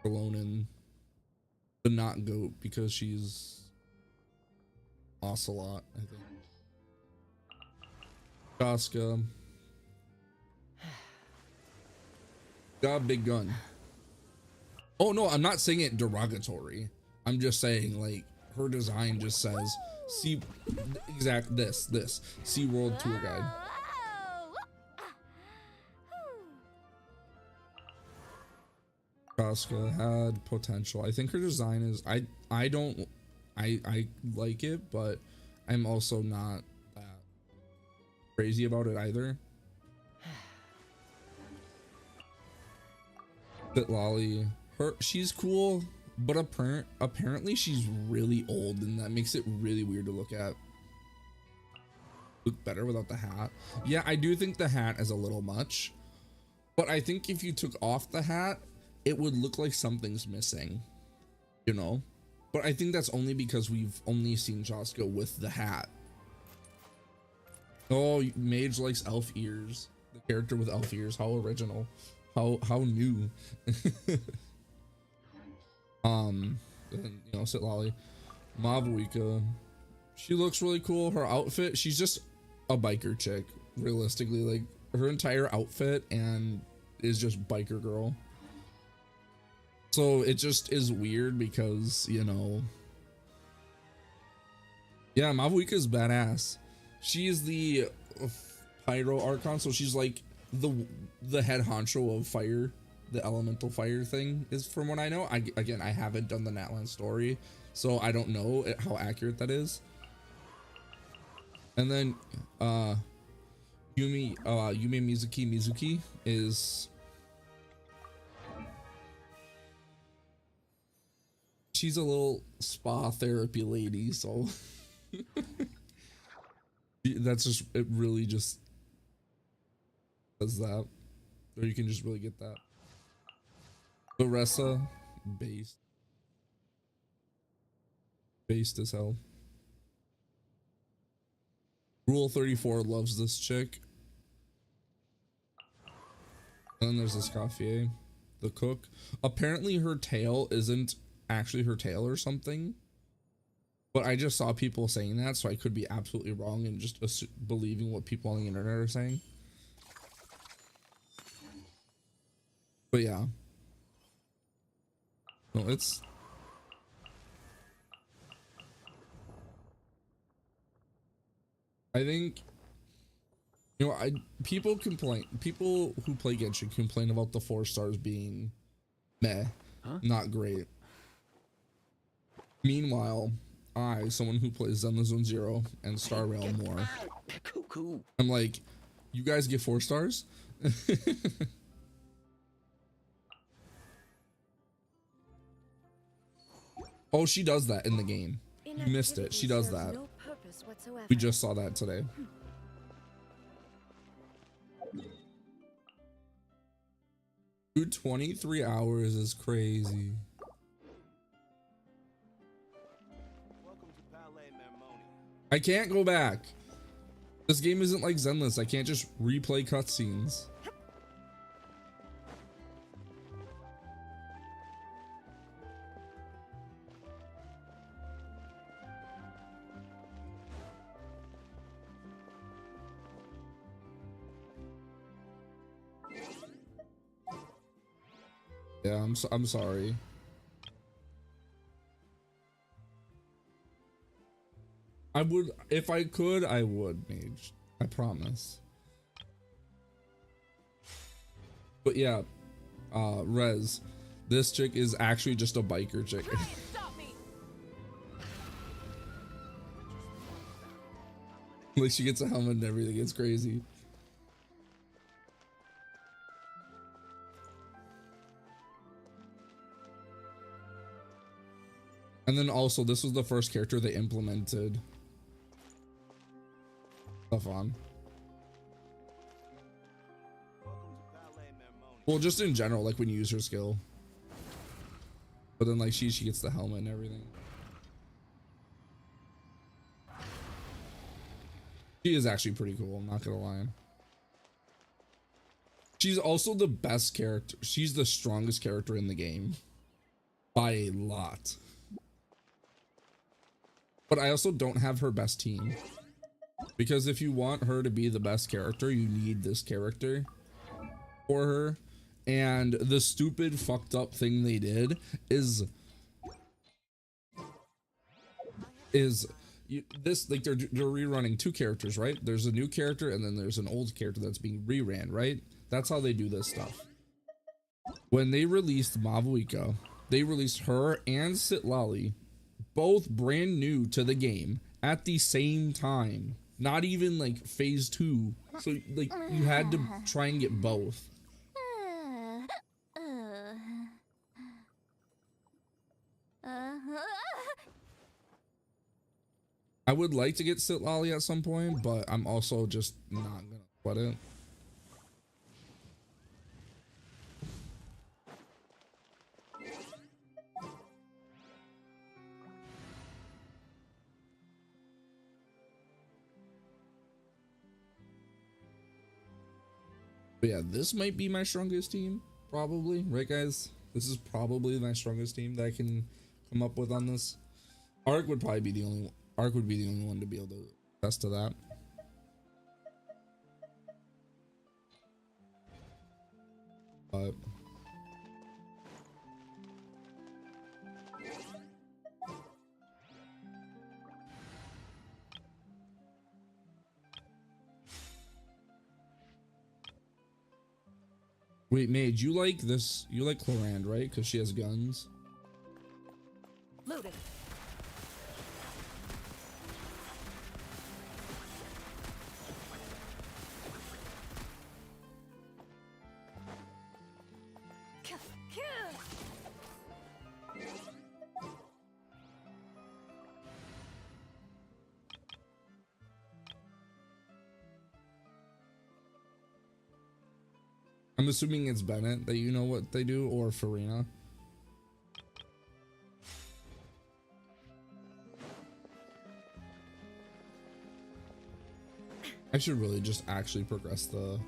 Balonin, but not goat because she's ocelot, I think. Casca got a big gun. Oh no, I'm not saying it derogatory. I'm just saying like her design just says see exact this SeaWorld tour guide. Casca had potential. I think her design is I like it, but I'm also not that crazy about it either. But Lolly, she's cool, but apparently she's really old, and that makes it really weird to look at. Look better without the hat. Yeah, I do think the hat is a little much, but I think if you took off the hat, it would look like something's missing, you know? But I think that's only because we've only seen Casca with the hat. Oh, Mage likes elf ears. The character with elf ears. How original. How new. And, you know, Sit Lolly. Mavuika. She looks really cool. Her outfit, she's just a biker chick, realistically. Like, her entire outfit and is just biker girl. So it just is weird because, you know, yeah, Mavuika is badass. She is the Pyro Archon, so she's like the head honcho of fire. The elemental fire thing is, from what I know. Again, I haven't done the Natlan story, so I don't know how accurate that is. And then Yume Mizuki is, she's a little spa therapy lady, so that's just, it really just does that, or you can just really get that. Laressa, based as hell. Rule 34 loves this chick. And then there's this Scaffier, the cook. Apparently her tail isn't actually her tail or something, but I just saw people saying that, so I could be absolutely wrong and just believing what people on the internet are saying. But yeah, no, it's, I think, you know, people who play Genshin complain about the 4 stars being meh, not great. Meanwhile, someone who plays Zenless Zone Zero and Star Rail more, I'm like, you guys get 4 stars? Oh, she does that in the game. You missed it. She does that. We just saw that today. Dude, 23 hours is crazy. I can't go back. This game isn't like Zenless. I can't just replay cutscenes. Yeah, I'm sorry. I would, if I could, I would, Mage. I promise. But yeah, Rez, this chick is actually just a biker chick. Like, she gets a helmet and everything. It's crazy. And then also, this was the first character they implemented stuff on. Well, just in general, like when you use her skill. But then like she gets the helmet and everything. She is actually pretty cool, I'm not gonna lie. She's also the best character. She's the strongest character in the game. By a lot. But I also don't have her best team. Because if you want her to be the best character, you need this character for her. And the stupid fucked up thing they did is this, like, they're rerunning two characters, right? There's a new character and then there's an old character that's being reran, right? That's how they do this stuff. When they released Mavuika, they released her and Sitlali, both brand new to the game at the same time. Not even like phase 2. So like you had to try and get both. I would like to get Sitlali at some point, but I'm also just not gonna sweat it. But yeah, this might be my strongest team, probably, right guys? This is probably my strongest team that I can come up with on this. Arc would probably be the only one to be able to attest to that. But wait, Mage, you like this? You like Clorand, right? Because she has guns. Loaded. I'm assuming it's Bennett that you know what they do, or Farina. I should really just actually progress the...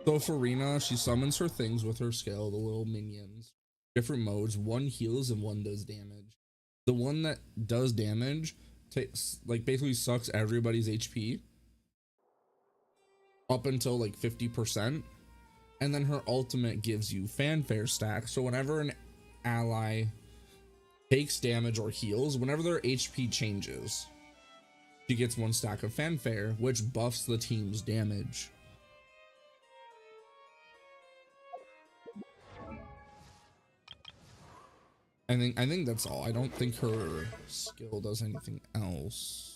So Farina, she summons her things with her skill, the little minions. Different modes, one heals and one does damage. The one that does damage takes, like, basically sucks everybody's HP up until like 50%, and then her ultimate gives you fanfare stack. So whenever an ally takes damage or heals, whenever their HP changes, she gets one stack of fanfare, which buffs the team's damage. I think that's all. I don't think her skill does anything else.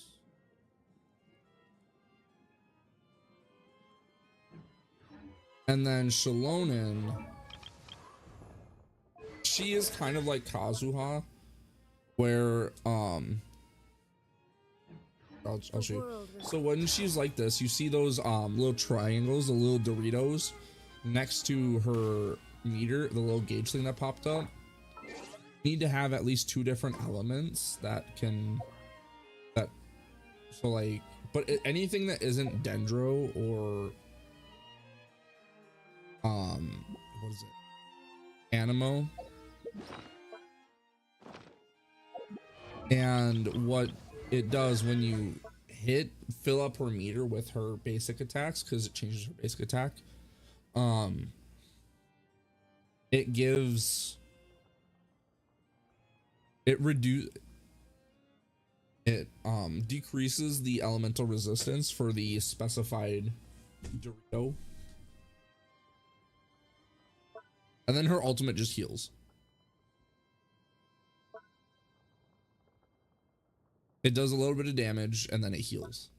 And then Shalonen, she is kind of like Kazuha, where I'll show you. So when she's like this, you see those little triangles, the little Doritos next to her meter, the little gauge thing that popped up. You need to have at least 2 different elements that so like, but anything that isn't Dendro or what is it, Animo, and what it does when you fill up her meter with her basic attacks, because it changes her basic attack, it decreases the elemental resistance for the specified Dorito. And then her ultimate just heals. It does a little bit of damage and then it heals.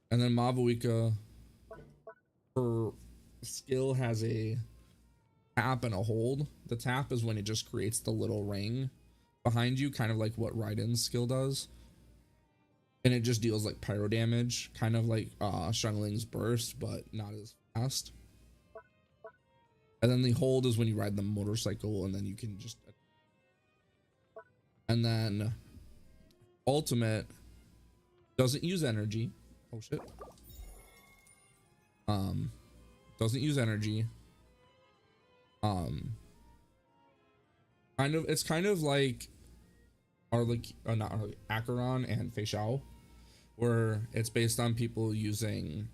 And then Mavuika, her skill has a tap and a hold. The tap is when it just creates the little ring behind you, kind of like what Raiden's skill does. And it just deals like pyro damage, kind of like Xiangling's burst, but not as fast. And then the hold is when you ride the motorcycle, and then you can just... And then ultimate doesn't use energy. Oh shit. Doesn't use energy. It's kind of like not Arlic, Acheron and Fei Xiao, where it's based on people using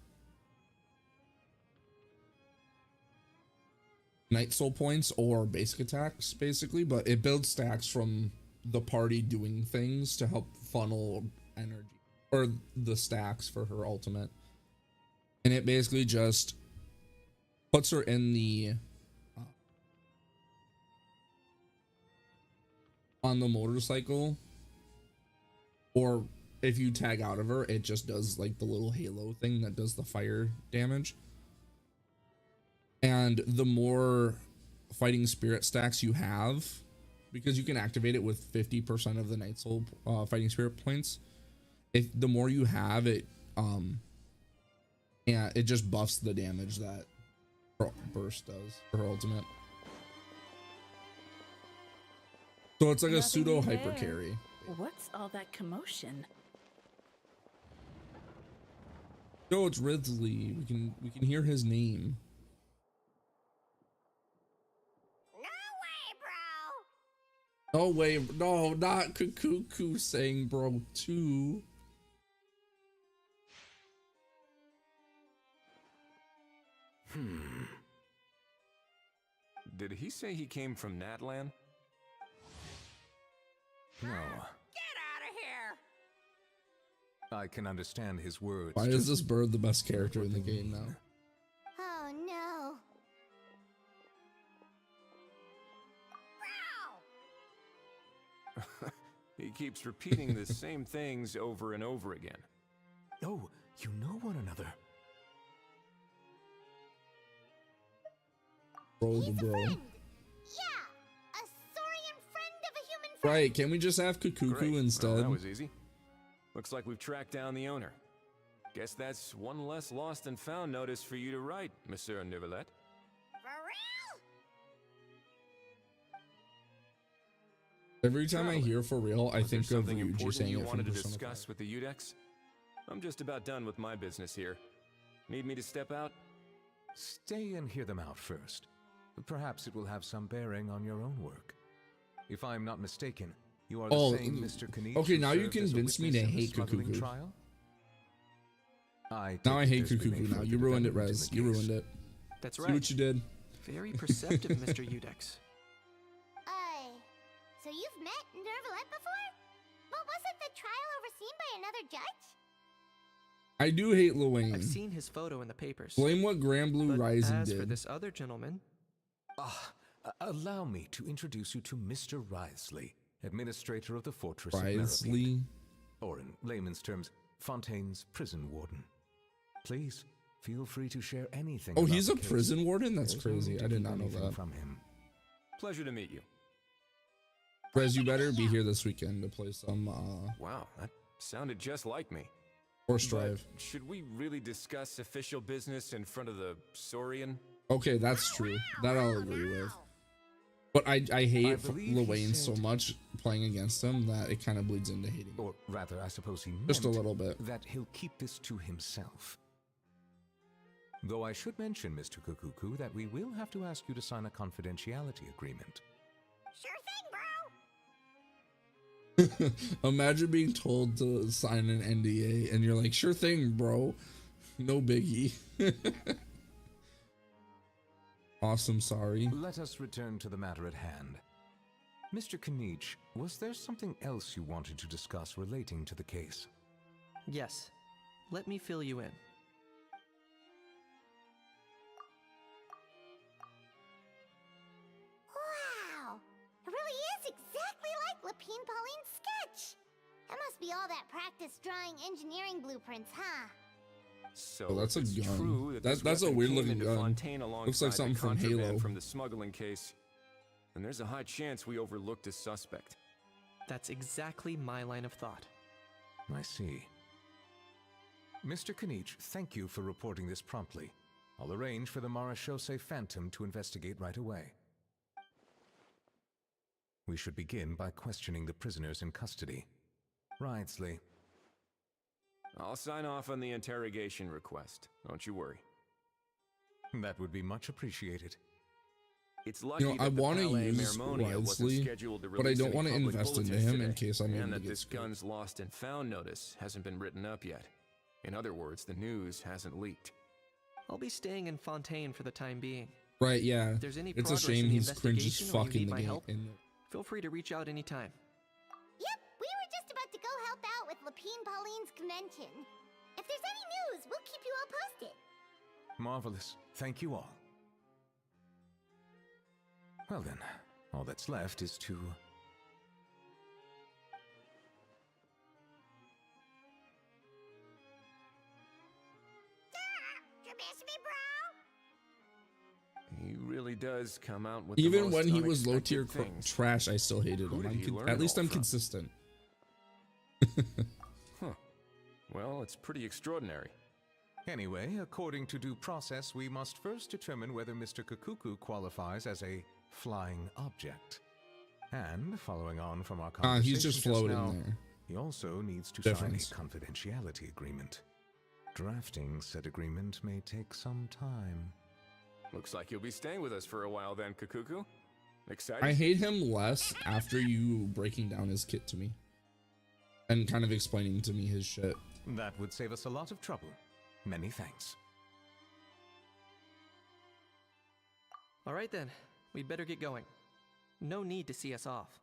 Night Soul points or basic attacks, basically, but it builds stacks from the party doing things to help funnel energy, or the stacks for her ultimate. And it basically just puts her in the on the motorcycle, or if you tag out of her, it just does like the little halo thing that does the fire damage. And the more fighting spirit stacks you have, because you can activate it with 50% of the Night Soul fighting spirit points, if the more you have it, yeah, it just buffs the damage that burst does for her ultimate. So it's like a pseudo hyper carry. What's all that commotion? No, it's Ridley. We can hear his name. No way, no, not Kukuku saying bro too. Did he say he came from Natlan? No. Get out of here! I can understand his words. Why is this bird the best character in the game now? Oh no. He keeps repeating the same things over and over again. Oh, you know one another. Bro, the bro. Yeah, a Saurian friend of a human friend. Right, can we just have Kukuku Great. instead? Well, that was easy. Looks like we've tracked down the owner. Guess that's one less lost and found notice for you to write, Monsieur Neuvillette. For real? Every time I hear for real, I think of something Ryuji important saying you it from wanted to Persona discuss 5. with the Udex? I'm just about done with my business here. Need me to step out? Stay and hear them out first. Perhaps it will have some bearing on your own work. If I'm not mistaken, you are the same Mr. Knight. Okay, now you convinced me to hate Kukuku. Now I hate Kukuku now. You ruined it, Rez. You ruined it. That's See right. what you did. Very perceptive, Mr. Udex. So you've met Neuvillette before? But wasn't the trial overseen by another judge? I do hate Luane. I've seen his photo in the papers. Blame what Grand Blue But Rising as did. for this other gentleman, Allow me to introduce you to Mr. Wriothesley, administrator of the Fortress of Wriothesley? Merrowgate. Or in layman's terms, Fontaine's prison warden. Please, feel free to share anything. Oh, about he's the a case. prison warden? That's There's no crazy. need to I did keep not know anything that. From him. Pleasure to meet you. Rez, you better be here this weekend to play some Wow, that sounded just like me. Horse Drive. But should we really discuss official business in front of the Saurian? Okay, that's true. That I'll agree with. But I hate believe he Luane so said- much playing against him that it kind of bleeds into hating him. Or rather, I suppose he meant Just a little bit. that he'll keep this to himself. Though I should mention, Mr. Kukuku, that we will have to ask you to sign a confidentiality agreement. Sure thing, bro. Imagine being told to sign an NDA and you're like, sure thing, bro. No biggie. Awesome, sorry. Let us return to the matter at hand. Mr. Knight, was there something else you wanted to discuss relating to the case? yes. Let me fill you in. Wow. It really is exactly like Lapine Pauline's sketch. That must be all that practice drawing engineering blueprints, huh? So Oh, that's a it's gun. true that this That's a weapon weird came looking into gun. Fontaine Looks like alongside something the from contraband Halo. from the smuggling case. And there's a high chance we overlooked a suspect. That's exactly my line of thought. I see. Mr. Knight, thank you for reporting this promptly. I'll arrange for the Marechaussee Phantom to investigate right away. We should begin by questioning the prisoners in custody. Wriothesley. I'll sign off on the interrogation request. Don't you worry. That would be much appreciated. It's lucky You know, I that the want to Palais use Mermonia wasn't wisely, scheduled to but I release don't any want to public invest into bulletins him in today, case I'm able and to that get this screwed. gun's lost and found notice hasn't been written up yet. In other words, the news hasn't leaked. I'll be staying in Fontaine for the time being. Right, yeah. If there's any It's a progress shame in the he's cringe as investigation or you fuck in need the my game. help, feel free to reach out anytime. Yep, we were just about to go help out with Lapine Pauline's convention. If there's any news, we'll keep you all posted. Marvelous. Thank you all. Well then, all that's left is to... You miss me, bro? He really does come out with the Even most when he was low unexpected tier things. trash, I still hated Who him. did he learn At least all I'm from? consistent. Huh. Well, it's pretty extraordinary. Anyway, according to due process, we must first determine whether Mr. Kakuku qualifies as a flying object. And, following on from our conversation he's just floating now, there. he also needs to Difference. sign a confidentiality agreement. Drafting said agreement may take some time. Looks like you'll be staying with us for a while then, Kakuku. Excited? I hate him less after you breaking down his kit to me. And kind of explaining to me his shit. That would save us a lot of trouble. Many thanks. All right then, we'd better get going. No need to see us off.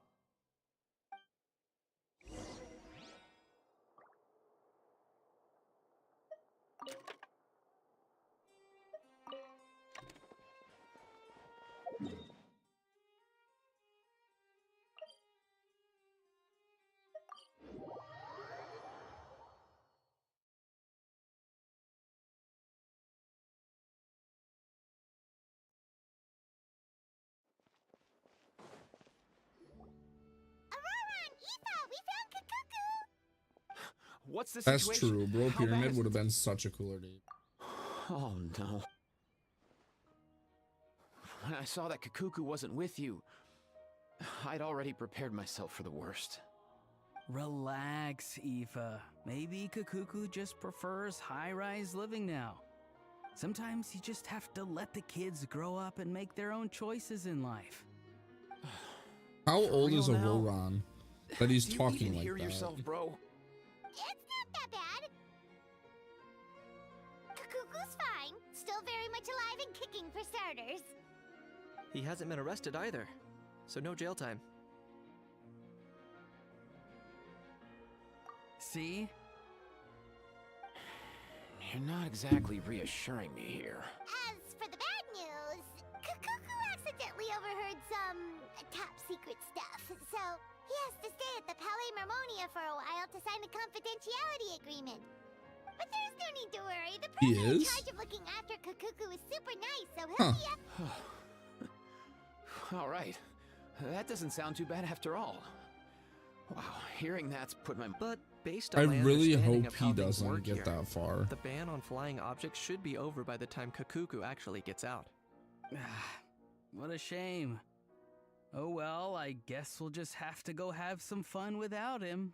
What's the That's situation? true. Bro How bad Pyramid is would it? have been such a cooler date. Oh no. When I saw that Kakuku wasn't with you, I'd already prepared myself for the worst. Relax, Aoife. Maybe Kakuku just prefers high-rise living now. Sometimes you just have to let the kids grow up and make their own choices in life. How old is real now? Auroron that he's Do you talking even like hear that? yourself, bro? It's not that bad. Kakuku's fine. Still very much alive and kicking for starters. He hasn't been arrested either, so no jail time. See? You're not exactly reassuring me here. As for the bad news, Kakuku accidentally overheard some top secret stuff, so he has to stay at the Palais Mermonia for a while to sign a confidentiality agreement. But there's no need to worry. The He person in is? charge of looking after Kakuku is super nice, so he'll be All right. That doesn't sound too bad after all. Wow, hearing that's put my... But based I on my really understanding hope of how he things doesn't work get here, that far. the ban on flying objects should be over by the time Kakuku actually gets out. What a shame. Oh well, I guess we'll just have to go have some fun without him.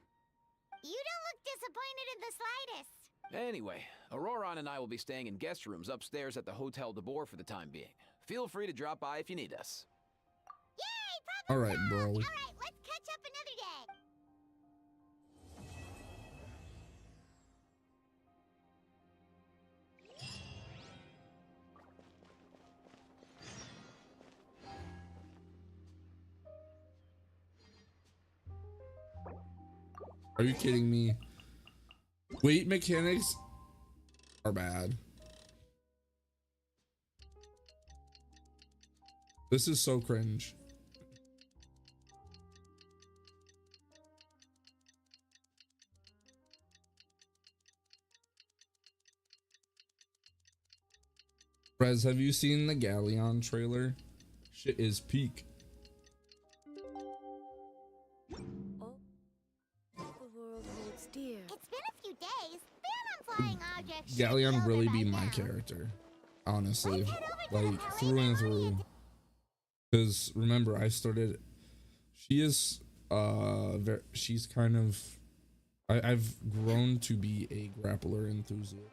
You don't look disappointed in the slightest. Anyway, Auroron and I will be staying in guest rooms upstairs at the Hotel de Boer for the time being. Feel free to drop by if you need us. All right, bro. All right, let's catch up another day. Are you kidding me? Weight mechanics are bad. This is so cringe. Rez, have you seen the Galleon trailer? Shit is peak. It's been a few days. Ban on flying objects. Galleon really be my character, honestly, like through and through. Because remember, I started. She is, she's kind of. I've grown to be a grappler enthusiast.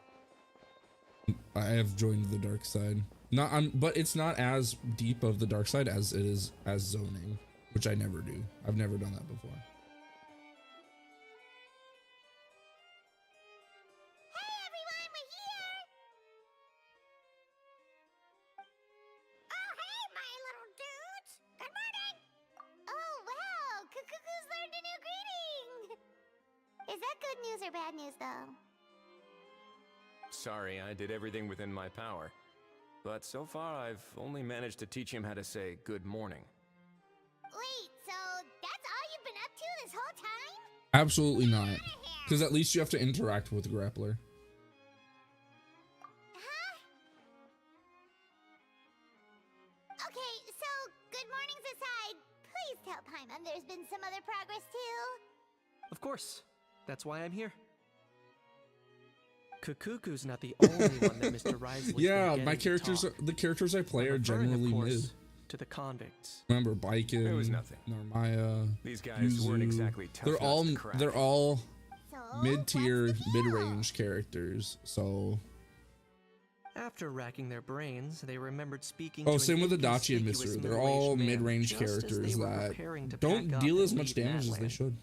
I have joined the dark side. Not but it's not as deep of the dark side as it is as zoning, which I never do. I've never done that before. Hey everyone, we're here! Oh hey, my little dudes! Good morning! Oh wow, Kukuku's learned a new greeting! Is that good news or bad news though? Sorry, I did everything within my power. But so far, I've only managed to teach him how to say good morning. Wait, so that's all you've been up to this whole time? Absolutely not. Because at least you have to interact with the grappler. Huh? Okay, so good mornings aside, please tell Paimon there's been some other progress too. Of course. That's why I'm here. Kukuku's not the only one that Mr. Risley's Yeah, been my getting to characters, talk. the characters I play I'm are referring, of generally course, mid. to the convicts. Remember, Baiken, It was nothing. Narmaya, These guys Yuzu. weren't exactly tough They're all nuts to crack. they're all So, mid-tier, mid-range characters. So After racking their brains, they remembered speaking oh, to same an with Adachi and inconspicuous Mitsuru. They're all middle-aged man mid-range just as characters they were that preparing to don't pack up deal and as much leave damage as they Natlan. should.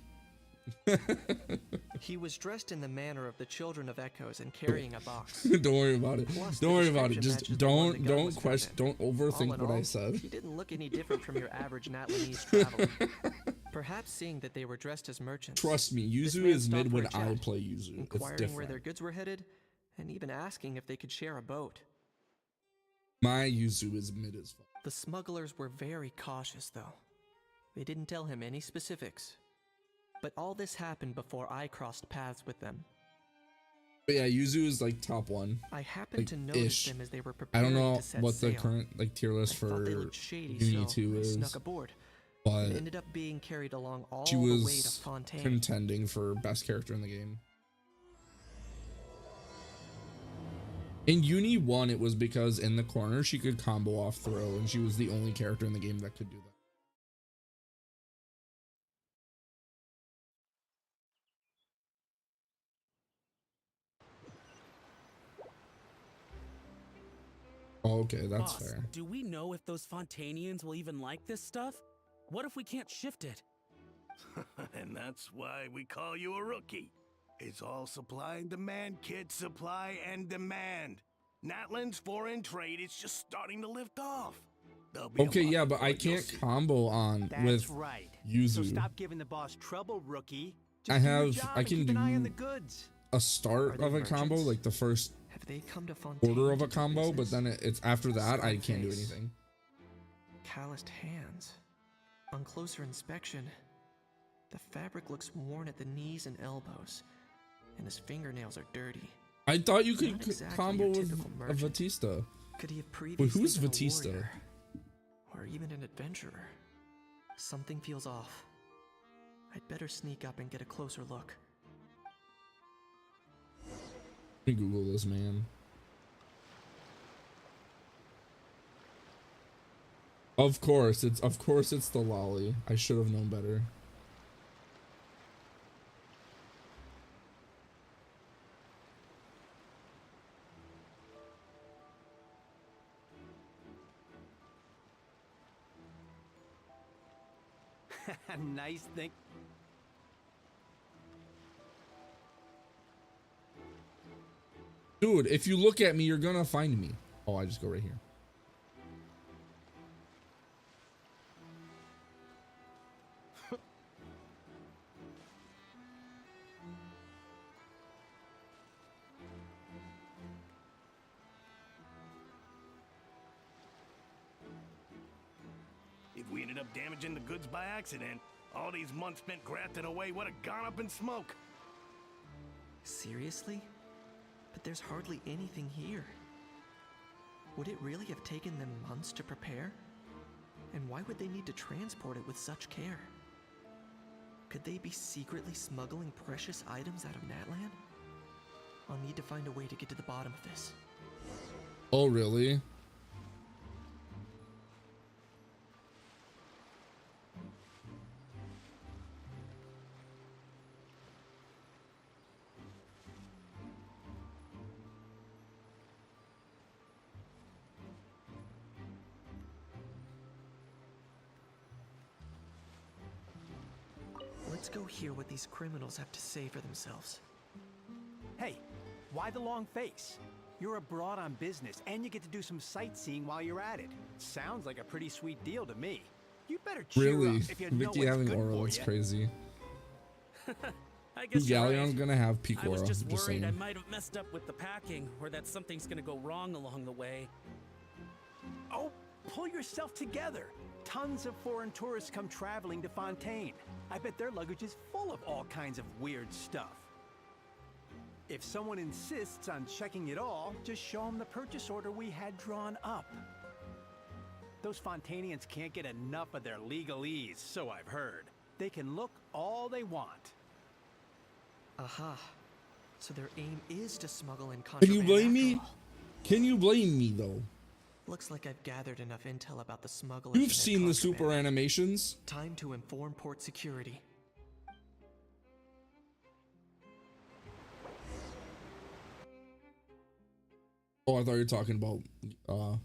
He was dressed in the manner of the children of Echoes and carrying a box. Don't worry about it. Plus, the Don't worry about it. description Just matches the one the gun don't was found question. in. Don't All overthink in what I all, said. He didn't look any different from your average Natlanese traveler. Perhaps seeing that they were dressed as merchants. Trust me, this Yuzu man is stopped mid for when a I chat, play Yuzu. It's inquiring different. where their goods were headed, and even asking if they could share a boat. My Yuzu is mid as fuck. The smugglers were very cautious, though. They didn't tell him any specifics. But all this happened before I crossed paths with them. But yeah, Yuzu is like top one. I happened like, to notice ish. them as they were I preparing don't know to set what the sail. current like tier list I for thought they looked shady, Uni so 2 I is, snuck aboard. but And ended up being carried along all she the way to was Fontaine. contending for best character in the game. In Uni 1, it was because in the corner she could combo off throw, and she was the only character in the game that could do that. Oh, okay, that's Boss, fair. do we know if those Fontanians will even like this stuff? What if we can't shift it? And that's why we call you a rookie. It's all supply and demand, kid. Supply and demand. Natlan's foreign trade is just starting to lift off. There'll be a Okay, month yeah, but before I you'll can't see. combo on That's with right. Yuzu. So stop giving the boss trouble, rookie. I Just do your have job I and can keep an eye on do the goods. a start Are they of a combo, merchants? like the first Have they come to Fontaine order of to a do combo, but business? then it's after that I can't do Face. anything. Calloused hands. On closer inspection, the fabric looks worn at the knees and elbows, and his fingernails are dirty. I thought you could Not exactly combo your with typical a merchant. Batista. Could he have previously who's been a Batista? warrior? Or even an adventurer? Something feels off. I'd better sneak up and get a closer look. Let me Google this, man. Of course it's the lolly. I should have known better. Nice thing. Dude, if you look at me, you're gonna find me. Oh, I just go right here. If we ended up damaging the goods by accident, all these months spent grafting away would have gone up in smoke. Seriously? But there's hardly anything here. Would it really have taken them months to prepare? And why would they need to transport it with such care? Could they be secretly smuggling precious items out of Natlan? I'll need to find a way to get to the bottom of this. Oh, really? Let's go hear what these criminals have to say for themselves. Hey, why the long face? You're abroad on business, and you get to do some sightseeing while you're at it. Sounds like a pretty sweet deal to me. You better cheer Really? up if you know Vicky what's having good aura, for that's you. crazy. I guess you're Galleon's right. gonna have peak I was aura, just just worried I saying. might have messed up with the packing, or that something's gonna go wrong along the way. Oh, pull yourself together. Tons of foreign tourists come traveling to Fontaine. I bet their luggage is full of all kinds of weird stuff. If someone insists on checking it all, just show them the purchase order we had drawn up. Those Fontainians can't get enough of their legalese, so I've heard. They can look all they want. Aha. So their aim is to smuggle in Can you contraband blame after me? all. Can you blame me though? Looks like I've gathered enough intel about the smugglers. You've and their seen the super contraband. animations. Time to inform port security. Oh, I thought you were talking about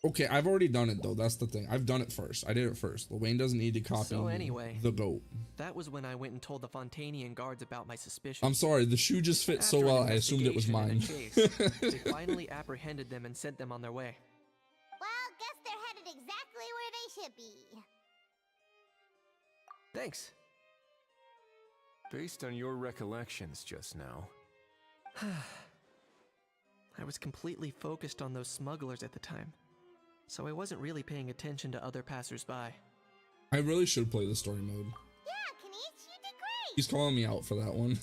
okay, I've already done it though. That's the thing. I've done it first. I did it first. Wayne doesn't need to copy So anyway, the goat. That was when I went and told the Fontainian guards about my suspicions. I'm sorry, the shoe just fit so After an well. I assumed it was investigation mine. and a chase, they finally apprehended them and sent them on their way. Well, guess they're headed exactly where they should be. Thanks. Based on your recollections just now, I was completely focused on those smugglers at the time, so I wasn't really paying attention to other passersby. I really should play the story mode. Yeah, Kanish, you did great. He's calling me out for that one.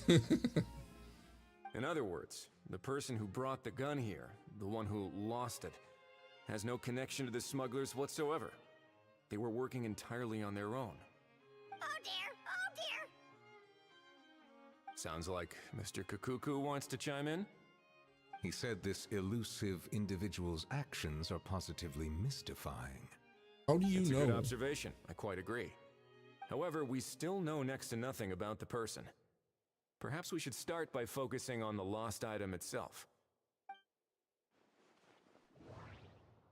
in other words, the person who brought the gun here, the one who lost it, has no connection to the smugglers whatsoever. They were working entirely on their own. Oh dear, oh dear. Sounds like Mr. Kakuku wants to chime in? He said this elusive individual's actions are positively mystifying. How do you It's know? a good observation. I quite agree. However, we still know next to nothing about the person. Perhaps we should start by focusing on the lost item itself.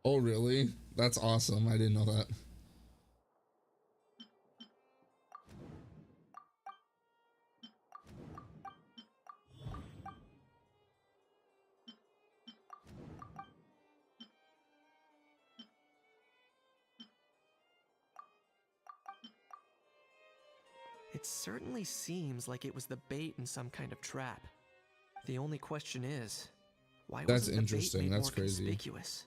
Oh, really? That's awesome. I didn't know that. It certainly seems like it was the bait in some kind of trap. The only question is, why That's wasn't the bait interesting. made That's more crazy. conspicuous?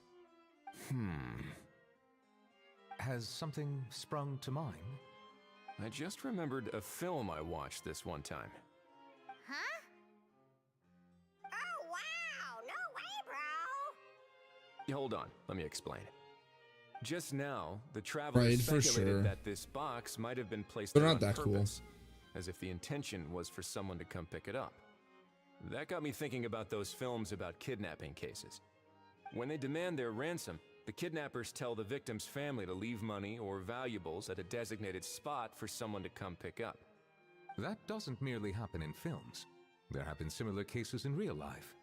Has something sprung to mind? I just remembered a film I watched this one time. Huh? Oh, wow. No way, bro. Hold on, let me explain. Just now, the traveler Right, for speculated sure. that this box might have been placed They're there not on that cool. purpose, as if the intention was for someone to come pick it up. That got me thinking about those films about kidnapping cases. When they demand their ransom, the kidnappers tell the victim's family to leave money or valuables at a designated spot for someone to come pick up. That doesn't merely happen in films. There have been similar cases in real life.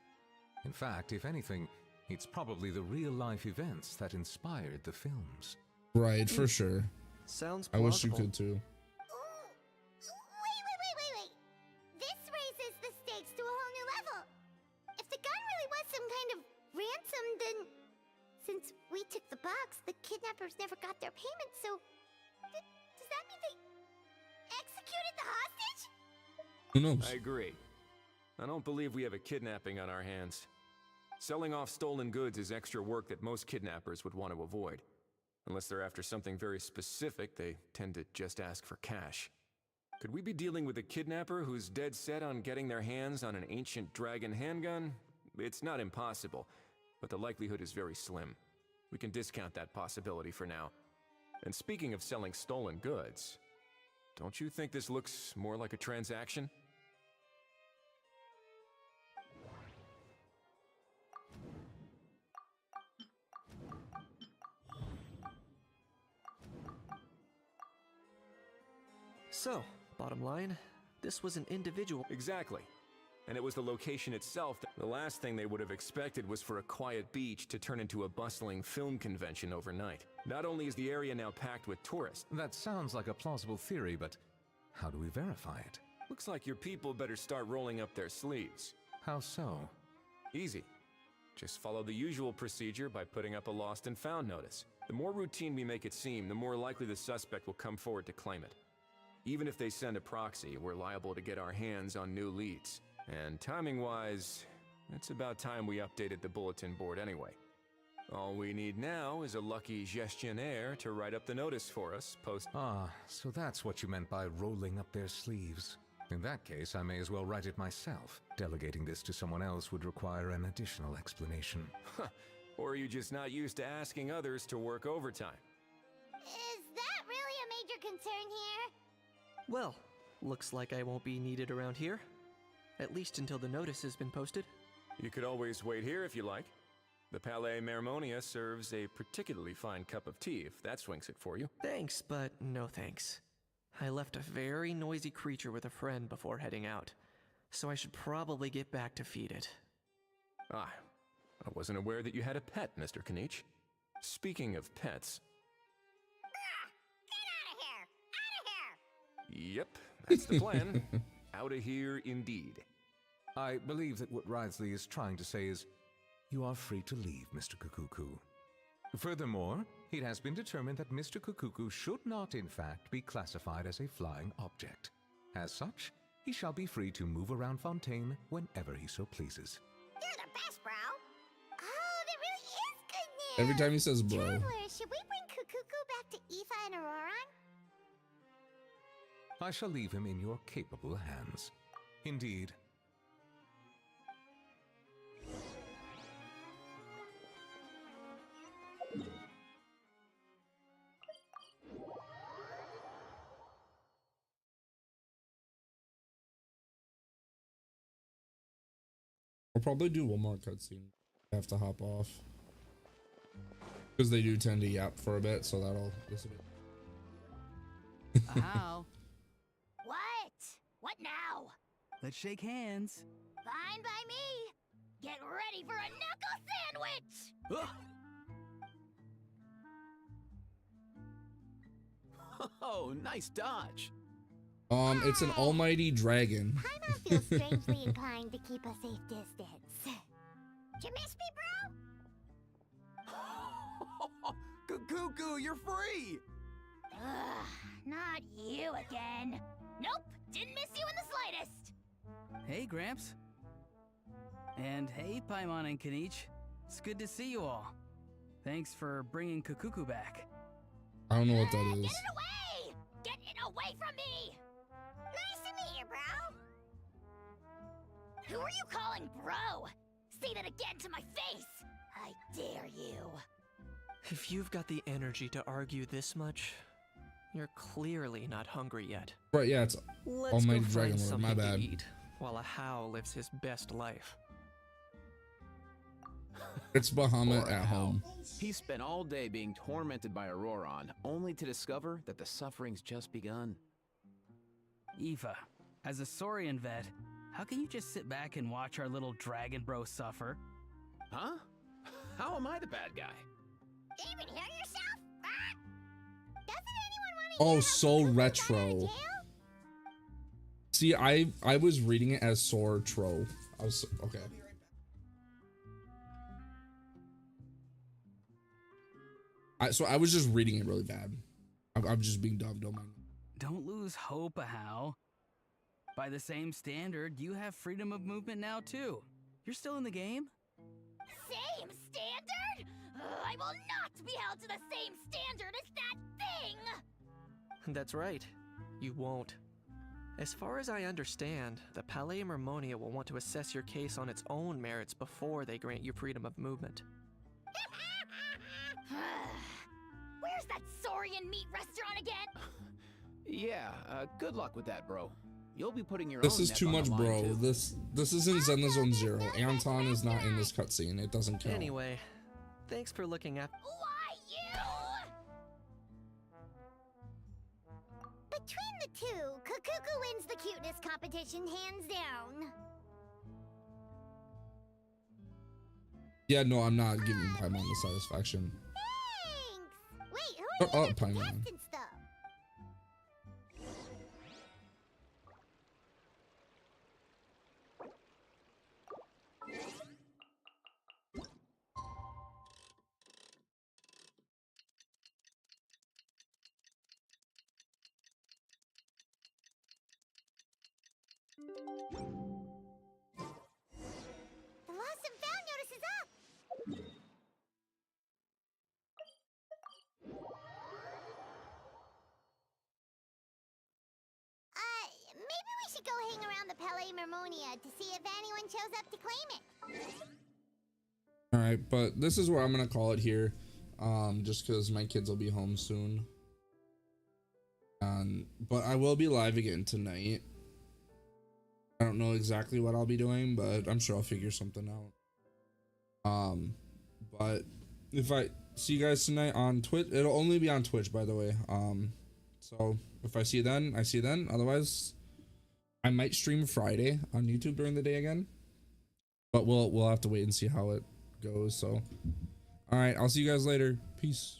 In fact, if anything, it's probably the real-life events that inspired the films. Right, for sure. Sounds I wish you plausible. could too. Wait. This raises the stakes to a whole new level. If the gun really was some kind of ransom, then since we took the box, the kidnappers never got their payment, so does that mean they executed the hostage? Who knows? I agree. I don't believe we have a kidnapping on our hands. Selling off stolen goods is extra work that most kidnappers would want to avoid. Unless they're after something very specific, they tend to just ask for cash. Could we be dealing with a kidnapper who's dead set on getting their hands on an ancient dragon handgun? It's not impossible, but the likelihood is very slim. We can discount that possibility for now. And speaking of selling stolen goods, don't you think this looks more like a transaction? So, bottom line, this was an individual. Exactly. And it was the location itself. The last thing they would have expected was for a quiet beach to turn into a bustling film convention overnight. Not only is the area now packed with tourists. That sounds like a plausible theory, but how do we verify it? Looks like your people better start rolling up their sleeves. How so? Easy. Just follow the usual procedure by putting up a lost and found notice. The more routine we make it seem, the more likely the suspect will come forward to claim it. Even if they send a proxy, we're liable to get our hands on new leads. And timing-wise, it's about time we updated the bulletin board anyway. All we need now is a lucky gestionnaire to write up the notice for us, Ah, so that's what you meant by rolling up their sleeves. In that case, I may as well write it myself. Delegating this to someone else would require an additional explanation. Or are you just not used to asking others to work overtime? Is that really a major concern here? Well, looks like I won't be needed around here. At least until the notice has been posted. You could always wait here if you like. The Palais Mermonia serves a particularly fine cup of tea, if that swings it for you. Thanks, but no thanks. I left a very noisy creature with a friend before heading out, so I should probably get back to feed it. Ah, I wasn't aware that you had a pet, Mr. Kanich. Speaking of pets... Get out of here! Out of here! Yep, that's the plan. Out of here indeed. I believe that what Wriothesley is trying to say is, you are free to leave, Mr. Kukuku. Furthermore, it has been determined that Mr. Kukuku should not, in fact, be classified as a flying object. As such, he shall be free to move around Fontaine whenever he so pleases. You're the best, bro! Oh, that really is good news! Every time he says bro. Traveler, should we bring Kukuku back to Aoife and Auroron? I shall leave him in your capable hands. Indeed. I'll probably do one more cutscene. I have to hop off because they do tend to yap for a bit, so that'll. How? What? What now? Let's shake hands. Fine by me. Get ready for a knuckle sandwich! Oh, nice dodge. It's an almighty dragon. Paimon feels strangely inclined to keep a safe distance. Did you miss me, bro? Kukuku, you're free! Ugh, not you again. Nope, didn't miss you in the slightest. Hey, Gramps. And hey, Paimon and Kanich. It's good to see you all. Thanks for bringing Kukuku back. I don't know what that is. Get it away! Get it away from me! Nice to meet you, bro. Who are you calling bro? Say that again to my face! I dare you. If you've got the energy to argue this much, you're clearly not hungry yet. Right, yeah, it's Let's almighty go dragon find lord, my something bad. to eat while a How lives his best life. It's Bahamut at home. He spent all day being tormented by Auroron, only to discover that the suffering's just begun. Aoife, as a Saurian vet, how can you just sit back and watch our little dragon bro suffer? Huh? How am I the bad guy? Even hear yourself? Ah! Doesn't anyone want to Oh, so retro. See, I was reading it as Sortro. I was okay. So I was just reading it really bad. I'm just being dumb, don't mind me. Don't lose hope, How. By the same standard, you have freedom of movement now too. You're still in the game? Same standard? I will not be held to the same standard as that thing! That's right. You won't. As far as I understand, the Palais Mermonia will want to assess your case on its own merits before they grant you freedom of movement. Where's that Saurian meat restaurant again? Yeah, good luck with that, bro. You'll be putting your This own is neck too on the much, line, bro. too. This isn't Zelda Zone Zero. Anton is not in this cutscene. It doesn't count. Anyway, thanks for looking at. Why, you? Between the two, Kukuku wins the cuteness competition hands down. Yeah, no, I'm not giving Paimon the satisfaction. Thanks! Wait, who Shut are up, you Paimon. testing stuff? The lost and found notice is up! Maybe we should go hang around the Pele Mermonia to see if anyone shows up to claim it. All right, but this is where I'm gonna call it here, just because my kids will be home soon. But I will be live again tonight. I don't know exactly what I'll be doing, but I'm sure I'll figure something out. But if I see you guys tonight on Twitch, it'll only be on Twitch, by the way. So if I see you then, I see you then. Otherwise, I might stream Friday on YouTube during the day again. But we'll have to wait and see how it goes. So, all right, I'll see you guys later. Peace.